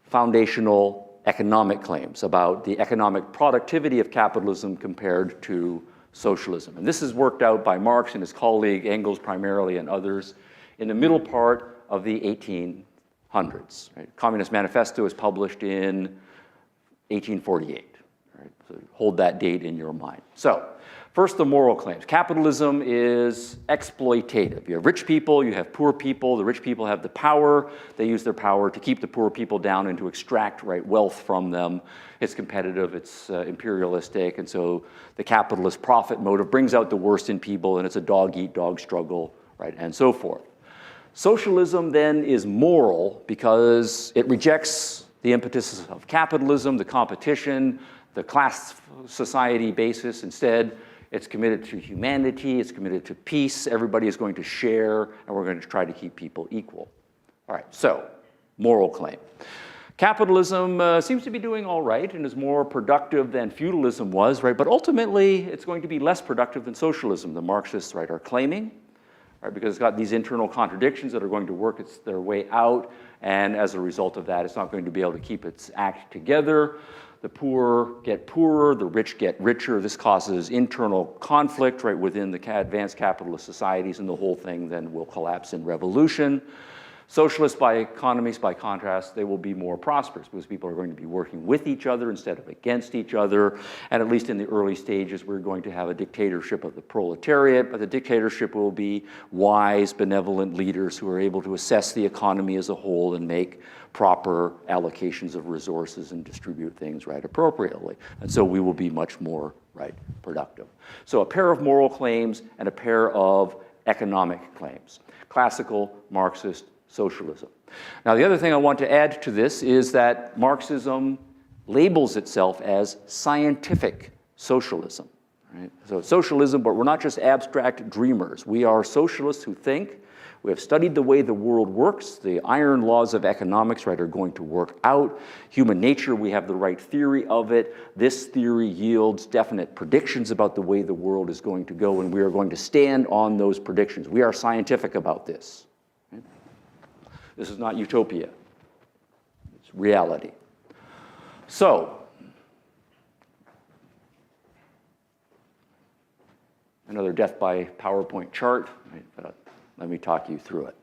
Foundational economic claims about the economic productivity of capitalism compared to socialism. And this is worked out by Marx and his colleague Engels primarily and others in the middle part of the 1800s. Right? Communist Manifesto was published in 1848. Right? So hold that date in your mind. So first, the moral claims. Capitalism is exploitative. You have rich people, you have poor people. The rich people have the power. They use their power to keep the poor people down and to extract, right, wealth from them. It's competitive, it's imperialistic, and so the capitalist profit motive brings out the worst in people, and it's a dog-eat-dog struggle, right, and so forth. Socialism then is moral because it rejects the impetus of capitalism, the competition, the class society basis. Instead, it's committed to humanity, it's committed to peace, everybody is going to share, and we're going to try to keep people equal. All right, so, moral claim. Capitalism seems to be doing all right and is more productive than feudalism was, right? But ultimately, it's going to be less productive than socialism, the Marxists, right, are claiming. Right, because it's got these internal contradictions that are going to work their way out, and as a result of that, it's not going to be able to keep its act together. The poor get poorer, the rich get richer. This causes internal conflict right within the advanced capitalist societies, and the whole thing then will collapse in revolution. Socialist economies, by contrast, they will be more prosperous because people are going to be working with each other instead of against each other. And at least in the early stages, we're going to have a dictatorship of the proletariat, but the dictatorship will be wise, benevolent leaders who are able to assess the economy as a whole and make proper allocations of resources and distribute things right appropriately. And so we will be much more right productive. So a pair of moral claims and a pair of economic claims. Classical Marxist socialism. Now, the other thing I want to add to this is that Marxism labels itself as scientific socialism. Right? So socialism, but we're not just abstract dreamers. We are socialists who think. We have studied the way the world works. The iron laws of economics, right, are going to work out. Human nature, we have the right theory of it. This theory yields definite predictions about the way the world is going to go, and we are going to stand on those predictions. We are scientific about this. Right? This is not utopia. It's reality. So, another death by PowerPoint chart. Right? Let me talk you through it.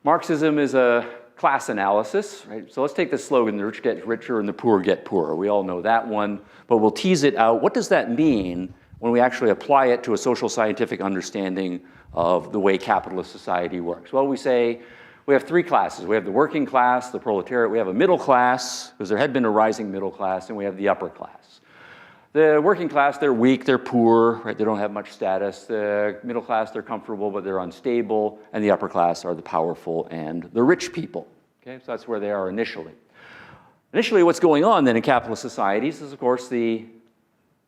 Marxism is a class analysis, right? So let's take this slogan, the rich get richer and the poor get poorer. We all know that one, but we'll tease it out. What does that mean when we actually apply it to a social scientific understanding of the way capitalist society works? Well, we say we have 3 classes. We have the working class, the proletariat, we have a middle class, because there had been a rising middle class, and we have the upper class. The working class, they're weak, they're poor, right? They don't have much status. The middle class, they're comfortable, but they're unstable. And the upper class are the powerful and the rich people. Okay, so that's where they are initially. Initially, what's going on then in capitalist societies is, of course, the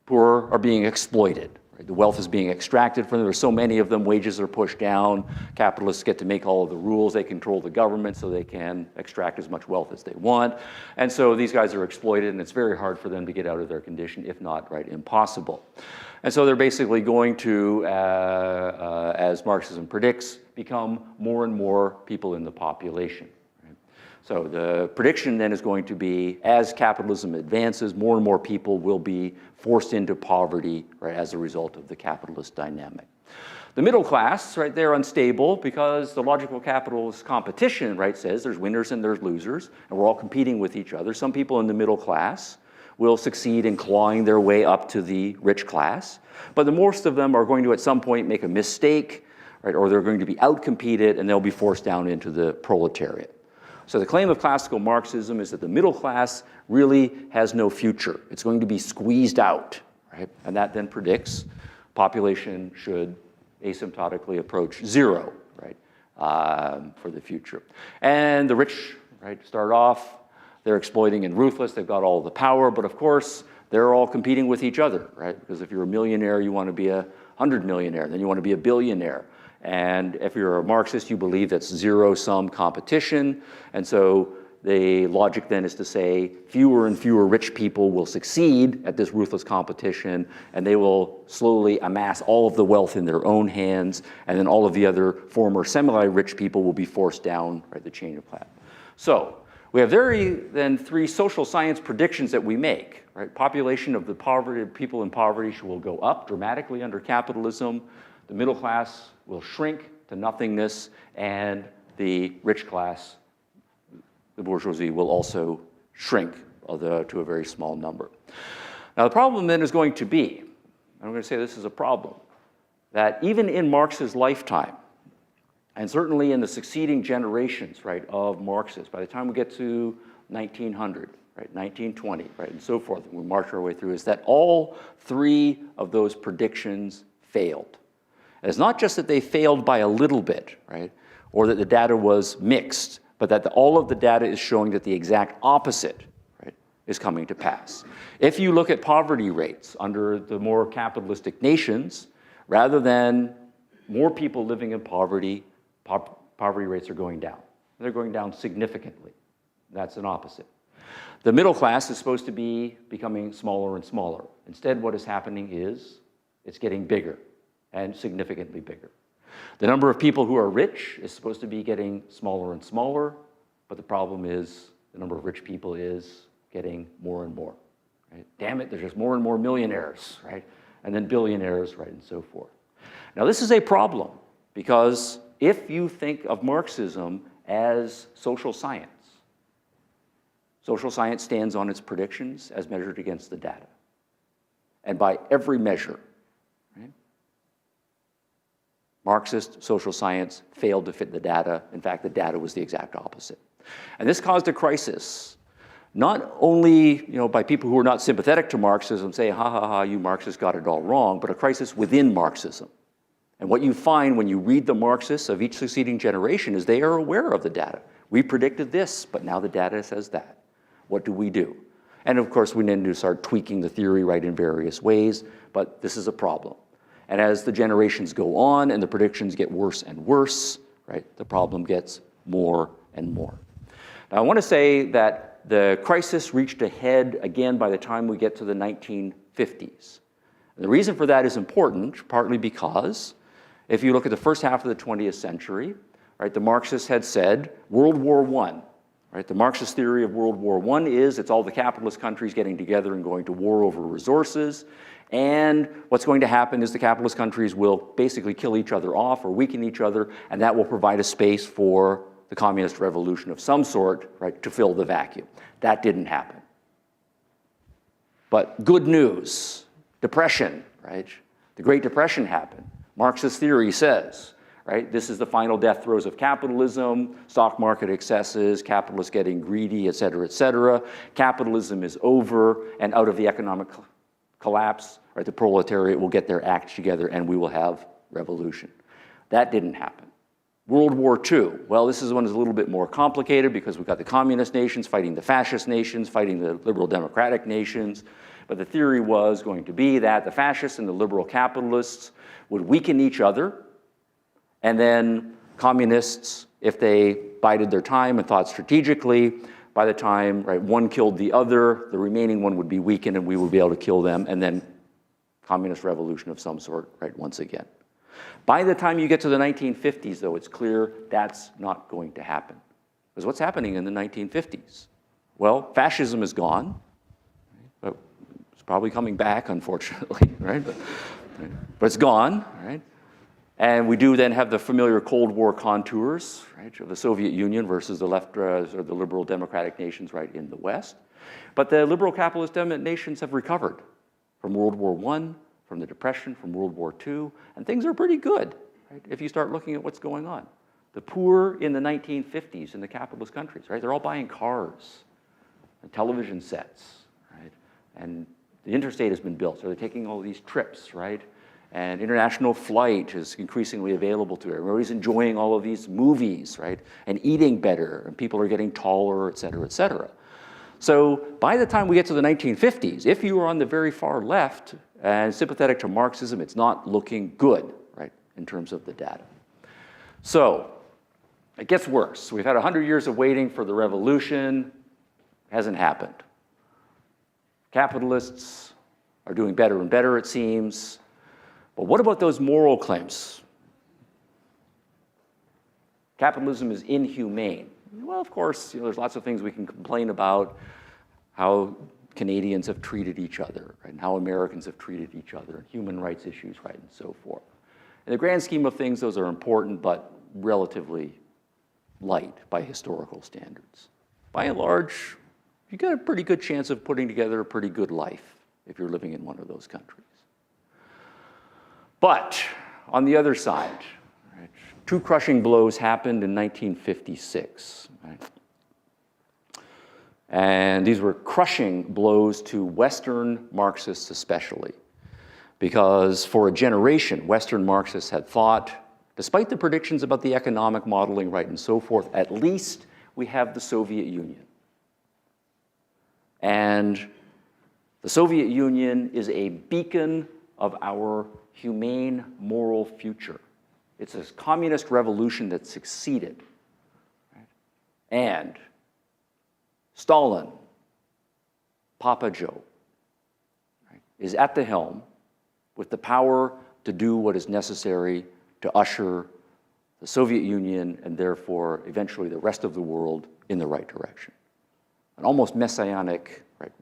poor are being exploited. Right? The wealth is being extracted from them. There's so many of them, wages are pushed down. Capitalists get to make all of the rules. They control the government so they can extract as much wealth as they want. And so these guys are exploited, and it's very hard for them to get out of their condition, if not, right, impossible. And so they're basically going to, as Marxism predicts, become more and more people in the population. So the prediction then is going to be, as capitalism advances, more and more people will be forced into poverty, right, as a result of the capitalist dynamic. The middle class, right, they're unstable because the logical capitalist competition, right, says there's winners and there's losers, and we're all competing with each other. Some people in the middle class will succeed in clawing their way up to the rich class, but the most of them are going to at some point make a mistake, right, or they're going to be outcompeted and they'll be forced down into the proletariat. So the claim of classical Marxism is that the middle class really has no future. It's going to be squeezed out, right? And that then predicts population should asymptotically approach zero, right, for the future. And the rich, right, start off, they're exploiting and ruthless, they've got all the power, but of course, they're all competing with each other, right? Because if you're a millionaire, you want to be a 100 millionaire, then you want to be a billionaire. And if you're a Marxist, you believe that's zero-sum competition. And so the logic then is to say fewer and fewer rich people will succeed at this ruthless competition, and they will slowly amass all of the wealth in their own hands, and then all of the other former semi-rich people will be forced down, right, the chain of command. So we have three social science predictions that we make, right? Population of the people in poverty will go up dramatically under capitalism. The middle class will shrink to nothingness, and the rich class, the bourgeoisie, will also shrink, although to a very small number. Now, the problem then is going to be, and I'm going to say this is a problem, that even in Marx's lifetime, and certainly in the succeeding generations, right, of Marxists, by the time we get to 1900, right, 1920, right, and so forth, and we march our way through, is that all three of those predictions failed. And it's not just that they failed by a little bit, right, or that the data was mixed, but that all of the data is showing that the exact opposite, right, is coming to pass. If you look at poverty rates under the more capitalistic nations, rather than more people living in poverty, poverty rates are going down. They're going down significantly. That's an opposite. The middle class is supposed to be becoming smaller and smaller. Instead, what is happening is it's getting bigger and significantly bigger. The number of people who are rich is supposed to be getting smaller and smaller, but the problem is the number of rich people is getting more and more. Right? Damn it, there's just more and more millionaires, right? And then billionaires, right, and so forth. Now, this is a problem because if you think of Marxism as social science stands on its predictions as measured against the data. And by every measure, right, Marxist social science failed to fit the data. In fact, the data was the exact opposite. And this caused a crisis, not only by people who are not sympathetic to Marxism say, ha ha ha, you Marxists got it all wrong, but a crisis within Marxism. And what you find when you read the Marxists of each succeeding generation is they are aware of the data. We predicted this, but now the data says that. What do we do? And of course, we need to start tweaking the theory, right, in various ways, but this is a problem. And as the generations go on and the predictions get worse and worse, right, the problem gets more and more. Now, I want to say that the crisis reached a head again by the time we get to the 1950s. And the reason for that is important, partly because if you look at the first half of the 20th century, right, the Marxists had said World War I, right, the Marxist theory of World War I is it's all the capitalist countries getting together and going to war over resources, and what's going to happen is the capitalist countries will basically kill each other off or weaken each other, and that will provide a space for the communist revolution of some sort, right, to fill the vacuum. That didn't happen. But good news, depression, right? The Great Depression happened. Marxist theory says, right, this is the final death throes of capitalism, stock market excesses, capitalists getting greedy, et cetera, et cetera. Capitalism is over, and out of the economic collapse, right, the proletariat will get their act together and we will have revolution. That didn't happen. World War II, well, this is one that's a little bit more complicated because we've got the communist nations fighting the fascist nations, fighting the liberal democratic nations. But the theory was going to be that the fascists and the liberal capitalists would weaken each other, and then communists, if they bided their time and thought strategically, by the time, right, one killed the other, the remaining one would be weakened and we would be able to kill them, and then communist revolution of some sort, right, once again. By the time you get to the 1950s, though, it's clear that's not going to happen. Because what's happening in the 1950s? Well, fascism is gone. But it's probably coming back, unfortunately, right? But it's gone, right? And we do then have the familiar Cold War contours, right, of the Soviet Union versus the left or the liberal democratic nations right in the West. But the liberal capitalist nations have recovered from World War I, from the Depression, from World War II, and things are pretty good, right, if you start looking at what's going on. The poor in the 1950s in the capitalist countries, right, they're all buying cars and television sets, right, and the interstate has been built, so they're taking all these trips, right, and international flight is increasingly available to everyone. Everybody's enjoying all of these movies, right, and eating better, and people are getting taller, et cetera, et cetera. So by the time we get to the 1950s, if you are on the very far left and sympathetic to Marxism, it's not looking good, right, in terms of the data. So it gets worse. We've had 100 years of waiting for the revolution. Hasn't happened. Capitalists are doing better and better, it seems. But what about those moral claims? Capitalism is inhumane. Well, of course, there's lots of things we can complain about, how Canadians have treated each other, right, and how Americans have treated each other, and human rights issues, right, and so forth. In the grand scheme of things, those are important, but relatively light by historical standards. By and large, you get a pretty good chance of putting together a pretty good life if you're living in one of those countries. But on the other side, right, two crushing blows happened in 1956. Right? And these were crushing blows to Western Marxists especially, because for a generation, Western Marxists had thought, despite the predictions about the economic modeling, right, and so forth, at least we have the Soviet Union. And the Soviet Union is a beacon of our humane moral future. It's a communist revolution that succeeded. Right? And Stalin, Papa Joe, right, is at the helm with the power to do what is necessary to usher the Soviet Union and therefore eventually the rest of the world in the right direction. An almost messianic, right,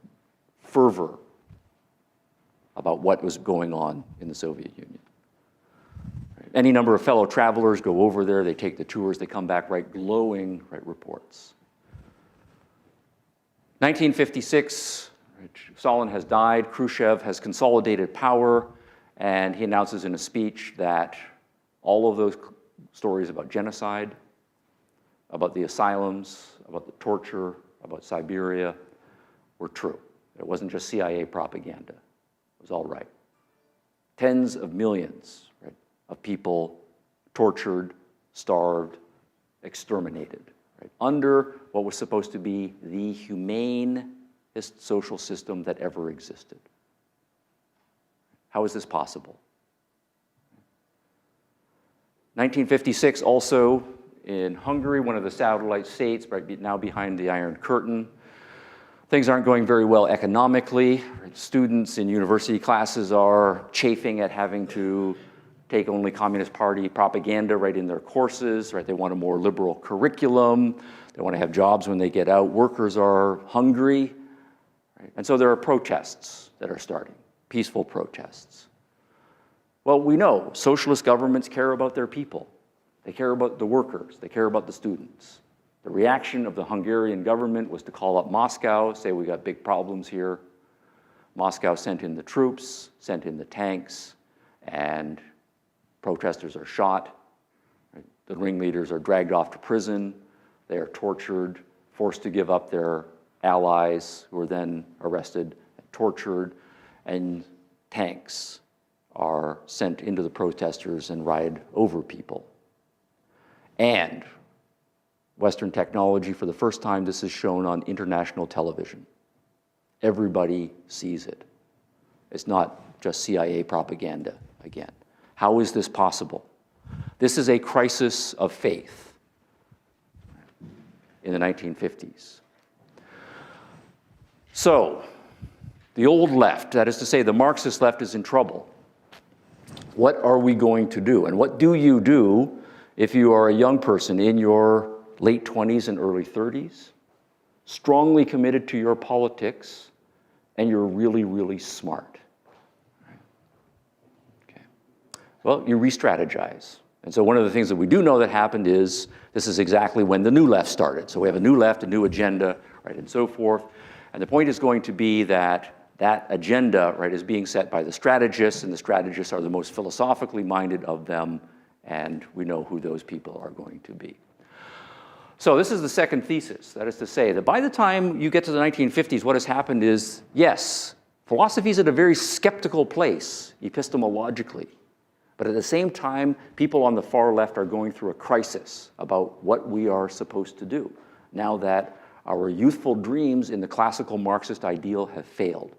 fervor about what was going on in the Soviet Union. Right? Any number of fellow travelers go over there, they take the tours, they come back, right, glowing, right, reports. 1956, right, Stalin has died, Khrushchev has consolidated power, and he announces in a speech that all of those stories about genocide, about the asylums, about the torture, about Siberia were true. It wasn't just CIA propaganda. It was all right. Tens of millions, right, of people tortured, starved, exterminated, right, under what was supposed to be the humanest social system that ever existed. How is this possible? 1956, also in Hungary, one of the satellite states, right, now behind the Iron Curtain. Things aren't going very well economically. Right? Students in university classes are chafing at having to take only Communist Party propaganda right in their courses. Right? They want a more liberal curriculum. They want to have jobs when they get out. Workers are hungry. Right? And so there are protests that are starting, peaceful protests. Well, we know socialist governments care about their people. They care about the workers. They care about the students. The reaction of the Hungarian government was to call up Moscow, say we got big problems here. Moscow sent in the troops, sent in the tanks, and protesters are shot. Right? The ringleaders are dragged off to prison. They are tortured, forced to give up their allies, who are then arrested, tortured, and tanks are sent into the protesters and ride over people. And Western technology, for the first time, this is shown on international television. Everybody sees it. It's not just CIA propaganda again. How is this possible? This is a crisis of faith in the 1950s. So, the old left, that is to say, the Marxist left, is in trouble. What are we going to do? And what do you do if you are a young person in your late 20s and early 30s, strongly committed to your politics, and you're really, really smart? Okay. Well, you re-strategize. And so one of the things that we do know that happened is this is exactly when the new left started. So we have a new left, a new agenda, right, and so forth. And the point is going to be that that agenda, right, is being set by the strategists, and the strategists are the most philosophically minded of them, and we know who those people are going to be. So this is the second thesis. That is to say that by the time you get to the 1950s, what has happened is, yes, philosophy is at a very skeptical place, epistemologically. But at the same time, people on the far left are going through a crisis about what we are supposed to do, now that our youthful dreams in the classical Marxist ideal have failed.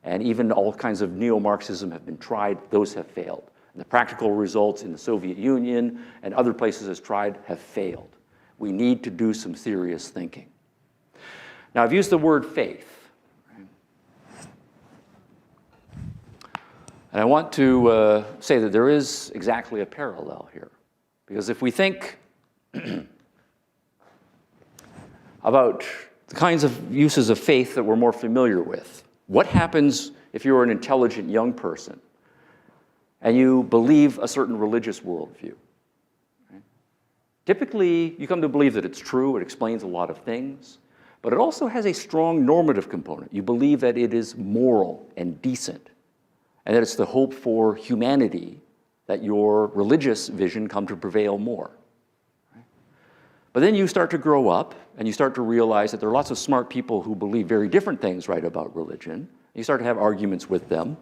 And even all kinds of neo-Marxism have been tried, those have failed. And the practical results in the Soviet Union and other places as tried have failed. We need to do some serious thinking. Now, I've used the word faith. And I want to say that there is exactly a parallel here. Because if we think about the kinds of uses of faith that we're more familiar with, what happens if you're an intelligent young person and you believe a certain religious worldview? Right? Typically, you come to believe that it's true, it explains a lot of things, but it also has a strong normative component. You believe that it is moral and decent, and that it's the hope for humanity that your religious vision come to prevail more. Right? But then you start to grow up, and you start to realize that there are lots of smart people who believe very different things, right, about religion. You start to have arguments with them,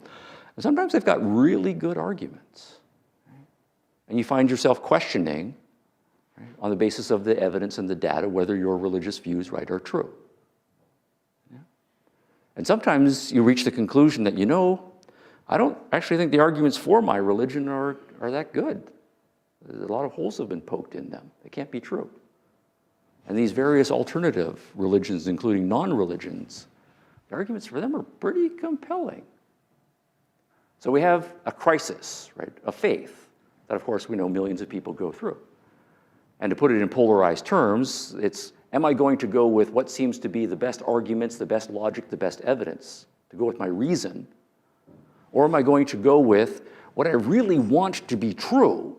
and sometimes they've got really good arguments. Right? And you find yourself questioning, right, on the basis of the evidence and the data, whether your religious views, right, are true. Yeah? And sometimes you reach the conclusion that, you know, I don't actually think the arguments for my religion are that good. A lot of holes have been poked in them. They can't be true. And these various alternative religions, including non-religions, the arguments for them are pretty compelling. So we have a crisis, right, of faith that, of course, we know millions of people go through. And to put it in polarized terms, it's, am I going to go with what seems to be the best arguments, the best logic, the best evidence, to go with my reason? Or am I going to go with what I really want to be true,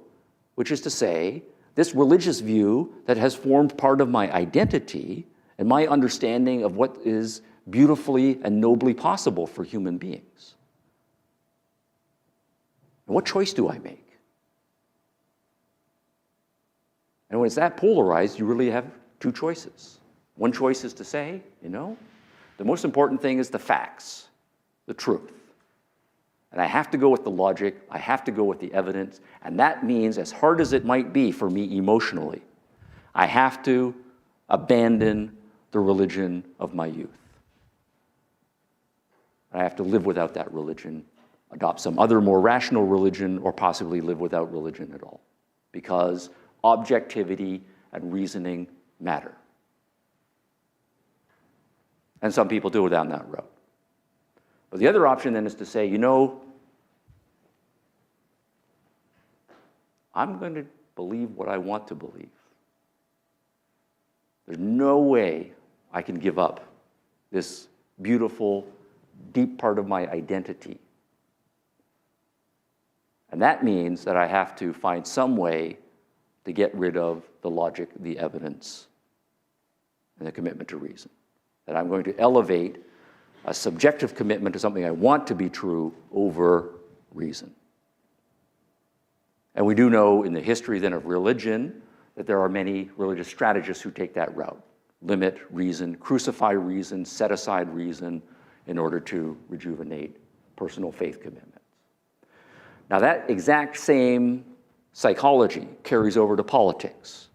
which is to say, this religious view that has formed part of my identity and my understanding of what is beautifully and nobly possible for human beings? And what choice do I make? And when it's that polarized, you really have two choices. One choice is to say, you know, the most important thing is the facts, the truth. And I have to go with the logic, I have to go with the evidence, and that means, as hard as it might be for me emotionally, I have to abandon the religion of my youth. I have to live without that religion, adopt some other more rational religion, or possibly live without religion at all, because objectivity and reasoning matter. And some people do it down that road. But the other option then is to say, you know, I'm going to believe what I want to believe. There's no way I can give up this beautiful, deep part of my identity. And that means that I have to find some way to get rid of the logic, the evidence, and the commitment to reason. That I'm going to elevate a subjective commitment to something I want to be true over reason. And we do know in the history then of religion that there are many religious strategists who take that route. Limit reason, crucify reason, set aside reason in order to rejuvenate personal faith commitments. Now that exact same psychology carries over to politics.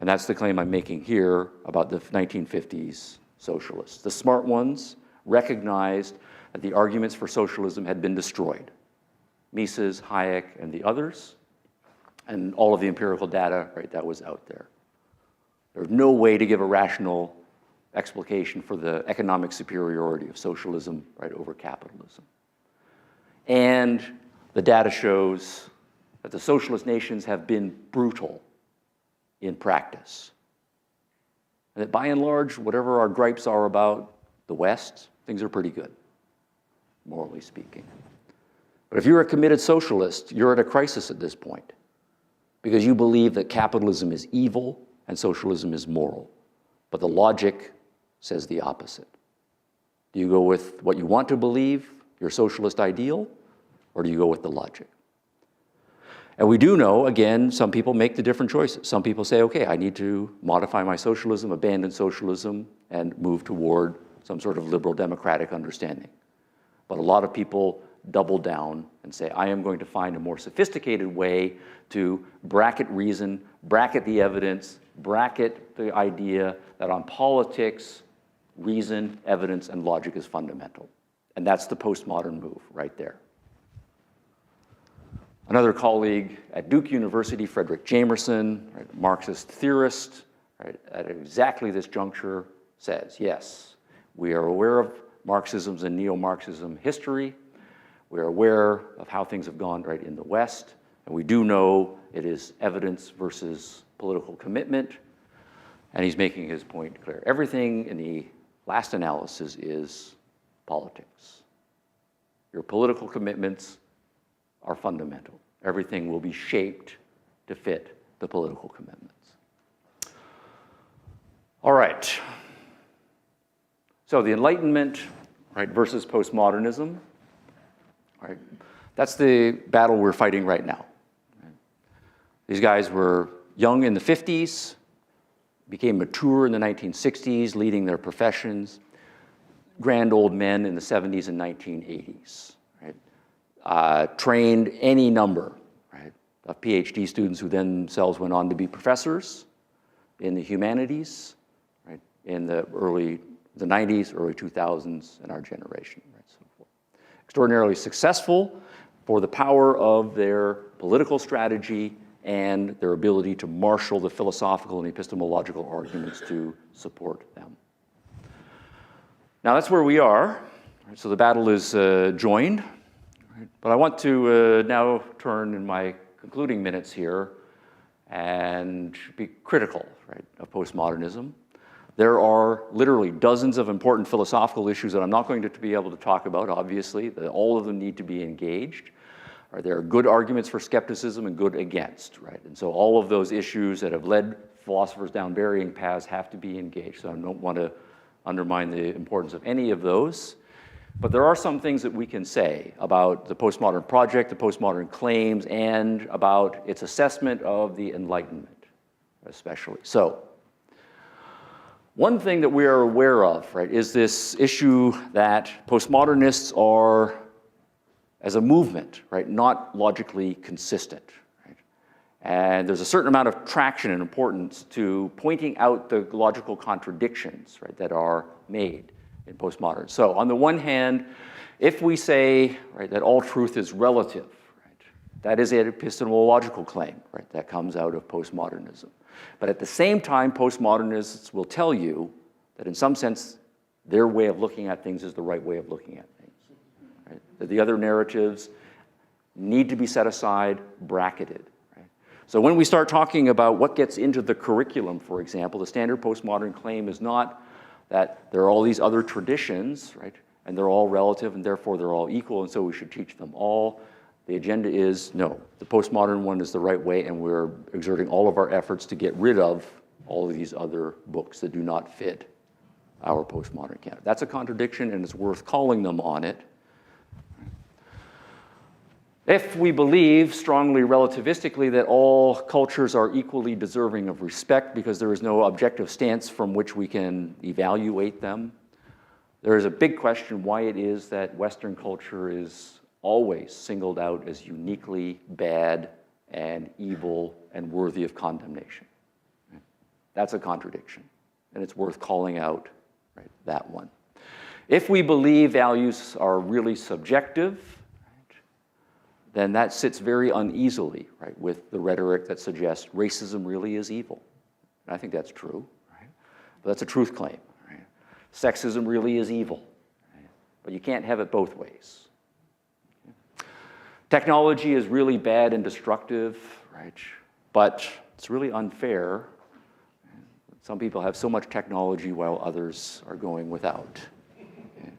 And that's the claim I'm making here about the 1950s socialists. The smart ones recognized that the arguments for socialism had been destroyed. Mises, Hayek, and the others, and all of the empirical data, right, that was out there. There's no way to give a rational explication for the economic superiority of socialism, right, over capitalism. And the data shows that the socialist nations have been brutal in practice. And that by and large, whatever our gripes are about the West, things are pretty good, morally speaking. But if you're a committed socialist, you're at a crisis at this point because you believe that capitalism is evil and socialism is moral. But the logic says the opposite. Do you go with what you want to believe, your socialist ideal, or do you go with the logic? And we do know, again, some people make the different choices. Some people say, okay, I need to modify my socialism, abandon socialism, and move toward some sort of liberal democratic understanding. But a lot of people double down and say, I am going to find a more sophisticated way to bracket reason, bracket the evidence, bracket the idea that on politics, reason, evidence, and logic is fundamental. And that's the postmodern move right there. Another colleague at Duke University, Frederick Jamerson, right, Marxist theorist, right, at exactly this juncture says, yes, we are aware of Marxism's and neo-Marxism history. We are aware of how things have gone right in the West, and we do know it is evidence versus political commitment, and he's making his point clear. Everything in the last analysis is politics. Your political commitments are fundamental. Everything will be shaped to fit the political commitments. All right. So the Enlightenment, right, versus postmodernism, right? That's the battle we're fighting right now. Right? These guys were young in the 50s, became mature in the 1960s, leading their professions, grand old men in the 70s and 1980s. Trained any number, right, of PhD students who themselves went on to be professors in the humanities, right, in the 90s, early 2000s, in our generation, right, so forth. Extraordinarily successful for the power of their political strategy and their ability to marshal the philosophical and epistemological arguments to support them. Now that's where we are. Right, so the battle is joined. But I want to now turn in my concluding minutes here and be critical, right, of postmodernism. There are literally dozens of important philosophical issues that I'm not going to be able to talk about, obviously. All of them need to be engaged. Right? There are good arguments for skepticism and good against, right? And so all of those issues that have led philosophers down varying paths have to be engaged. So I don't want to undermine the importance of any of those. But there are some things that we can say about the postmodern project, the postmodern claims, and about its assessment of the Enlightenment, especially. So, one thing that we are aware of, right, is this issue that postmodernists are, as a movement, right, not logically consistent. Right? And there's a certain amount of traction and importance to pointing out the logical contradictions, right, that are made in postmodern. So on the one hand, if we say, right, that all truth is relative, right, that is an epistemological claim, right, that comes out of postmodernism. But at the same time, postmodernists will tell you that in some sense, their way of looking at things is the right way of looking at things. Right? That the other narratives need to be set aside, bracketed. Right? So when we start talking about what gets into the curriculum, for example, the standard postmodern claim is not that there are all these other traditions, right, and they're all relative, and therefore they're all equal, and so we should teach them all. The agenda is, no, the postmodern one is the right way, and we're exerting all of our efforts to get rid of all of these other books that do not fit our postmodern canon. That's a contradiction, and it's worth calling them on it. If we believe strongly relativistically that all cultures are equally deserving of respect because there is no objective stance from which we can evaluate them, there is a big question why it is that Western culture is always singled out as uniquely bad and evil and worthy of condemnation. That's a contradiction, and it's worth calling out, right, that one. If we believe values are really subjective, then that sits very uneasily, right, with the rhetoric that suggests racism really is evil. And I think that's true, right? But that's a truth claim, right? Sexism really is evil, right? But you can't have it both ways. Technology is really bad and destructive, right? But it's really unfair. Some people have so much technology while others are going without. Okay?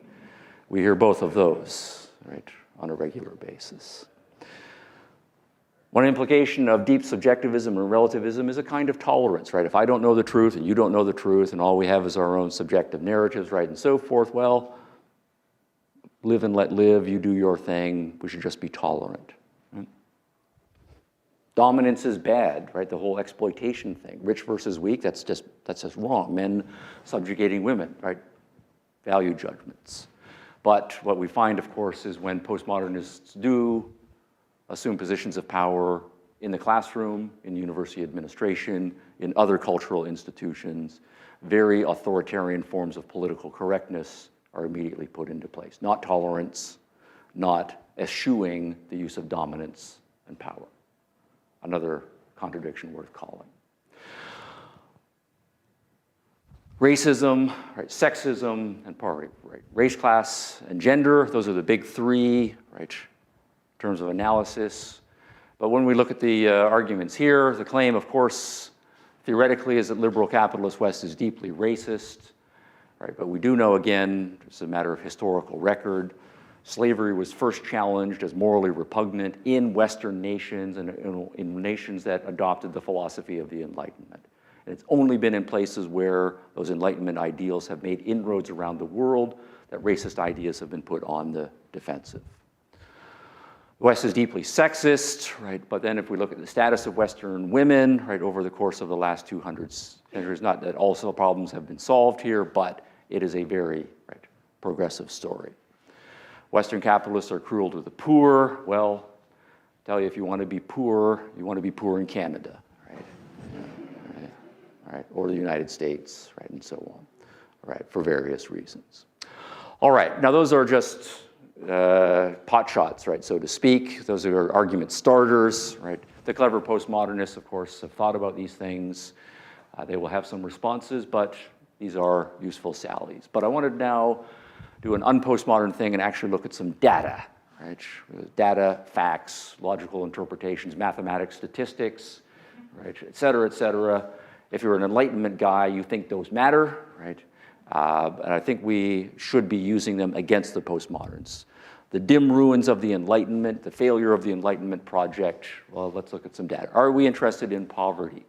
We hear both of those, right, on a regular basis. One implication of deep subjectivism and relativism is a kind of tolerance, right? If I don't know the truth and you don't know the truth and all we have is our own subjective narratives, right, and so forth, well, live and let live, you do your thing, we should just be tolerant. Right? Dominance is bad, right? The whole exploitation thing, rich versus weak, that's just wrong. Men subjugating women, right? Value judgments. But what we find, of course, is when postmodernists do assume positions of power in the classroom, in university administration, in other cultural institutions, very authoritarian forms of political correctness are immediately put into place. Not tolerance, not eschewing the use of dominance and power. Another contradiction worth calling. Racism, right, sexism, and poverty, right? Race, class, and gender, those are the big three, right, in terms of analysis. But when we look at the arguments here, the claim, of course, theoretically is that liberal capitalist West is deeply racist, right? But we do know, again, it's a matter of historical record, slavery was first challenged as morally repugnant in Western nations and in nations that adopted the philosophy of the Enlightenment. And it's only been in places where those Enlightenment ideals have made inroads around the world that racist ideas have been put on the defensive. The West is deeply sexist, right? But then if we look at the status of Western women, right, over the course of the last 200 centuries, not that all problems have been solved here, but it is a very, right, progressive story. Western capitalists are cruel to the poor. Well, I tell you, if you want to be poor, you want to be poor in Canada, right? Yeah, right? Or the United States, right, and so on, right, for various reasons. All right, now those are just pot shots, right, so to speak. Those are argument starters, right? The clever postmodernists, of course, have thought about these things. They will have some responses, but these are useful sallies. But I want to now do an unpostmodern thing and actually look at some data, right? Data, facts, logical interpretations, mathematics, statistics, right, et cetera, et cetera. If you're an Enlightenment guy, you think those matter, right? And I think we should be using them against the postmoderns. The dim ruins of the Enlightenment, the failure of the Enlightenment project. Well, let's look at some data. Are we interested in poverty?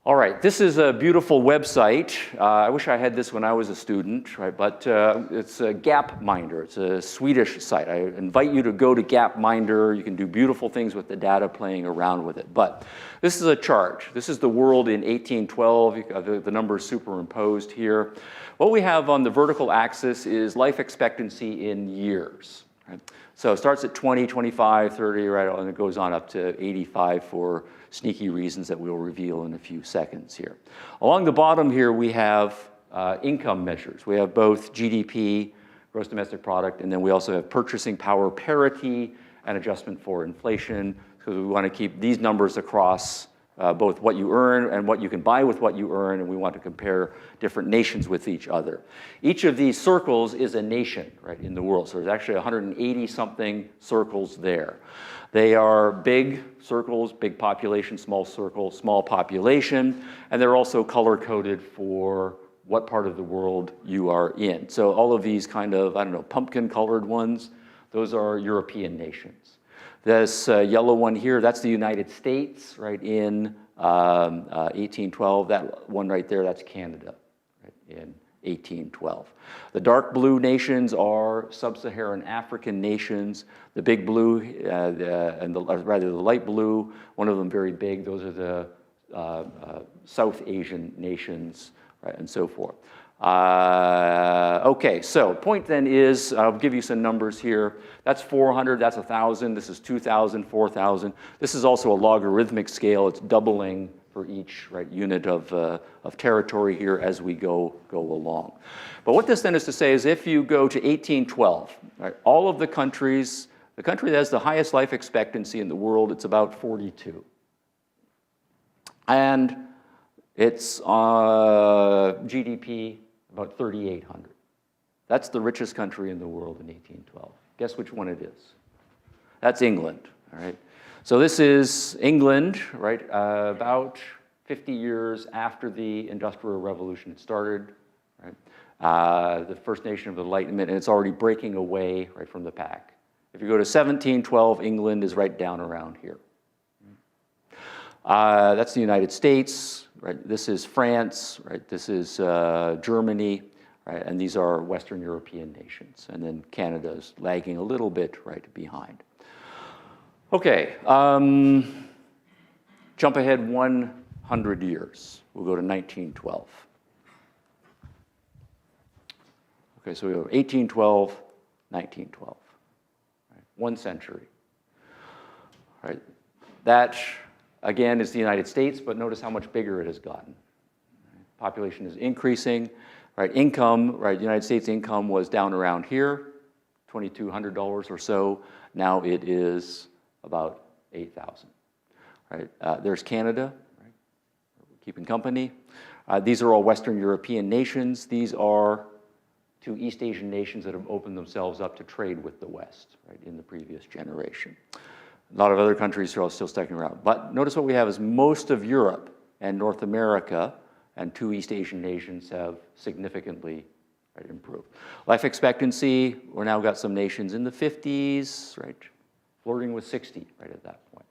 All right, this is a beautiful website. I wish I had this when I was a student, right? But it's a Gapminder. It's a Swedish site. I invite you to go to Gapminder. You can do beautiful things with the data playing around with it. But this is a chart. This is the world in 1812. The numbers superimposed here. What we have on the vertical axis is life expectancy in years. Right? So it starts at 20, 25, 30, right, and it goes on up to 85 for sneaky reasons that we'll reveal in a few seconds here. Along the bottom here, we have income measures. We have both GDP, gross domestic product, and then we also have purchasing power parity and adjustment for inflation, because we want to keep these numbers across both what you earn and what you can buy with what you earn, and we want to compare different nations with each other. Each of these circles is a nation, right, in the world. So there's actually 180-something circles there. They are big circles, big population, small circle, small population, and they're also color-coded for what part of the world you are in. So all of these kind of, I don't know, pumpkin-colored ones, those are European nations. This yellow one here, that's the United States, right, in 1812. That one right there, that's Canada, right, in 1812. The dark blue nations are sub-Saharan African nations. The big blue, rather the light blue, one of them very big, those are the South Asian nations, right, and so forth. Okay, so point then is, I'll give you some numbers here. That's 400, that's 1,000, this is 2,000, 4,000. This is also a logarithmic scale. It's doubling for each, right, unit of territory here as we go along. But what this then is to say is if you go to 1812, right, all of the countries, the country that has the highest life expectancy in the world, it's about 42. And its GDP, about 3,800. That's the richest country in the world in 1812. Guess which one it is? That's England, all right? So this is England, right, about 50 years after the Industrial Revolution had started, right? The first nation of the Enlightenment, and it's already breaking away, right, from the pack. If you go to 1712, England is right down around here. That's the United States, right? This is France, right? This is Germany, right? And these are Western European nations. And then Canada is lagging a little bit right behind. Okay, jump ahead 100 years. We'll go to 1912. Okay, so we go 1812, 1912. Right? 1 century. All right. That, again, is the United States, but notice how much bigger it has gotten. Right? Population is increasing. Right? Income, right? The United States income was down around here, $2,200 or so. Now it is about 8,000. Right? There's Canada, right? Keeping company. These are all Western European nations. These are 2 East Asian nations that have opened themselves up to trade with the West, right, in the previous generation. A lot of other countries are still sticking around. But notice what we have is most of Europe and North America and 2 East Asian nations have significantly, right, improved. Life expectancy, we're now got some nations in the 50s, right, flirting with 60 right at that point.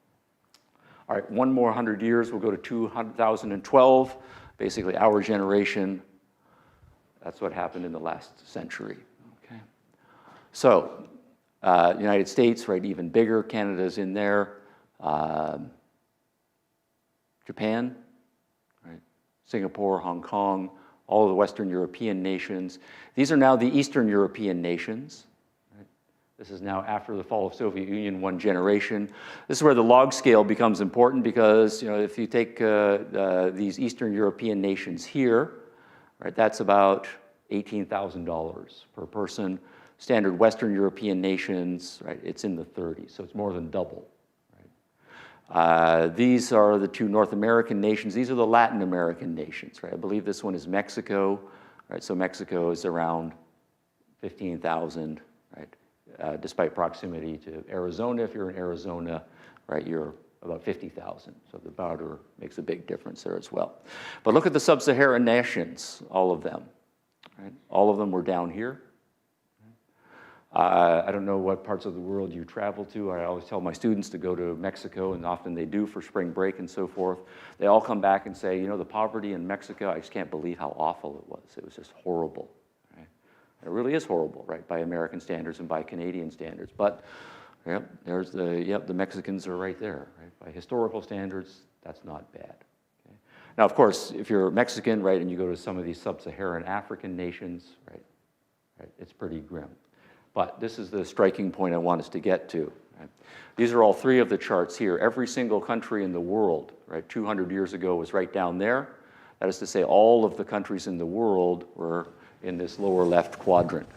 All right, 1 more 100 years, we'll go to 2012, basically our generation. That's what happened in the last century. Okay. So, United States, right, even bigger. Canada's in there. Japan, right, Singapore, Hong Kong, all of the Western European nations. These are now the Eastern European nations. Right? This is now after the fall of Soviet Union, 1 generation. This is where the log scale becomes important because, you know, if you take these Eastern European nations here, right, that's about $18,000 per person. Standard Western European nations, right, it's in the 30s, so it's more than double. Right? These are the 2 North American nations. These are the Latin American nations, right? I believe this one is Mexico, right? So Mexico is around 15,000, right? Despite proximity to Arizona. If you're in Arizona, right, you're about 50,000. So the border makes a big difference there as well. But look at the sub-Saharan nations, all of them. Right? All of them were down here. I don't know what parts of the world you travel to. I always tell my students to go to Mexico, and often they do for spring break and so forth. They all come back and say, you know, the poverty in Mexico, I just can't believe how awful it was. It was just horrible. Right? It really is horrible, right, by American standards and by Canadian standards. But yep, there's the Mexicans are right there. Right? By historical standards, that's not bad. Okay? Now, of course, if you're Mexican, right, and you go to some of these sub-Saharan African nations, right, it's pretty grim. But this is the striking point I want us to get to. Right? These are all 3 of the charts here. Every single country in the world, right, 200 years ago was right down there. That is to say, all of the countries in the world were in this lower left quadrant.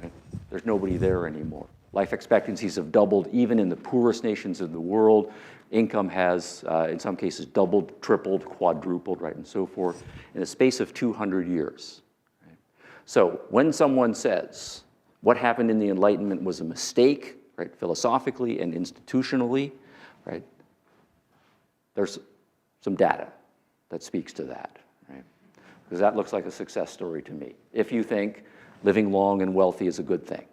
Right? There's nobody there anymore. Life expectancies have doubled even in the poorest nations of the world. Income has, in some cases, doubled, tripled, quadrupled, right, and so forth, in the space of 200 years. Right? So when someone says, what happened in the Enlightenment was a mistake, right, philosophically and institutionally, right? There's some data that speaks to that, right? Because that looks like a success story to me. If you think living long and wealthy is a good thing,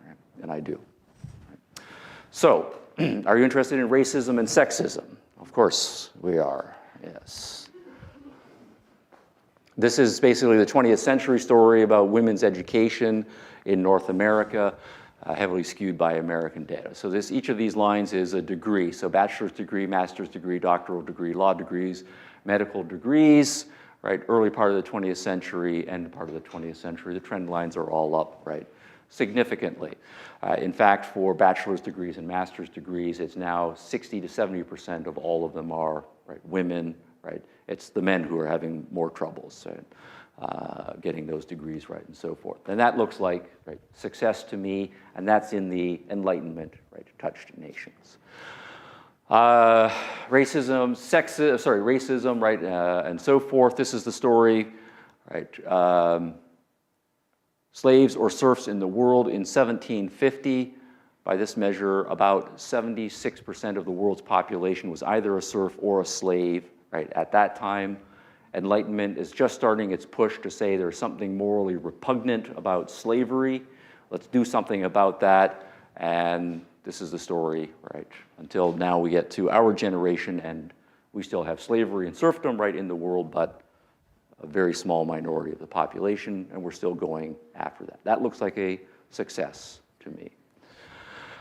right? And I do. Right? So, are you interested in racism and sexism? Of course we are, yes. This is basically the 20th century story about women's education in North America, heavily skewed by American data. So each of these lines is a degree. So bachelor's degree, master's degree, doctoral degree, law degrees, medical degrees, right? Early part of the 20th century, end part of the 20th century. The trend lines are all up, right? Significantly. In fact, for bachelor's degrees and master's degrees, it's now 60 to 70% of all of them are, right, women, right? It's the men who are having more troubles. Right? Getting those degrees right and so forth. And that looks like, right, success to me, and that's in the Enlightenment, right, touched nations. Racism, right, and so forth. This is the story, right? Slaves or serfs in the world in 1750. By this measure, about 76% of the world's population was either a serf or a slave, right, at that time. Enlightenment is just starting its push to say there's something morally repugnant about slavery. Let's do something about that. And this is the story, right? Until now we get to our generation and we still have slavery and serfdom, right, in the world, but a very small minority of the population, and we're still going after that. That looks like a success to me.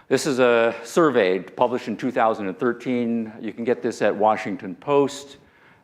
This is a survey published in 2013. You can get this at Washington Post,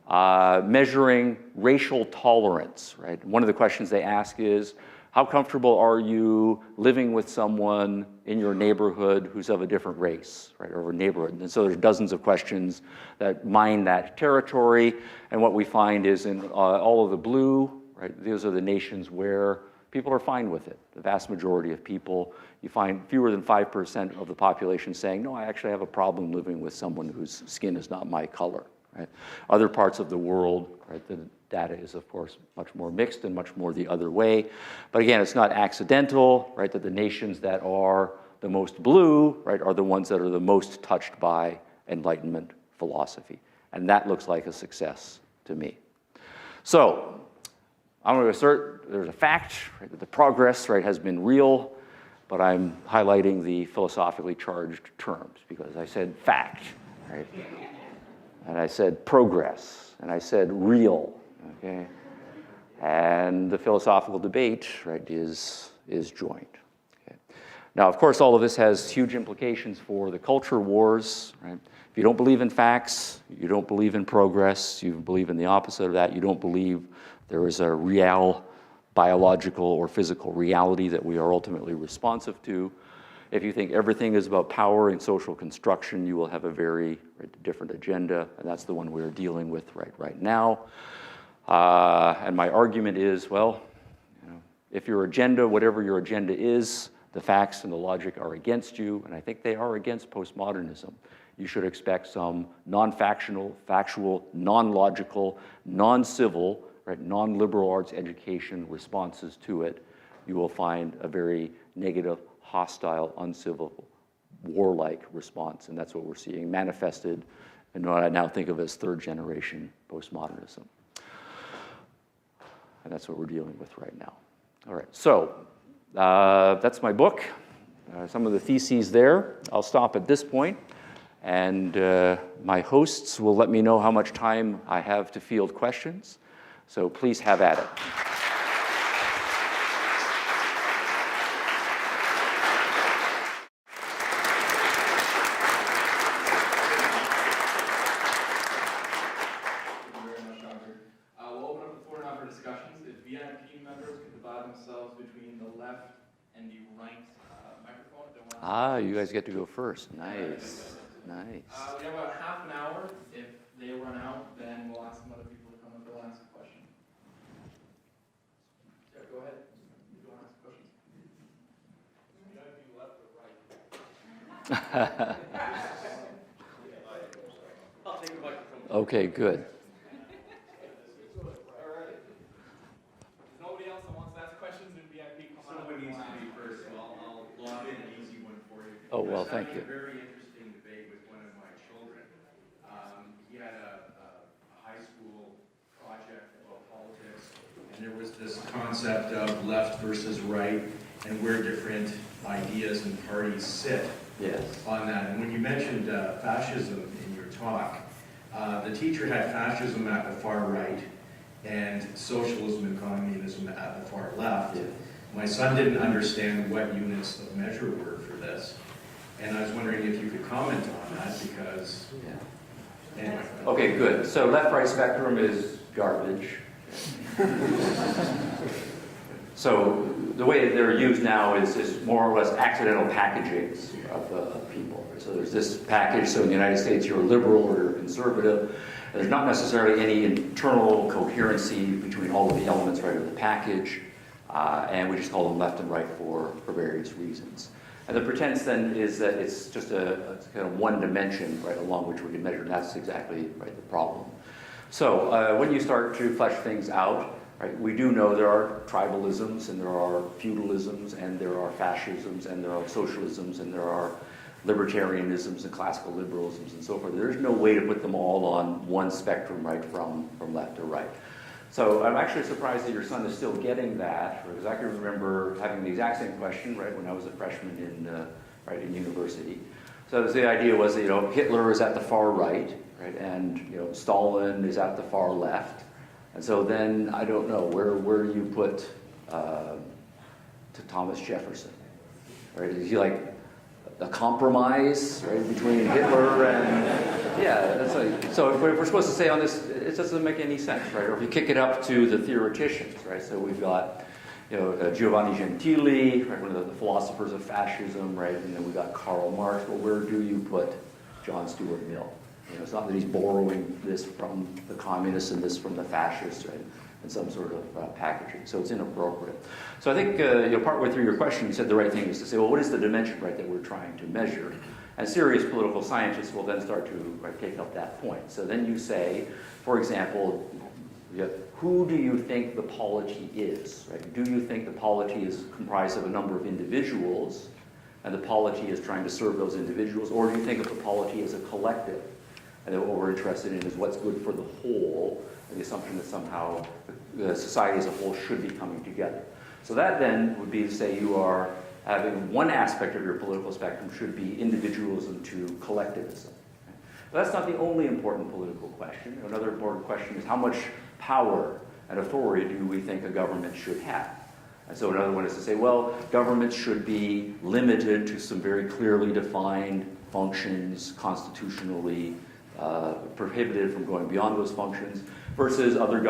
measuring racial tolerance, right? One of the questions they ask is, how comfortable are you living with someone in your neighborhood who's of a different race, right, or a neighborhood? And so there's dozens of questions that mine that territory, and what we find is in all of the blue, right, those are the nations where people are fine with it. The vast majority of people, you find fewer than 5% of the population saying, no, I actually have a problem living with someone whose skin is not my color, right? Other parts of the world, right, the data is, of course, much more mixed and much more the other way. But again, it's not accidental, right, that the nations that are the most blue, right, are the ones that are the most touched by Enlightenment philosophy. And that looks like a success to me. So I'm going to assert there's a fact, right, that the progress, right, has been real, but I'm highlighting the philosophically charged terms because I said fact, right? And I said progress, and I said real, okay? And the philosophical debate, right, is joined. Okay? Now, of course, all of this has huge implications for the culture wars, right? If you don't believe in facts, you don't believe in progress, you believe in the opposite of that, you don't believe there is a real biological or physical reality that we are ultimately responsive to. If you think everything is about power and social construction, you will have a very different agenda, and that's the one we're dealing with right now. And my argument is, well, if your agenda, whatever your agenda is, the facts and the logic are against you, and I think they are against postmodernism. You should expect some non-factual, factual, non-logical, non-civil, right, non-liberal arts education responses to it. You will find a very negative, hostile, uncivil, warlike response, and that's what we're seeing manifested in what I now think of as third-generation postmodernism. And that's what we're dealing with right now. All right, so that's my book. Some of the theses there. I'll stop at this point, and my hosts will let me know how much time I have to field questions. So please have at it. You guys get to go first. Nice, nice. We have about half an hour. If they run out, then we'll ask some other people to come up. They'll ask a question. Yeah, go ahead. You want to ask questions? You got to be left or right. I'll take the microphone. Okay, good. Oh, well, thank you. I had a very interesting debate with one of my children. He had a high school project about politics, and there was this concept of left versus right, and where different ideas and parties sit on that. And when you mentioned fascism in your talk, the teacher had fascism at the far right, and socialism and communism at the far left. Yes. My son didn't understand what units of measure were for this. And I was wondering if you could comment on that, because... Yeah. Anyway. Okay, good. So left-right spectrum is garbage. So the way they're used now is more or less accidental packagings of people. So there's this package, so in the United States you're liberal or you're conservative. There's not necessarily any internal coherency between all of the elements right of the package, and we just call them left and right for various reasons. And the pretense then is that it's just a kind of one dimension, right, along which we can measure, and that's exactly right the problem. So when you start to flesh things out, right, we do know there are tribalisms, and there are feudalisms, and there are fascisms, and there are socialisms, and there are libertarianisms and classical liberalisms and so forth. There's no way to put them all on one spectrum, right, from left to right. So I'm actually surprised that your son is still getting that, because I can remember having the exact same question, right, when I was a freshman right, in university. So the idea was that, you know, Hitler is at the far right, right, and, you know, Stalin is at the far left. And so then, I don't know, where do you put to Thomas Jefferson, right? Is he like a compromise, right, between Hitler and, yeah, that's like, so if we're supposed to say on this, it doesn't make any sense, right? Or if you kick it up to the theoreticians, right? So we've got, you know, Giovanni Gentili, right, one of the philosophers of fascism, right? And then we've got Karl Marx. Well, where do you put John Stuart Mill? You know, it's not that he's borrowing this from the communists and this from the fascists, right? In some sort of packaging. So it's inappropriate. So I think, you know, partway through your question, you said the right thing is to say, well, what is the dimension, right, that we're trying to measure? And serious political scientists will then start to, right, take up that point. So then you say, for example, who do you think the polity is, right? Do you think the polity is comprised of a number of individuals, and the polity is trying to serve those individuals, or do you think of the polity as a collective? And then what we're interested in is what's good for the whole, and the assumption that somehow the society as a whole should be coming together. So that then would be to say you are having one aspect of your political spectrum should be individualism to collectivism. But that's not the only important political question. Another important question is how much power and authority do we think a government should have? And so another one is to say, well, governments should be limited to some very clearly defined functions, constitutionally prohibited from going beyond those functions, versus other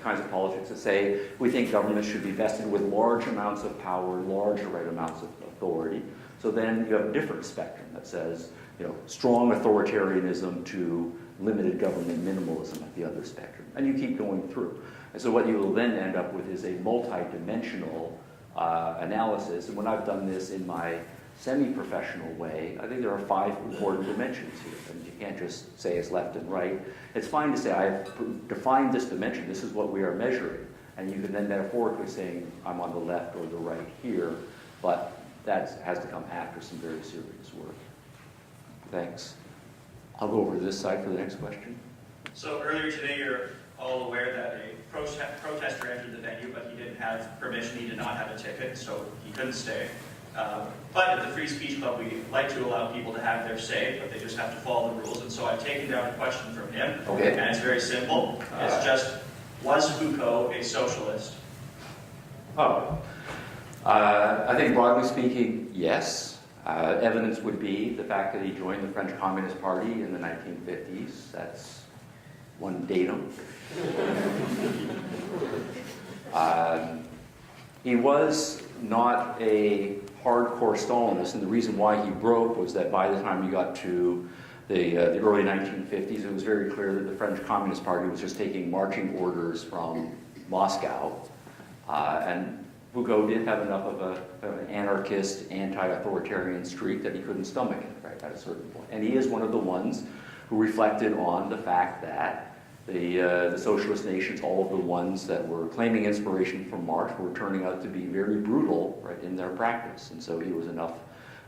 kinds of politics that say we think government should be vested with large amounts of power, large right amounts of authority. So then you have a different spectrum that says, you know, strong authoritarianism to limited government minimalism at the other spectrum. And you keep going through. And so what you will then end up with is a multi-dimensional analysis. And when I've done this in my semi-professional way, I think there are 5 important dimensions here. And you can't just say it's left and right. It's fine to say, I've defined this dimension, this is what we are measuring. And you can then metaphorically say, I'm on the left or the right here, but that has to come after some very serious work. Thanks. I'll go over to this side for the next question. So earlier today, you're all aware that a protester entered the venue, but he didn't have permission, he did not have a ticket, so he couldn't stay. But at the Free Speech Club, we like to allow people to have their say, but they just have to follow the rules. And so I've taken down a question from him, okay. And it's very simple. It's just, was Foucault a socialist? I think broadly speaking, yes. Evidence would be the fact that he joined the French Communist Party in the 1950s. That's one datum. He was not a hardcore Stalinist, and the reason why he broke was that by the time you got to the early 1950s, it was very clear that the French Communist Party was just taking marching orders from Moscow, and Foucault did have enough of an anarchist, anti-authoritarian streak that he couldn't stomach it, right, at a certain point. And he is one of the ones who reflected on the fact that the socialist nations, all of the ones that were claiming inspiration from Marx, were turning out to be very brutal, right, in their practice. And so he was enough,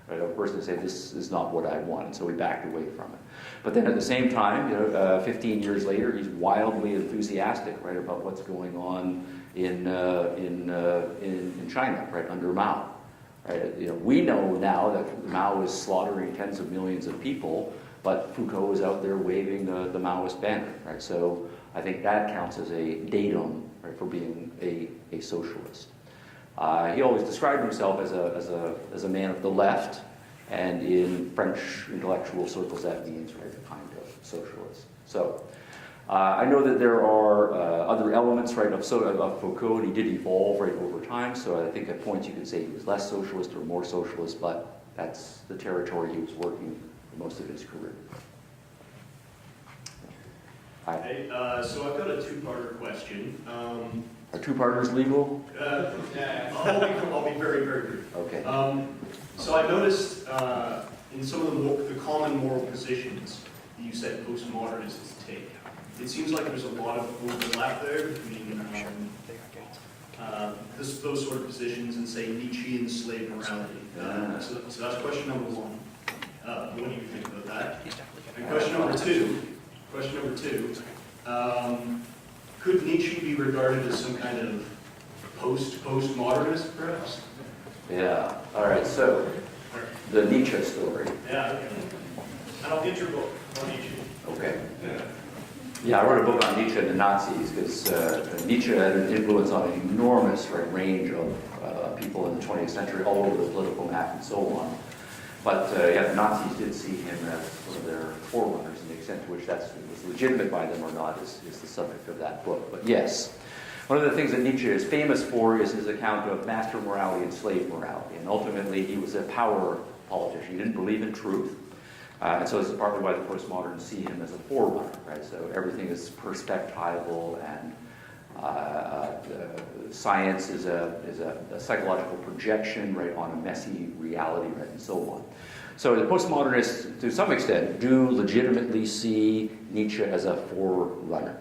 right, of a person to say, this is not what I want, and so he backed away from it. But then at the same time, you know, 15 years later, he's wildly enthusiastic, right, about what's going on in China, right, under Mao. Right? You know, we know now that Mao is slaughtering tens of millions of people, but Foucault was out there waving the Maoist banner, right? So I think that counts as a datum, right, for being a socialist. He always described himself as a man of the left, and in French intellectual circles that means, right, a kind of socialist. So I know that there are other elements, right, of Foucault, and he did evolve, right, over time. So I think at points you could say he was less socialist or more socialist, but that's the territory he was working most of his career. Hey, so I've got a two-parter question. Are two-parters legal? I'll be very, very brief. Okay. So I noticed in some of the common moral positions that you said postmodernists take, it seems like there's a lot of overlap there between those sort of positions and, say, Nietzschean slave morality. So that's question number one. What do you think about that? And question number two, could Nietzsche be regarded as some kind of postmodernist, perhaps? Yeah. All right. So the Nietzsche story. Yeah, okay. And I'll get your book on Nietzsche. Okay. Yeah, I wrote a book on Nietzsche and the Nazis because Nietzsche had an influence on an enormous range of people in the 20th century, all over the political map and so on. But yeah, the Nazis did see him as one of their forerunners, and the extent to which that was legitimate by them or not is the subject of that book. But yes, one of the things that Nietzsche is famous for is his account of master morality and slave morality. And ultimately, he was a power politician. He didn't believe in truth. And so this is partly why the postmoderns see him as a forerunner, right? So everything is perspectival, and science is a psychological projection, right, on a messy reality, right, and so on. So the postmodernists, to some extent, do legitimately see Nietzsche as a forerunner,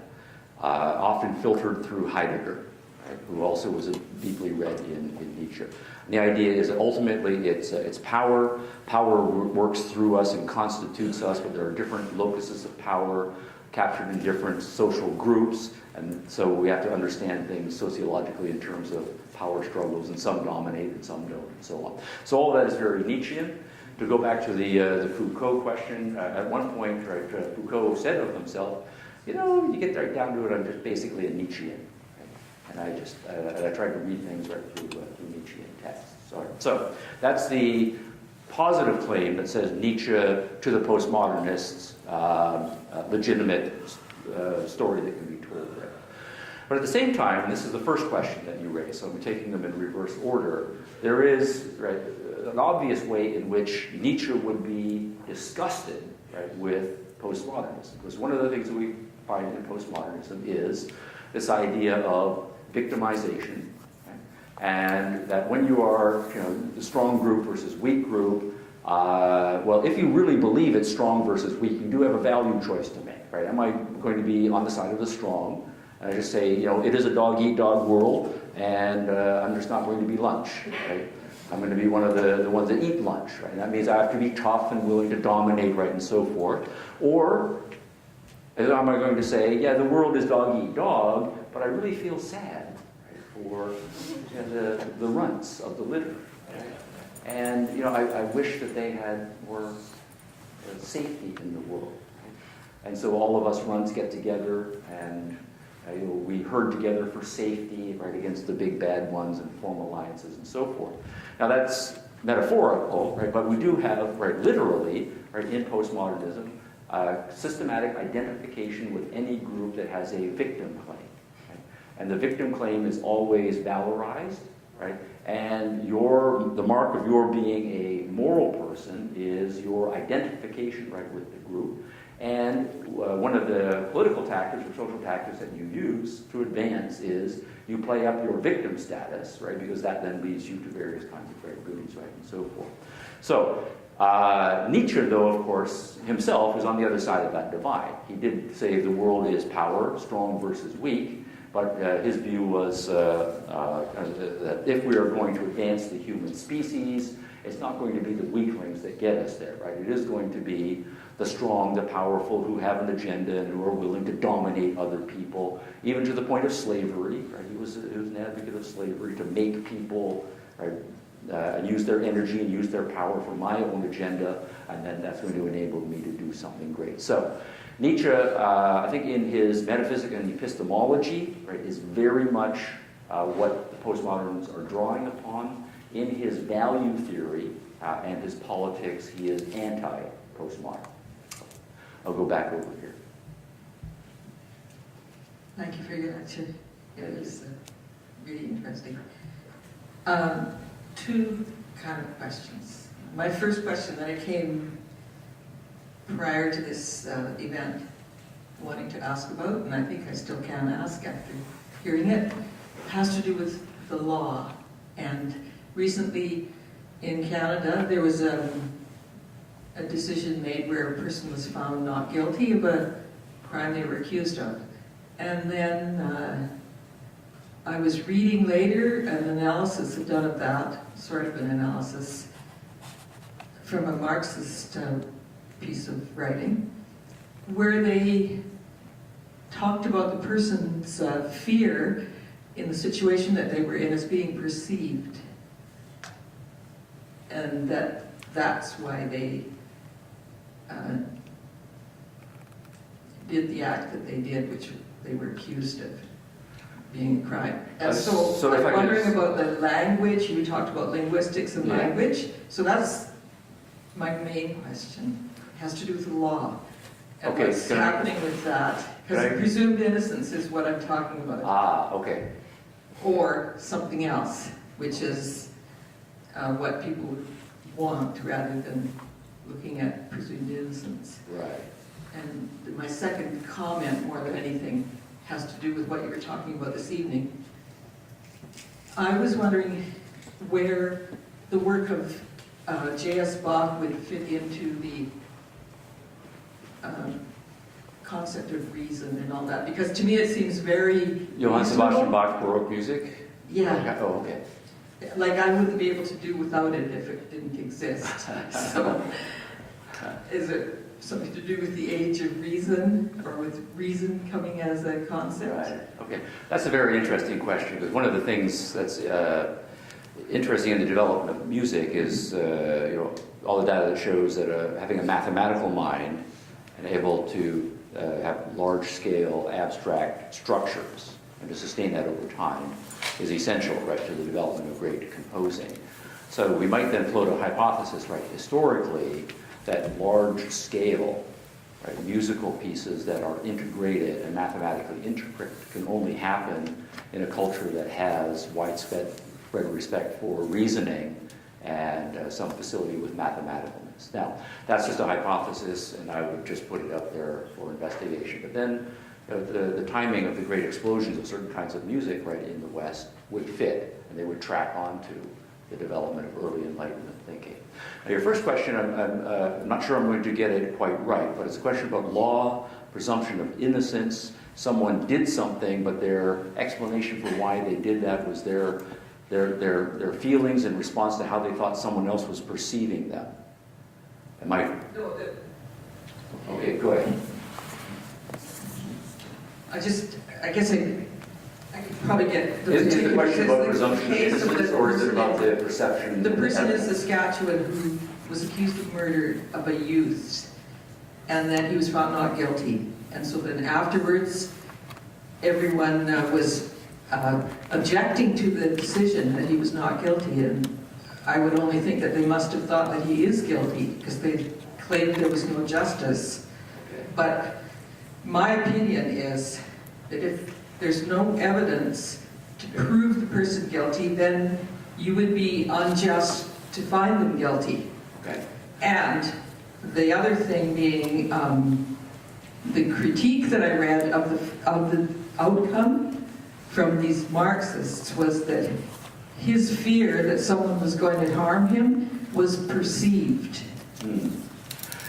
often filtered through Heidegger, right, who also was deeply read in Nietzsche. And the idea is that ultimately it's power. Power works through us and constitutes us, but there are different locuses of power captured in different social groups, and so we have to understand things sociologically in terms of power struggles, and some dominate and some don't, and so on. So all of that is very Nietzschean. To go back to the Foucault question, at one point, right, Foucault said of himself, you know, you get right down to it, I'm just basically a Nietzschean. Right? And I tried to read things right through Nietzschean texts. So that's the positive claim that says Nietzsche, to the postmodernists, legitimate story that can be told there. But at the same time, and this is the first question that you raised, so I'm taking them in reverse order, there is, right, an obvious way in which Nietzsche would be disgusted, right, with postmodernism. Because one of the things that we find in postmodernism is this idea of victimization, right? And that when you are, you know, the strong group versus weak group, well, if you really believe it's strong versus weak, you do have a value choice to make, right? Am I going to be on the side of the strong? And I just say, you know, it is a dog-eat-dog world, and I'm just not going to be lunch, right? I'm going to be one of the ones that eat lunch, right? That means I have to be tough and willing to dominate, right, and so forth. Or am I going to say, yeah, the world is dog-eat-dog, but I really feel sad, right, for the runts of the litter, right? And, you know, I wish that they had more safety in the world. Right? And so all of us runts get together, and you know, we herd together for safety, right, against the big bad ones, and form alliances and so forth. Now that's metaphorical, right, but we do have, right, literally, right, in postmodernism, systematic identification with any group that has a victim claim. Right? And the victim claim is always valorized, right? And the mark of your being a moral person is your identification, right, with the group. And one of the political tactics or social tactics that you use to advance is you play up your victim status, right? Because that then leads you to various kinds of great goodies, right, and so forth. So Nietzsche, though, of course, himself is on the other side of that divide. He did say the world is power, strong versus weak, but his view was that if we are going to advance the human species, it's not going to be the weaklings that get us there, right? It is going to be the strong, the powerful, who have an agenda and who are willing to dominate other people, even to the point of slavery, right? He was an advocate of slavery, to make people, right, use their energy and use their power for my own agenda, and then that's going to enable me to do something great. So Nietzsche, I think in his metaphysics and epistemology, right, is very much what the postmoderns are drawing upon. In his value theory and his politics, he is anti-postmodern. I'll go back over here. Thank you for your answer. It was really interesting. Two kind of questions. My first question that I came prior to this event wanting to ask about, and I think I still can ask after hearing it, has to do with the law. And recently in Canada, there was a decision made where a person was found not guilty of a crime they were accused of. And then I was reading later an analysis done of that, sort of an analysis from a Marxist piece of writing, where they talked about the person's fear in the situation that they were in as being perceived. And that that's why they did the act that they did, which they were accused of being a crime. And so so if I I'm could wondering just- about the language. You talked about linguistics and Yeah. language. So that's my main question. It has to do with the law. And Okay, what's can I- happening with that. can I- Because presumed innocence is what I'm talking about. Ah, okay. Or something else, which is what people would want rather than looking at presumed innocence. Right. And my second comment, more than anything, has to do with what you were talking about this evening. I was wondering where the work of J.S. Bach would fit into the concept of reason and all that, because to me it seems very Johann Sebastian reasonable. Bach Baroque music? Yeah, Oh, okay. like I wouldn't be able to do without it if it didn't exist. So, is it something to do with the age of reason, or with reason coming as a concept? Right. Okay. That's a very interesting question, because one of the things that's interesting in the development of music is all the data that shows that having a mathematical mind and able to have large-scale abstract structures and to sustain that over time is essential, right, to the development of great composing. So we might then float a hypothesis, right, historically, that large-scale, right, musical pieces that are integrated and mathematically integrated can only happen in a culture that has widespread respect for reasoning and some facility with mathematicalness. Now, that's just a hypothesis, and I would just put it up there for investigation. But then the timing of the great explosions of certain kinds of music, right, in the West would fit, and they would track onto the development of early Enlightenment thinking. Now, your first question, I'm not sure I'm going to get it quite right, but it's a question about law, presumption of innocence. Someone did something, but their explanation for why they did that was their feelings in response to how they thought someone else was perceiving them. Am I? No, Okay, go ahead. I guess I could probably get the Is the question about the presumption of case of innocence, the or is it person about the perception? The person in evidence? Saskatchewan who was accused of murder of a youth, and then he was found not guilty. And so then afterwards, everyone was objecting to the decision that he was not guilty. And I would only think that they must have thought that he is guilty, because they claimed there was no justice. But my opinion is that if there's no evidence to prove the person guilty, then you would be unjust to find them guilty. Okay. And the other thing being the critique that I read of the outcome from these Marxists was that his fear that someone was going to harm him was perceived,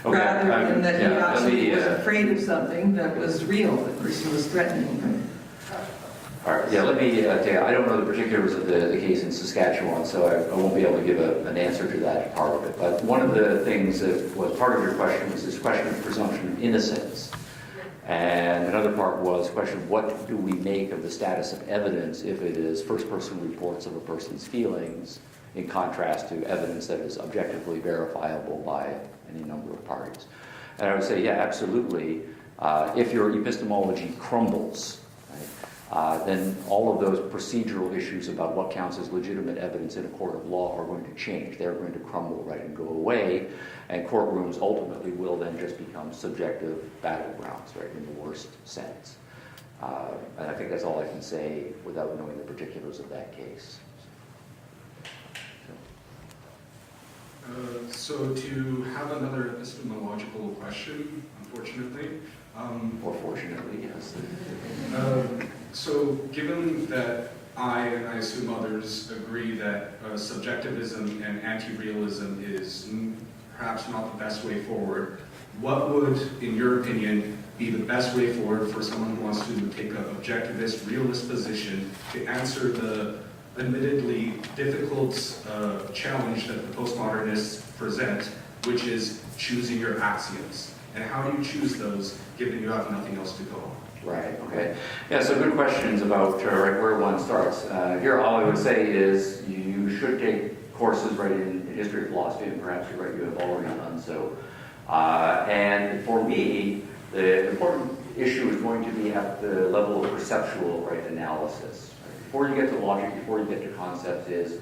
Okay, rather than that he yeah, actually was afraid of something that was real, the person was threatening him. All right, yeah, let me tell you, I don't know the particulars of the case in Saskatchewan, so I won't be able to give an answer to that part of it. But one of the things that was part of your question was this question of presumption of innocence. And another part was the question of what do we make of the status of evidence if it is first-person reports of a person's feelings in contrast to evidence that is objectively verifiable by any number of parties. And I would say, yeah, absolutely. If your epistemology crumbles, then all of those procedural issues about what counts as legitimate evidence in a court of law are going to change. They're going to crumble, right, and go away, and courtrooms ultimately will then just become subjective battlegrounds, right, in the worst sense. And I think that's all I can say without knowing the particulars of that case. So to have another epistemological question, unfortunately. Or fortunately, yes. So given that I, and I assume others, agree that subjectivism and anti-realism is perhaps not the best way forward, what would, in your opinion, be the best way forward for someone who wants to take an objectivist, realist position to answer the admittedly difficult challenge that the postmodernists present, which is choosing your axioms? And how do you choose those, given you have nothing else to go on? Right, okay. Yeah, so good questions about right where one starts. Here, all I would say is you should take courses right in history of philosophy, and perhaps you're right, you have already done so. And for me, the important issue is going to be at the level of perceptual analysis. Right? Before you get to logic, before you get to concepts, is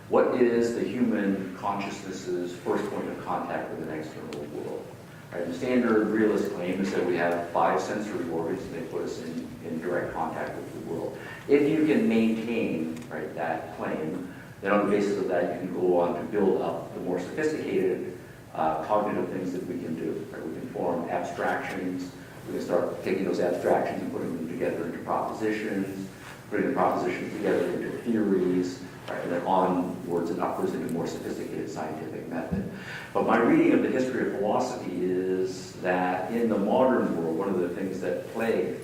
what is the human consciousness's first point of contact with an external world? Right? The standard realist claim is that we have 5 sensory organs, and they put us in direct contact with the world. If you can maintain that claim, then on the basis of that, you can go on to build up the more sophisticated cognitive things that we can do. Right? We can form abstractions. We can start taking those abstractions and putting them together into propositions, putting the propositions together into theories, right? And then onwards and upwards into more sophisticated scientific method. But my reading of the history of philosophy is that in the modern world, one of the things that plagued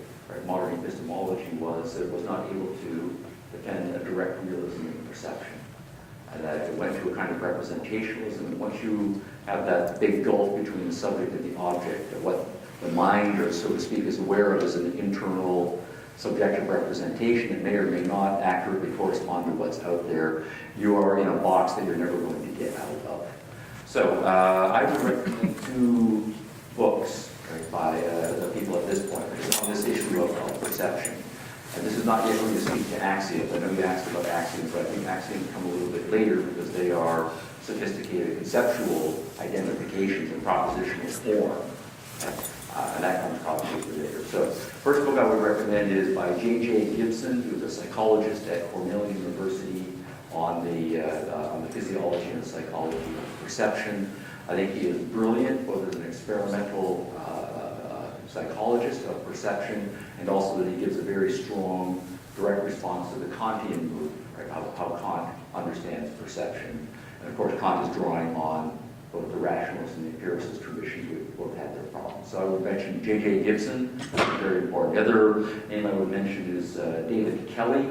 modern epistemology was that it was not able to defend a direct realism in perception. And that it went to a kind of representationalism. And once you have that big gulf between the subject and the object, of what the mind, or so to speak, is aware of as an internal subjective representation, it may or may not accurately correspond to what's out there, you are in a box that you're never going to get out of. So I would recommend 2 books by the people at this point on this issue of perception. And this is not yet going to speak to axioms. I know you asked about axioms, but I think axioms come a little bit later because they are sophisticated conceptual identifications and propositional form. And that comes probably later. So first book I would recommend is by J.J. Gibson, who's a psychologist at Cornell University, on the physiology and psychology of perception. I think he is brilliant, both as an experimental psychologist of perception, and also that he gives a very strong direct response to the Kantian movement, right? How Kant understands perception. And of course, Kant is drawing on both the rationalist and the empiricist traditions, which both had their problems. So I would mention J.J. Gibson, very important. The other name I would mention is David Kelly,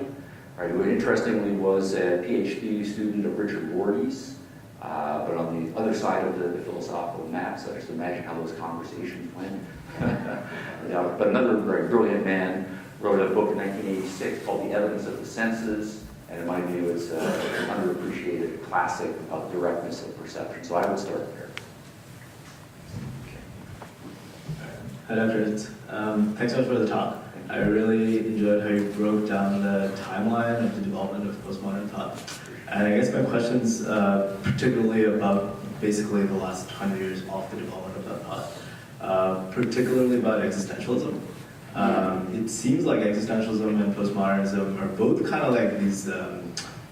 right, who interestingly was a PhD student of Richard Rorty's, but on the other side of the philosophical map, so just imagine how those conversations went. But another very brilliant man wrote a book in 1986 called The Evidence of the Senses, and in my view it's an underappreciated classic of directness of perception. So I would start there. Hi, Dr. Hicks. Thanks so much for the talk. I really enjoyed how you broke down the timeline of the development of postmodern thought. And I guess my question's particularly about basically the last 100 years of the development of that thought, particularly about existentialism. It seems like existentialism and postmodernism are both kind of like these,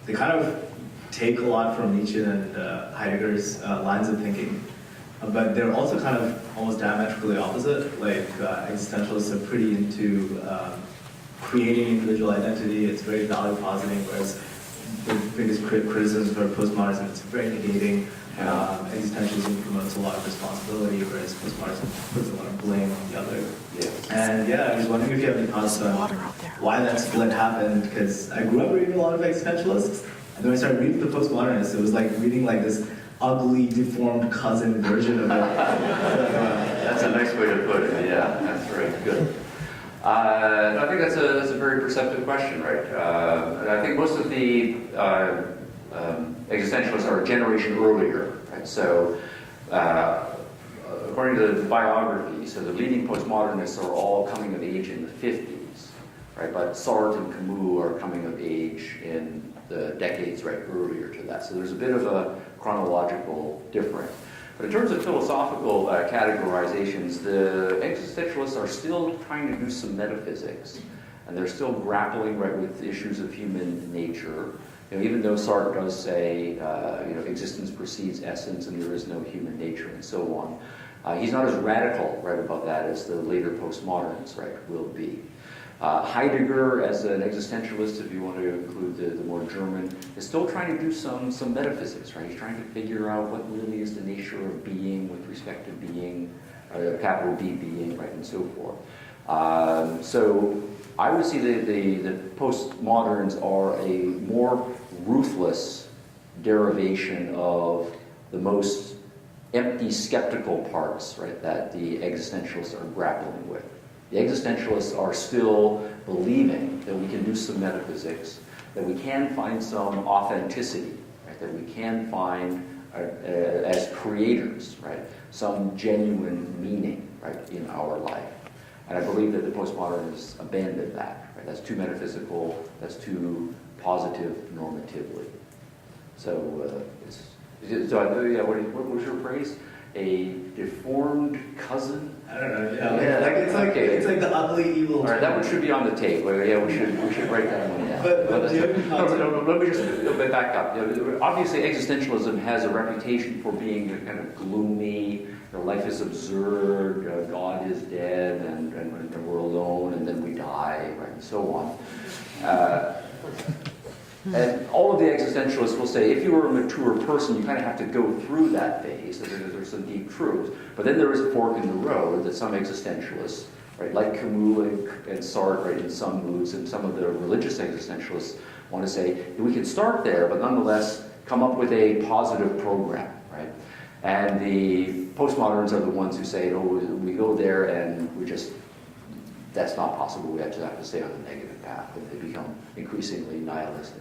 they kind of take a lot from Nietzsche and Heidegger's lines of thinking, but they're also kind of almost diametrically opposite. Like existentialists are pretty into creating individual identity, it's very value positing, whereas the biggest criticism for postmodernism is very negating. Existentialism promotes a lot of responsibility, whereas postmodernism puts a lot of blame on the other. Yes. And yeah, I was wondering if you have any thoughts on why that split happened, because I grew up reading a lot of existentialists, and then I started reading the postmodernists. It was like reading like this ugly, deformed cousin version of it. That's a nice way to put it. Yeah, that's right. Good. I think that's a very perceptive question, right? And I think most of the existentialists are a generation earlier, right? So, according to the biography, so the leading postmodernists are all coming of age in the 50s, right? But Sartre and Camus are coming of age in the decades right earlier to that. So there's a bit of a chronological difference. But in terms of philosophical categorizations, the existentialists are still trying to do some metaphysics, and they're still grappling right with issues of human nature. You know, even though Sartre does say, existence precedes essence, and there is no human nature, and so on, he's not as radical right about that as the later postmoderns right will be. Heidegger, as an existentialist, if you want to include the more German, is still trying to do some metaphysics, right? He's trying to figure out what really is the nature of being with respect to being, capital B being, right, and so forth. So I would see the postmoderns are a more ruthless derivation of the most empty skeptical parts, right, that the existentialists are grappling with. The existentialists are still believing that we can do some metaphysics, that we can find some authenticity right? That we can find as creators, right, some genuine meaning, right, in our life. And I believe that the postmodernists abandoned that. Right? That's too metaphysical. That's too positive normatively. So, yeah. What was your phrase? A deformed cousin. I don't know. It's like the ugly evil. All right, that one should be on the tape. Well, yeah, we should write that one down. But let me just back up. Obviously, existentialism has a reputation for being kind of gloomy. Life is absurd. God is dead, and we're alone, and then we die, right, and so on. And all of the existentialists will say, if you were a mature person, you kind of have to go through that phase. There's some deep truths. But then there is a fork in the road that some existentialists, right, like Camus and Sartre, right, in some moods, and some of the religious existentialists want to say, we can start there, but nonetheless come up with a positive program, right? And the postmoderns are the ones who say, we go there and that's not possible. We actually have to stay on the negative path, and they become increasingly nihilistic.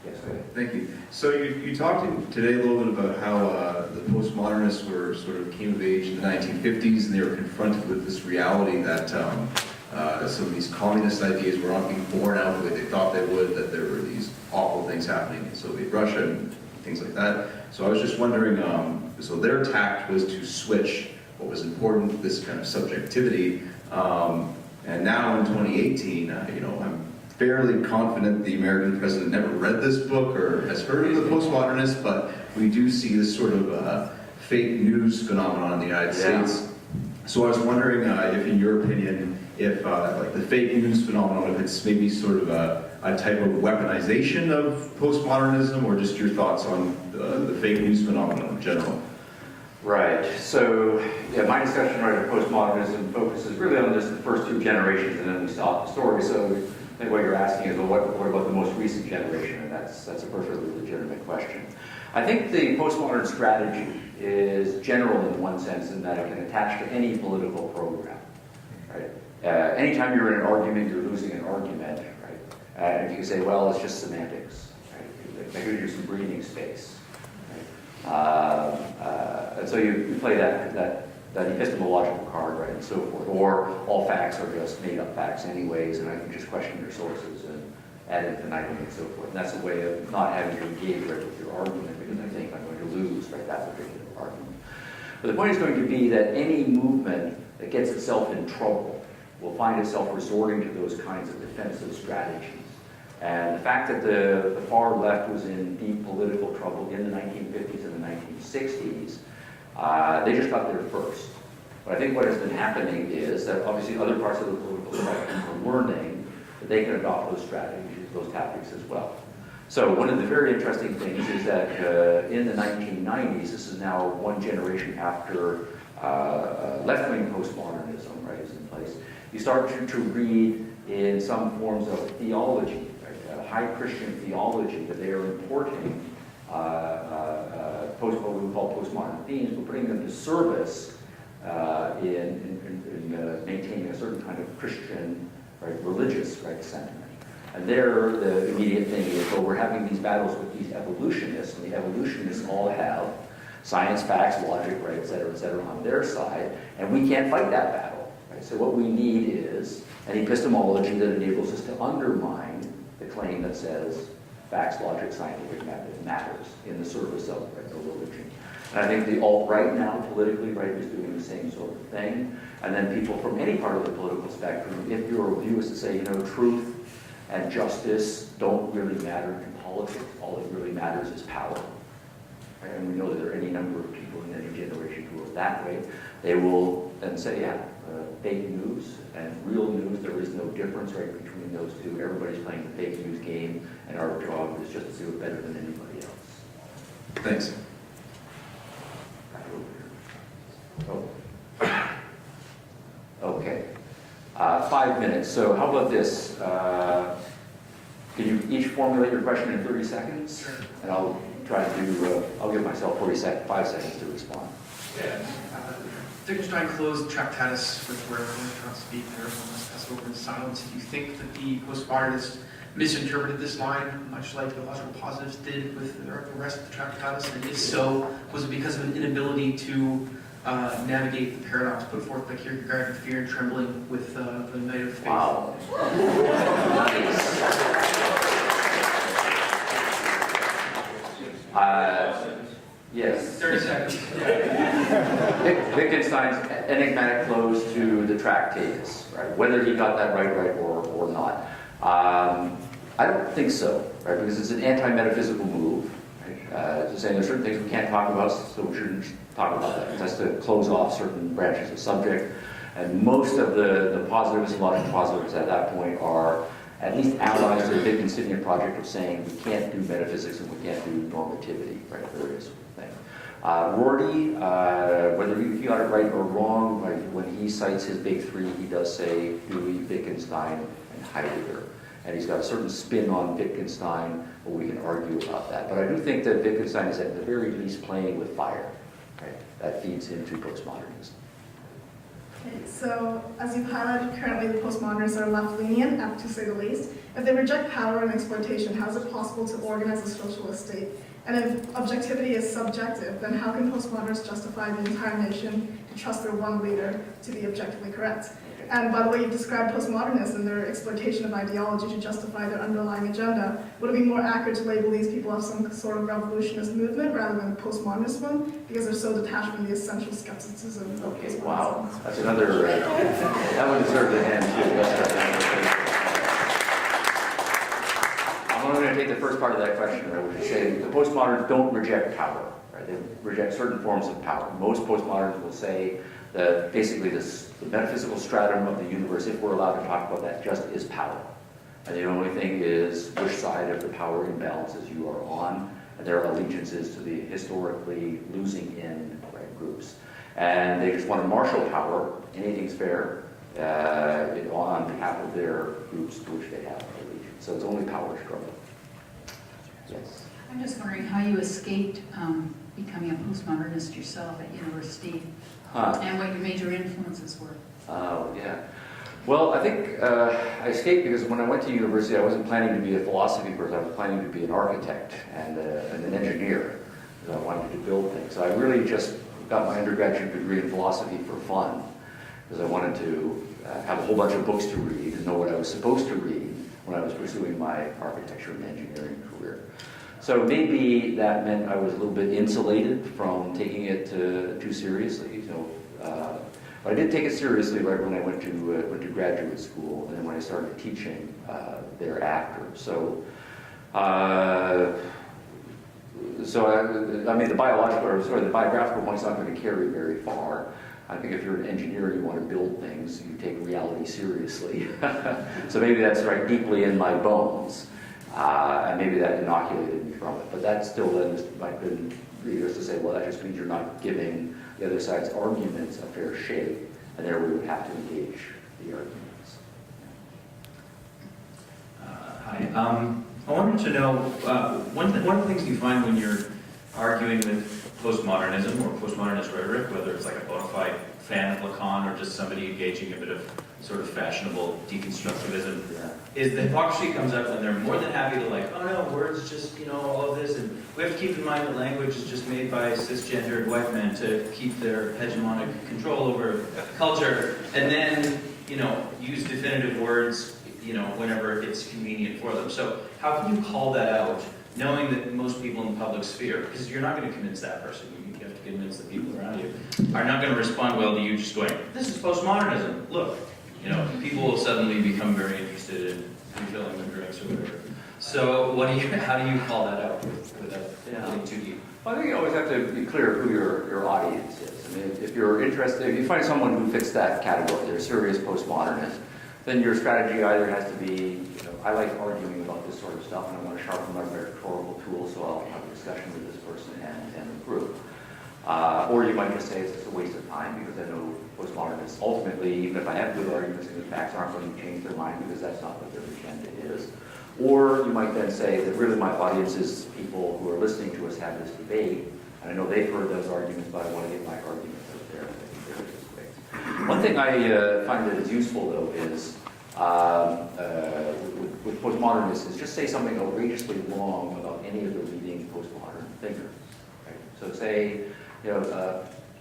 Yes, go ahead. Thank you. So you talked today a little bit about how the postmodernists sort of came of age in the 1950s, and they were confronted with this reality that some of these communist ideas were not being borne out the way they thought they would, that there were these awful things happening in Soviet Russia and things like that. So I was just wondering, so their tact was to switch what was important, this kind of subjectivity, and now in 2018, I'm fairly confident the American president never read this book or has heard of the postmodernists, but we do see this sort of fake news phenomenon in the United States. So I was wondering if, in your opinion, if like the fake news phenomenon, if it's maybe sort of a type of weaponization of postmodernism, or just your thoughts on the fake news phenomenon in general. Right. So, yeah, my discussion right of postmodernism focuses really on just the first two generations, and then we stop the story. So, I think what you're asking is, well, what about the most recent generation? And that's a perfectly legitimate question. I think the postmodern strategy is general in one sense, in that it can attach to any political program. Right. Anytime you're in an argument, you're losing an argument. Right. And you can say, well, it's just semantics. Right. Maybe there's some breathing space. And so you play that epistemological card, right, and so forth. Or all facts are just made up facts anyways, and I can just question their sources and ad infinitum and so forth. And that's a way of not having to engage right with your argument, because I think I'm going to lose right that particular argument. But the point is going to be that any movement that gets itself in trouble will find itself resorting to those kinds of defensive strategies. And the fact that the far left was in deep political trouble in the 1950s and the 1960s, they just got there first. But I think what has been happening is that obviously other parts of the political spectrum are learning that they can adopt those strategies, those tactics as well. So one of the very interesting things is that in the 1990s, this is now one generation after left-wing postmodernism, right, is in place, you start to read in some forms of theology, high Christian theology, that they are importing what we would call postmodern themes, but putting them to service in maintaining a certain kind of Christian, right, religious, right, sentiment. And there, the immediate thing is, well, we're having these battles with these evolutionists, and the evolutionists all have science, facts, logic, right, et cetera, on their side, and we can't fight that battle. Right? So what we need is an epistemology that enables us to undermine the claim that says facts, logic, scientific method matters in the service of right, the religion. And I think the alt-right now, politically, right, is doing the same sort of thing. And then people from any part of the political spectrum, if your view is to say, truth and justice don't really matter in politics, all that really matters is power. Right? And we know that there are any number of people in any generation who are that way. They will then say, fake news and real news, there is no difference right between those two. Everybody's playing the fake news game, and our job is just to do it better than anybody else. Thanks. Oh. Okay. 5 minutes. So how about this? Can you each formulate your question in 30 seconds? Sure. And I'll try to do, I'll give myself 5 seconds to respond. Yeah. Wittgenstein closed Tractatus with where everyone cannot speak, everyone must pass over in silence. Do you think that the postmodernists misinterpreted this line, much like the logical positives did with the rest of the Tractatus? And if so, was it because of an inability to navigate the paradox put forth by Kierkegaard and fear and trembling with the night of faith? Wow. Yes. 30 seconds. Wittgenstein's enigmatic close to the Tractatus, right? Whether he got that right or not. I don't think so, right? Because it's an anti-metaphysical move. Right? It's saying there's certain things we can't talk about, so we shouldn't talk about that. That's to close off certain branches of subject. And most of the positivists and logical positivists at that point are at least allies to the Wittgensteinian project of saying we can't do metaphysics and we can't do normativity, right? Various things. Rorty, whether he got it right or wrong, right, when he cites his big three, he does say Dewey, Wittgenstein, and Heidegger. And he's got a certain spin on Wittgenstein, but we can argue about that. But I do think that Wittgenstein is at the very least playing with fire. Right? That feeds into postmodernism. Okay, so as you've highlighted, currently the postmodernists are left-leaning, to say the least. If they reject power and exploitation, how is it possible to organize a socialist state? And if objectivity is subjective, then how can postmodernists justify the entire nation to trust their one leader to be objectively correct? And by the way, you described postmodernists and their exploitation of ideology to justify their underlying agenda. Would it be more accurate to label these people as some sort of revolutionist movement rather than a postmodernist one? Because they're so detached from the essential skepticism of postmodernism. Wow, that's another, that one deserves a hand too. I'm going to take the first part of that question, right, which is say the postmoderns don't reject power, right? They reject certain forms of power. Most postmoderns will say that basically the metaphysical stratum of the universe, if we're allowed to talk about that, just is power. And the only thing is which side of the power imbalances you are on, and their allegiances to the historically losing in, right, groups. And they just want to marshal power, anything's fair, on behalf of their groups to which they have allegiance. So it's only power struggle. Yes. I'm just wondering how you escaped becoming a postmodernist yourself at university, and what your major influences were. Oh, yeah. Well, I think I escaped because when I went to university, I wasn't planning to be a philosophy person. I was planning to be an architect and an engineer, because I wanted to build things. So I really just got my undergraduate degree in philosophy for fun, because I wanted to have a whole bunch of books to read and know what I was supposed to read when I was pursuing my architecture and engineering career. So maybe that meant I was a little bit insulated from taking it too seriously. But I did take it seriously right when I went to graduate school, and then when I started teaching thereafter. So I mean, the biographical point's not going to carry very far. I think if you're an engineer and you want to build things, you take reality seriously. So maybe that's right deeply in my bones. And maybe that inoculated me from it. But that still then might have been readers to say, well, that just means you're not giving the other side's arguments a fair shake, and there we would have to engage the arguments. Hi. I wanted to know, one of the things you find when you're arguing with postmodernism or postmodernist rhetoric, whether it's like a bona fide fan of Lacan or just somebody engaging a bit of sort of fashionable deconstructivism, is the hypocrisy comes up when they're more than happy to like, oh no, words just, all of this, and we have to keep in mind that language is just made by cisgendered white men to keep their hegemonic control over culture, and then, use definitive words, whenever it's convenient for them. So how can you call that out, knowing that most people in the public sphere, because you're not going to convince that person, you have to convince the people around you, are not going to respond well to you just going, this is postmodernism, look. People will suddenly become very interested in refilling their drinks or whatever. So how do you call that out without getting too deep? Well, I think you always have to be clear who your audience is. I mean, if you're interested, if you find someone who fits that category, they're serious postmodernists, then your strategy either has to be, I like arguing about this sort of stuff and I want to sharpen my rhetorical tools, so I'll have a discussion with this person and the group. Or you might just say it's just a waste of time because I know postmodernists ultimately, even if I have good arguments and the facts, aren't going to change their mind because that's not what their agenda is. Or you might then say that really my audience is people who are listening to us have this debate, and I know they've heard those arguments, but I want to get my arguments out there. I think various ways. One thing I find that is useful, though, is with postmodernists is just say something outrageously wrong about any of the leading postmodern thinkers. Right? So say,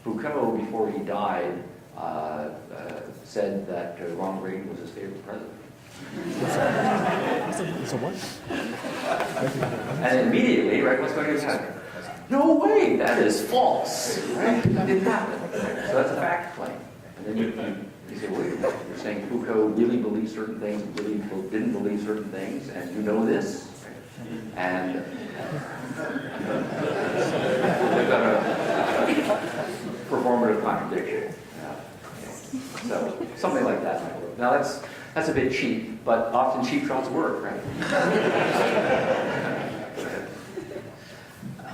Foucault, before he died, said that Ronald Reagan was his favorite president. So what? And immediately, right, what's going to happen? No way, that is false. Right? That didn't happen. So that's a fact claim. And then you say, wait a minute, you're saying Foucault really believed certain things, really didn't believe certain things, and you know this? And they've got a performative contradiction. So something like that might work. Now that's a bit cheap, but often cheap shots work, right?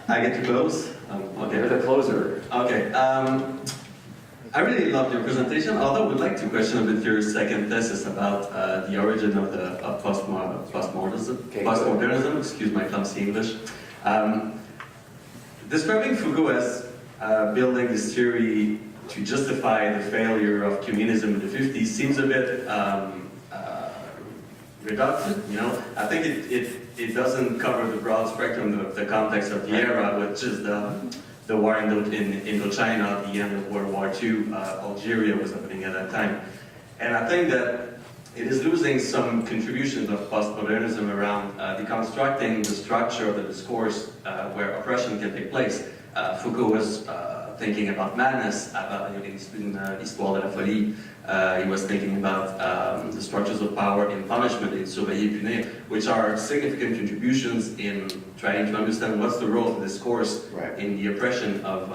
I get to close? Okay. You're the closer. Okay. I really loved your presentation, although I would like to question a bit your second thesis about the origin of postmodernism. Okay, Postmodernism, excuse my clumsy English. Describing Foucault as building this theory to justify the failure of communism in the 50s seems a bit reductive, I think it doesn't cover the broad spectrum of the context of the era, which is the war in Indochina, the end of World War II, Algeria was happening at that time. And I think that it is losing some contributions of postmodernism around deconstructing the structure of the discourse where oppression can take place. Foucault was thinking about madness, in Histoire de la Folie. He was thinking about the structures of power in punishment, in Surveiller Punir, which are significant contributions in trying to understand what's the role of the discourse in the oppression of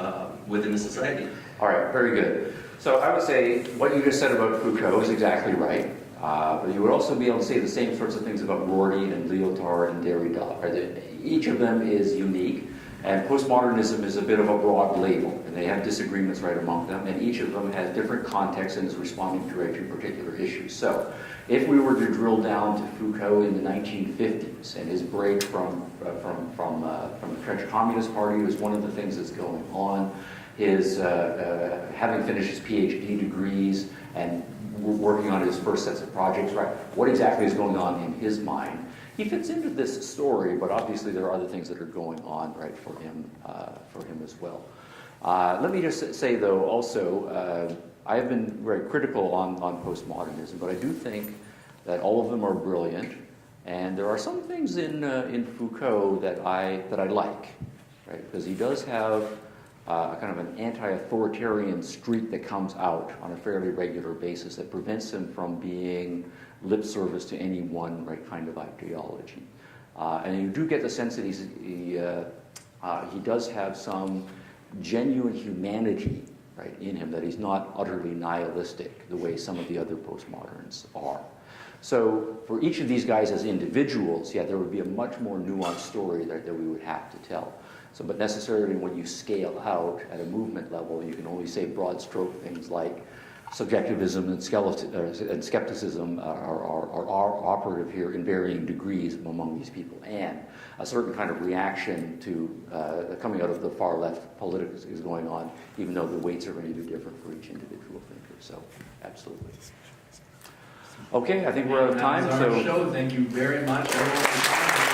within a society. All right, very good. So I would say what you just said about Foucault is exactly right. But you would also be able to say the same sorts of things about Rorty and Lyotard and Derrida. Each of them is unique. And postmodernism is a bit of a broad label, and they have disagreements right among them, and each of them has different contexts and is responding to particular issues. So, if we were to drill down to Foucault in the 1950s and his break from the French Communist Party was one of the things that's going on. His having finished his PhD degrees and working on his first sets of projects, right? What exactly is going on in his mind? He fits into this story, but obviously there are other things that are going on, right, for him as well. Let me just say, though, also, I have been very critical on postmodernism, but I do think that all of them are brilliant, and there are some things in Foucault that I like, right, because he does have kind of an anti-authoritarian streak that comes out on a fairly regular basis that prevents him from being lip service to any one kind of ideology. And you do get the sense that he does have some genuine humanity in him, that he's not utterly nihilistic the way some of the other postmoderns are. So for each of these guys as individuals, there would be a much more nuanced story that we would have to tell. So, but necessarily when you scale out at a movement level, you can only say broad stroke things like subjectivism and skepticism are operative here in varying degrees among these people, and a certain kind of reaction to coming out of the far left politics is going on, even though the weights are going to be different for each individual thinker. So, absolutely. Okay, I think we're out of time. That was our show. Thank you very much, everyone, for coming.